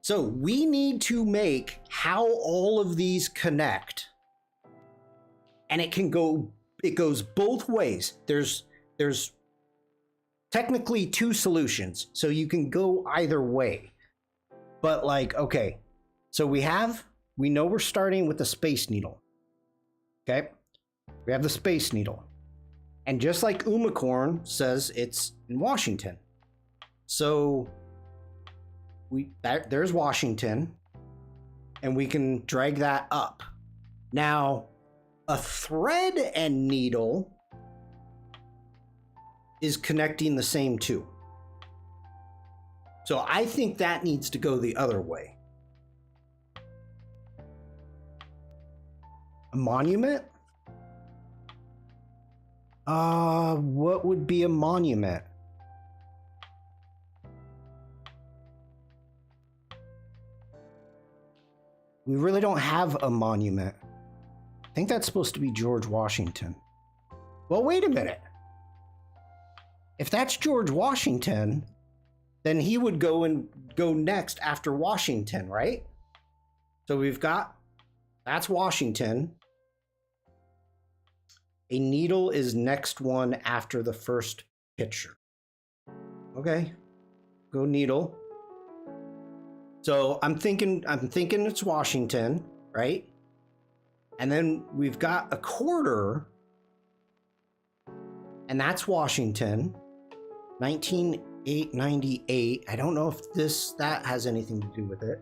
So we need to make how all of these connect. And it goes both ways. There's technically two solutions. So you can go either way. But like, okay. So we know we're starting with the Space Needle. Okay, we have the Space Needle. And just like Umacorn says, it's in Washington. So there's Washington, and we can drag that up. Now, a thread and needle is connecting the same two. So I think that needs to go the other way. A monument? What would be a monument? We really don't have a monument. I think that's supposed to be George Washington. Well, wait a minute. If that's George Washington, then he would go next after Washington, right? So that's Washington. A needle is next one after the first picture. Okay, go needle. So I'm thinking it's Washington, right? And then we've got a quarter, and that's Washington, 1998. I don't know if that has anything to do with it.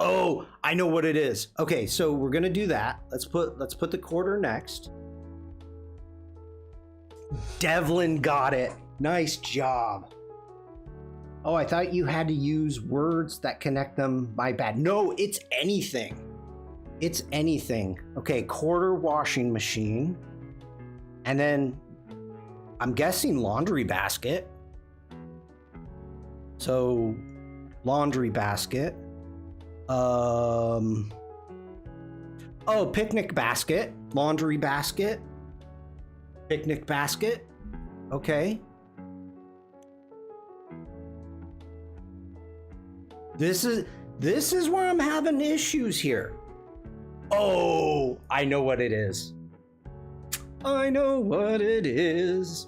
Oh, I know what it is. Okay, so we're gonna do that. Let's put the quarter next. Devlin got it. Nice job. Oh, I thought you had to use words that connect them. My bad. No, it's anything. It's anything. Okay, quarter washing machine. And then I'm guessing laundry basket. So laundry basket. Picnic basket, laundry basket, picnic basket. Okay. This is where I'm having issues here. Oh, I know what it is. I know what it is.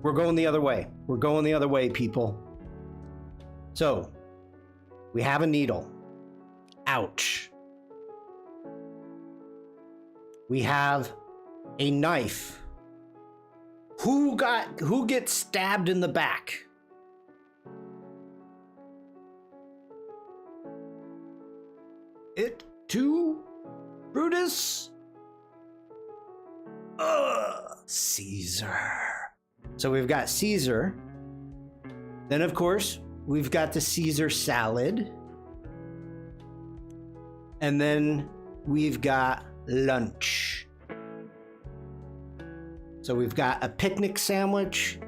We're going the other way. We're going the other way, people. So, we have a needle. Ouch. We have a knife. Who gets stabbed in the back? It too, Brutus? Caesar. So we've got Caesar. Then, of course, we've got the Caesar salad. And then we've got lunch. So we've got a picnic sandwich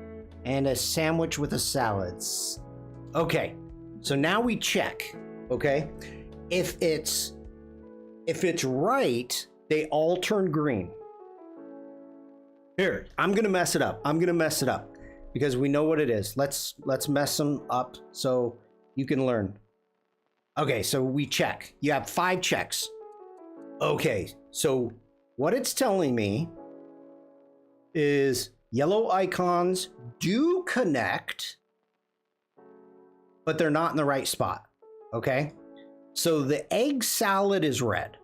and a sandwich with a salad. Okay, so now we check, okay? If it's right, they all turn green. Here, I'm gonna mess it up. Because we know what it is. Let's mess them up so you can learn. Okay, so we check. You have 5 checks. Okay, so what it's telling me is yellow icons do connect, but they're not in the right spot. Okay, so the egg salad is red.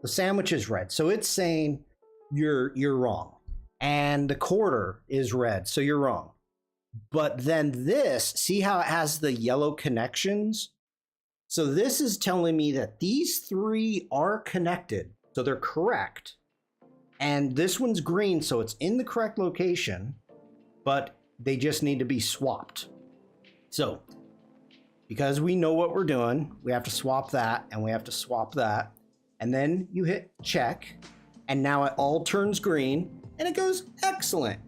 The sandwich is red. So it's saying you're wrong. And the quarter is red. So you're wrong. But then this, see how it has the yellow connections? So this is telling me that these 3 are connected. So they're correct. And this one's green, so it's in the correct location, but they just need to be swapped. So because we know what we're doing, we have to swap that and we have to swap that. And then you hit check, and now it all turns green and it goes excellent.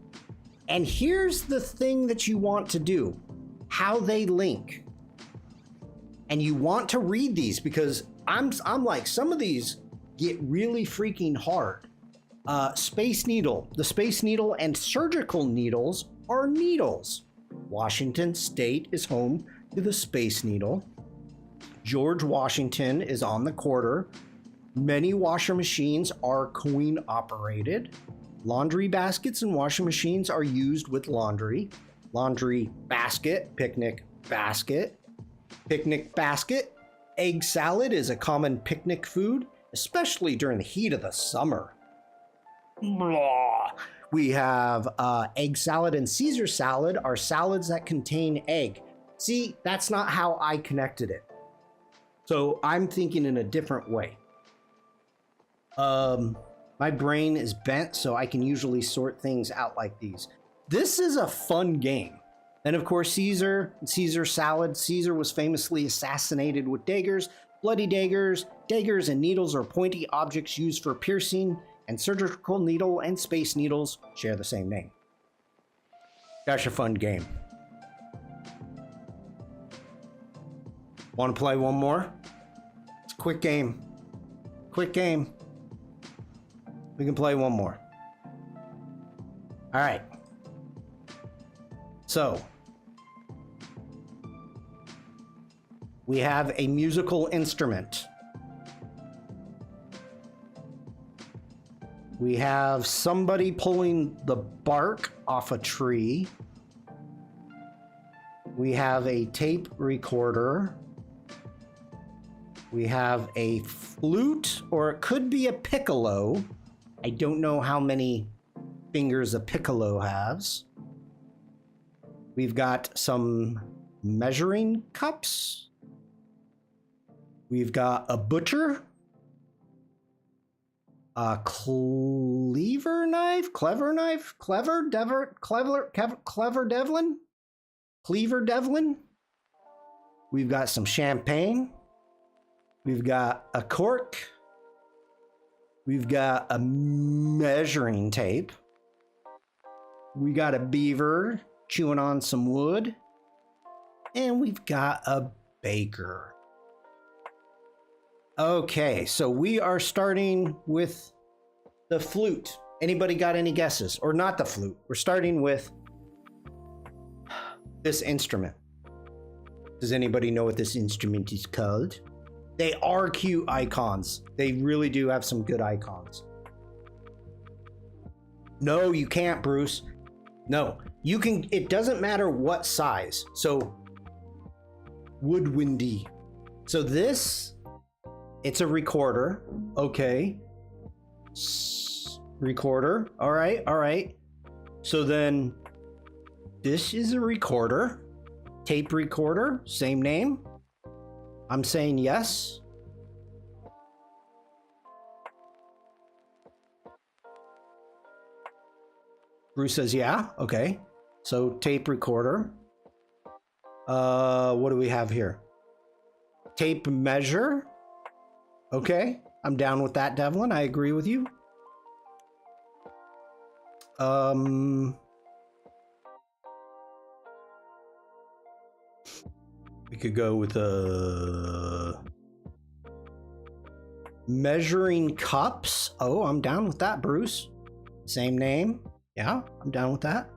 And here's the thing that you want to do, how they link. And you want to read these because I'm like, some of these get really freaking hard. Space Needle. The Space Needle and surgical needles are needles. Washington State is home to the Space Needle. George Washington is on the quarter. Many washer machines are coin operated. Laundry baskets and washing machines are used with laundry. Laundry basket, picnic basket. Picnic basket. Egg salad is a common picnic food, especially during the heat of the summer. Blah. We have egg salad and Caesar salad are salads that contain egg. See, that's not how I connected it. So I'm thinking in a different way. My brain is bent, so I can usually sort things out like these. This is a fun game. And of course, Caesar salad. Caesar was famously assassinated with daggers. Bloody daggers. Daggers and needles are pointy objects used for piercing, and surgical needle and space needles share the same name. That's a fun game. Want to play one more? It's a quick game. Quick game. We can play one more. All right. So, we have a musical instrument. We have somebody pulling the bark off a tree. We have a tape recorder. We have a flute, or it could be a piccolo. I don't know how many fingers a piccolo has. We've got some measuring cups. We've got a butcher. A cleaver knife? Clever knife? Clever Devlin? Cleaver Devlin? We've got some champagne. We've got a cork. We've got a measuring tape. We got a beaver chewing on some wood. And we've got a baker. Okay, so we are starting with the flute. Anybody got any guesses? Or not the flute. We're starting with this instrument. Does anybody know what this instrument is called? They are cute icons. They really do have some good icons. No, you can't, Bruce. No, you can. It doesn't matter what size. So, woodwindy. So this, it's a recorder. Okay. Recorder. All right. All right. So then this is a recorder. Tape recorder. Same name. I'm saying yes. Bruce says yeah. Okay. So tape recorder. What do we have here? Tape measure. Okay, I'm down with that, Devlin. I agree with you. We could go with measuring cups. Oh, I'm down with that, Bruce. Same name. Yeah, I'm down with that.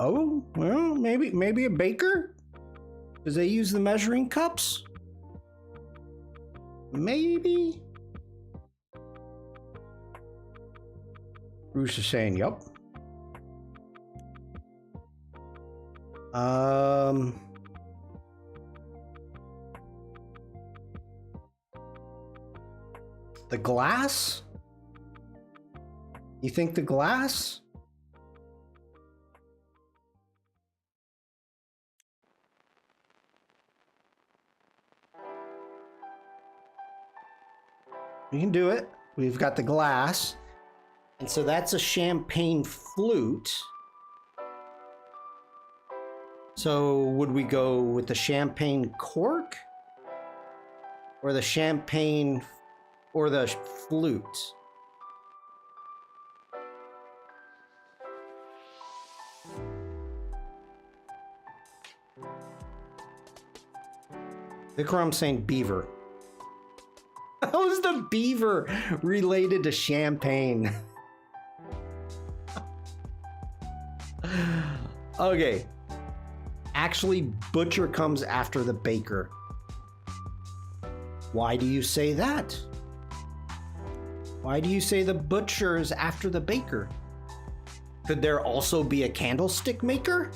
Oh, well, maybe a baker? Because they use the measuring cups? Maybe? Bruce is saying, yup. The glass? You think the glass? We can do it. We've got the glass. And so that's a champagne flute. So would we go with the champagne cork? Or the champagne or the flute? Vikram's saying beaver. How is the beaver related to champagne? Okay. Actually, butcher comes after the baker. Why do you say that? Why do you say the butcher is after the baker? Could there also be a candlestick maker?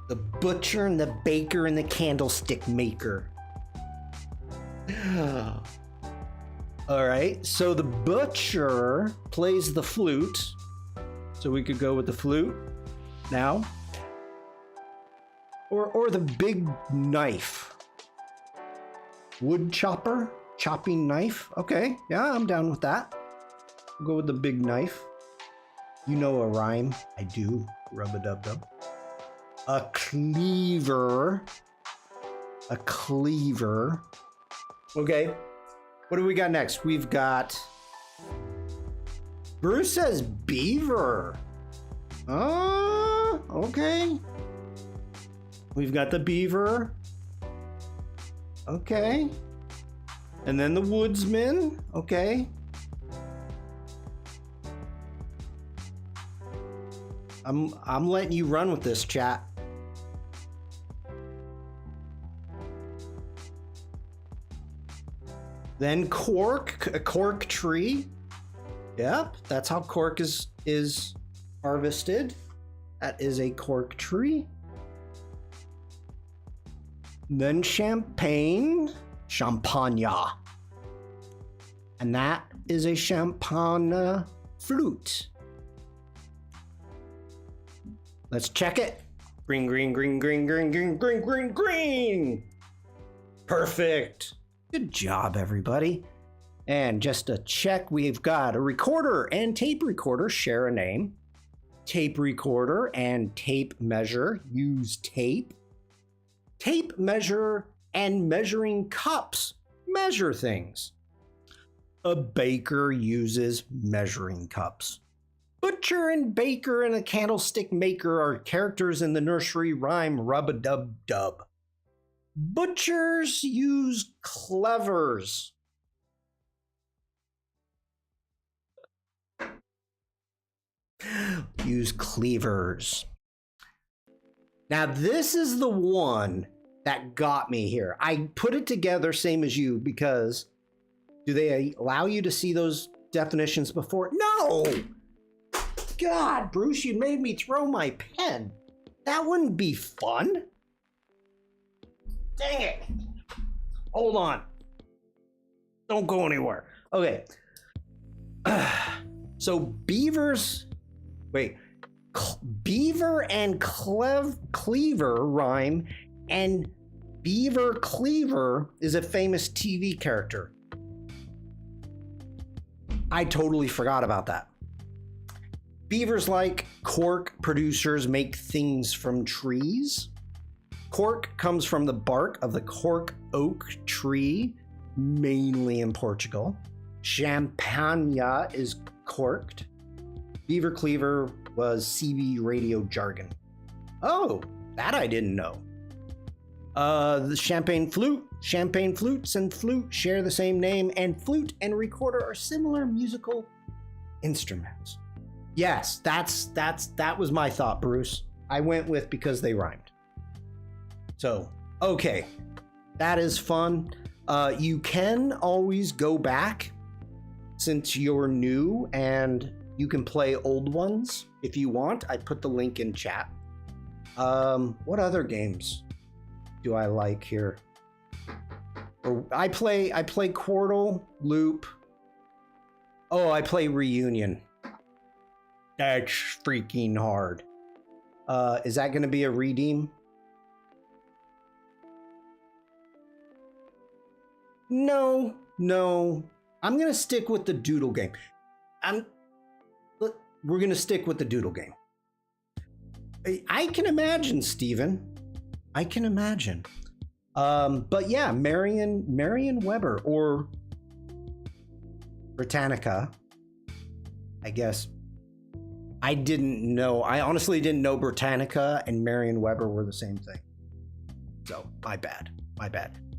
The butcher and the baker and the candlestick maker. All right, so the butcher plays the flute. So we could go with the flute now. Or the big knife. Wood chopper, chopping knife. Okay, yeah, I'm down with that. We'll go with the big knife. You know a rhyme. I do. Rub-a-dub-dub. A cleaver. A cleaver. Okay. What do we got next? We've got... Bruce says beaver. Okay. We've got the beaver. Okay. And then the woodsman. Okay. I'm letting you run with this, chat. Then cork, a cork tree. Yep, that's how cork is harvested. That is a cork tree. Then champagne, and that is a champagne flute. Let's check it. Green, green, green, green, green, green, green, green, green. Perfect. Good job, everybody. And just to check, we've got a recorder and tape recorder share a name. Tape recorder and tape measure use tape. Tape measure and measuring cups measure things. A baker uses measuring cups. Butcher and baker and a candlestick maker are characters in the nursery rhyme Rub-a-Dub-Dub. Butchers use clevers. Use cleavers. Now this is the one that got me here. I put it together same as you because do they allow you to see those definitions before? No! God, Bruce, you made me throw my pen. That wouldn't be fun. Dang it. Hold on. Don't go anywhere. Okay. So beavers... Wait. Beaver and cleaver rhyme, and Beaver Cleaver is a famous TV character. I totally forgot about that. Beavers like cork producers make things from trees. Cork comes from the bark of the cork oak tree, mainly in Portugal. Champagne is corked. Beaver cleaver was CB radio jargon. Oh, that I didn't know. The champagne flutes and flute share the same name, and flute and recorder are similar musical instruments. Yes, that was my thought, Bruce. I went with because they rhymed. So, okay, that is fun. You can always go back since you're new, and you can play old ones if you want. I put the link in chat. What other games do I like here? I play Quordle, Loop. Oh, I play Reunion. That's freaking hard. Is that going to be a redeem? No. I'm going to stick with the Doodle game. We're going to stick with the Doodle game. I can imagine, Steven. I can imagine. But yeah, Merriam-Webster or Britannica, I guess. I didn't know. I honestly didn't know Britannica and Merriam-Webster were the same thing. So, my bad.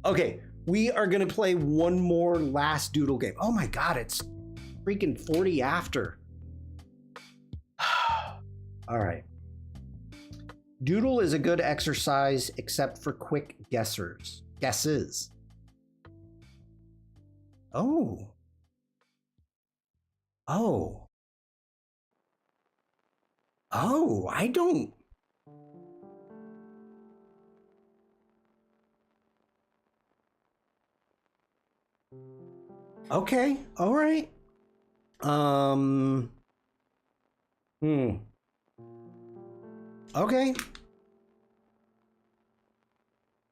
Okay, we are going to play one more last Doodle game. Oh my God, it's freaking 40 after. All right. Doodle is a good exercise except for quick guesses. Oh, I don't. Okay, all right. Okay.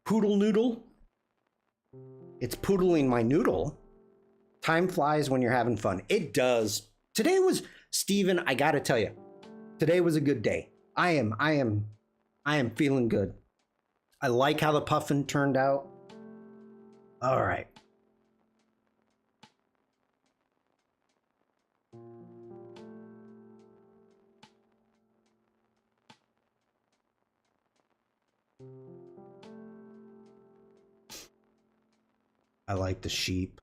Poodle noodle. It's poodling my noodle. Time flies when you're having fun. It does. Today was, Steven, I gotta tell you, today was a good day. I am feeling good. I like how the Puffin turned out. All right. I like the sheep.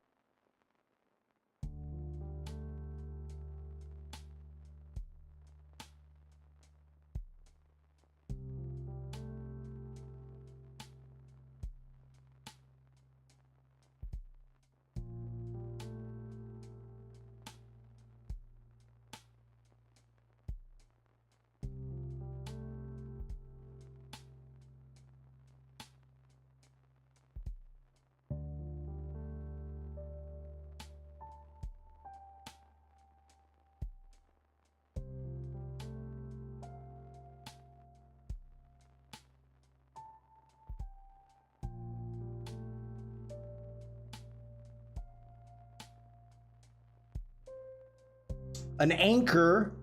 An anchor.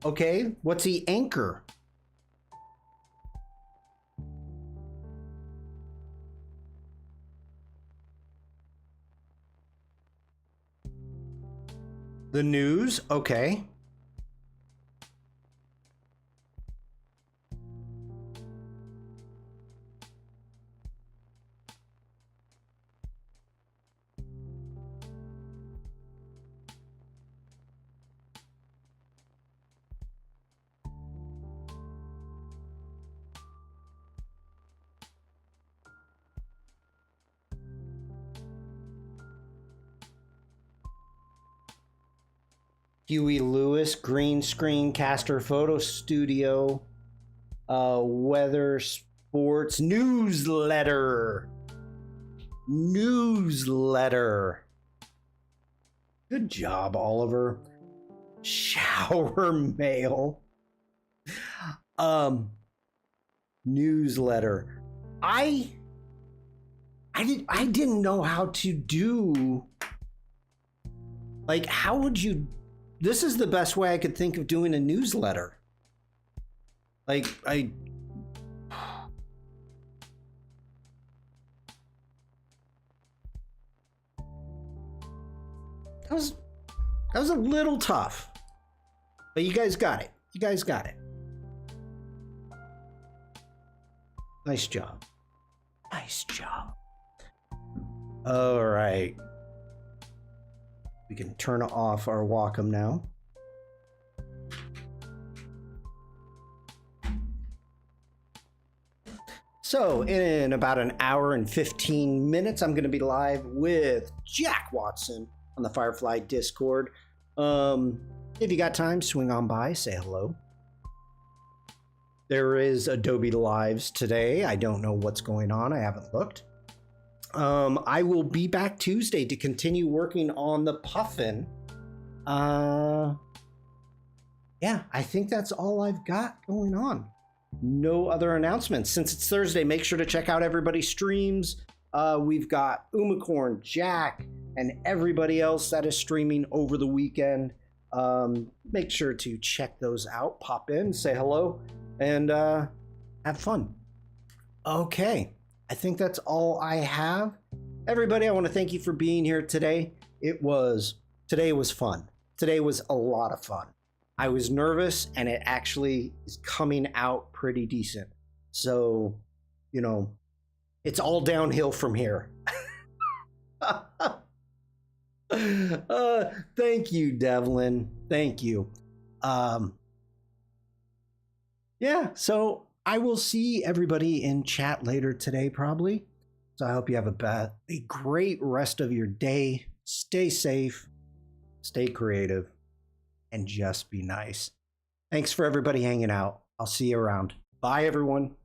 Okay, what's the anchor? The news. Okay. Huey Lewis, green screen caster photo studio, weather, sports, newsletter. Good job, Oliver. Shower mail. Newsletter. I didn't know how to do Like, how would you? This is the best way I could think of doing a newsletter. Like, that was a little tough, but you guys got it. You guys got it. Nice job. Nice job. All right. We can turn off our Wacom now. So in about an hour and 15 minutes, I'm going to be live with Jack Watson on the Firefly Discord. If you got time, swing on by, say hello. There is Adobe Lives today. I don't know what's going on. I haven't looked. I will be back Tuesday to continue working on the Puffin. Yeah, I think that's all I've got going on. No other announcements. Since it's Thursday, make sure to check out everybody's streams. We've got Umacorn, Jack, and everybody else that is streaming over the weekend. Make sure to check those out. Pop in, say hello, and have fun. Okay, I think that's all I have. Everybody, I want to thank you for being here today. Today was fun. Today was a lot of fun. I was nervous, and it actually is coming out pretty decent. So, you know, it's all downhill from here. Thank you, Devlin. Thank you. Yeah, so I will see everybody in chat later today, probably. So I hope you have a great rest of your day. Stay safe, stay creative, and just be nice. Thanks for everybody hanging out. I'll see you around. Bye, everyone.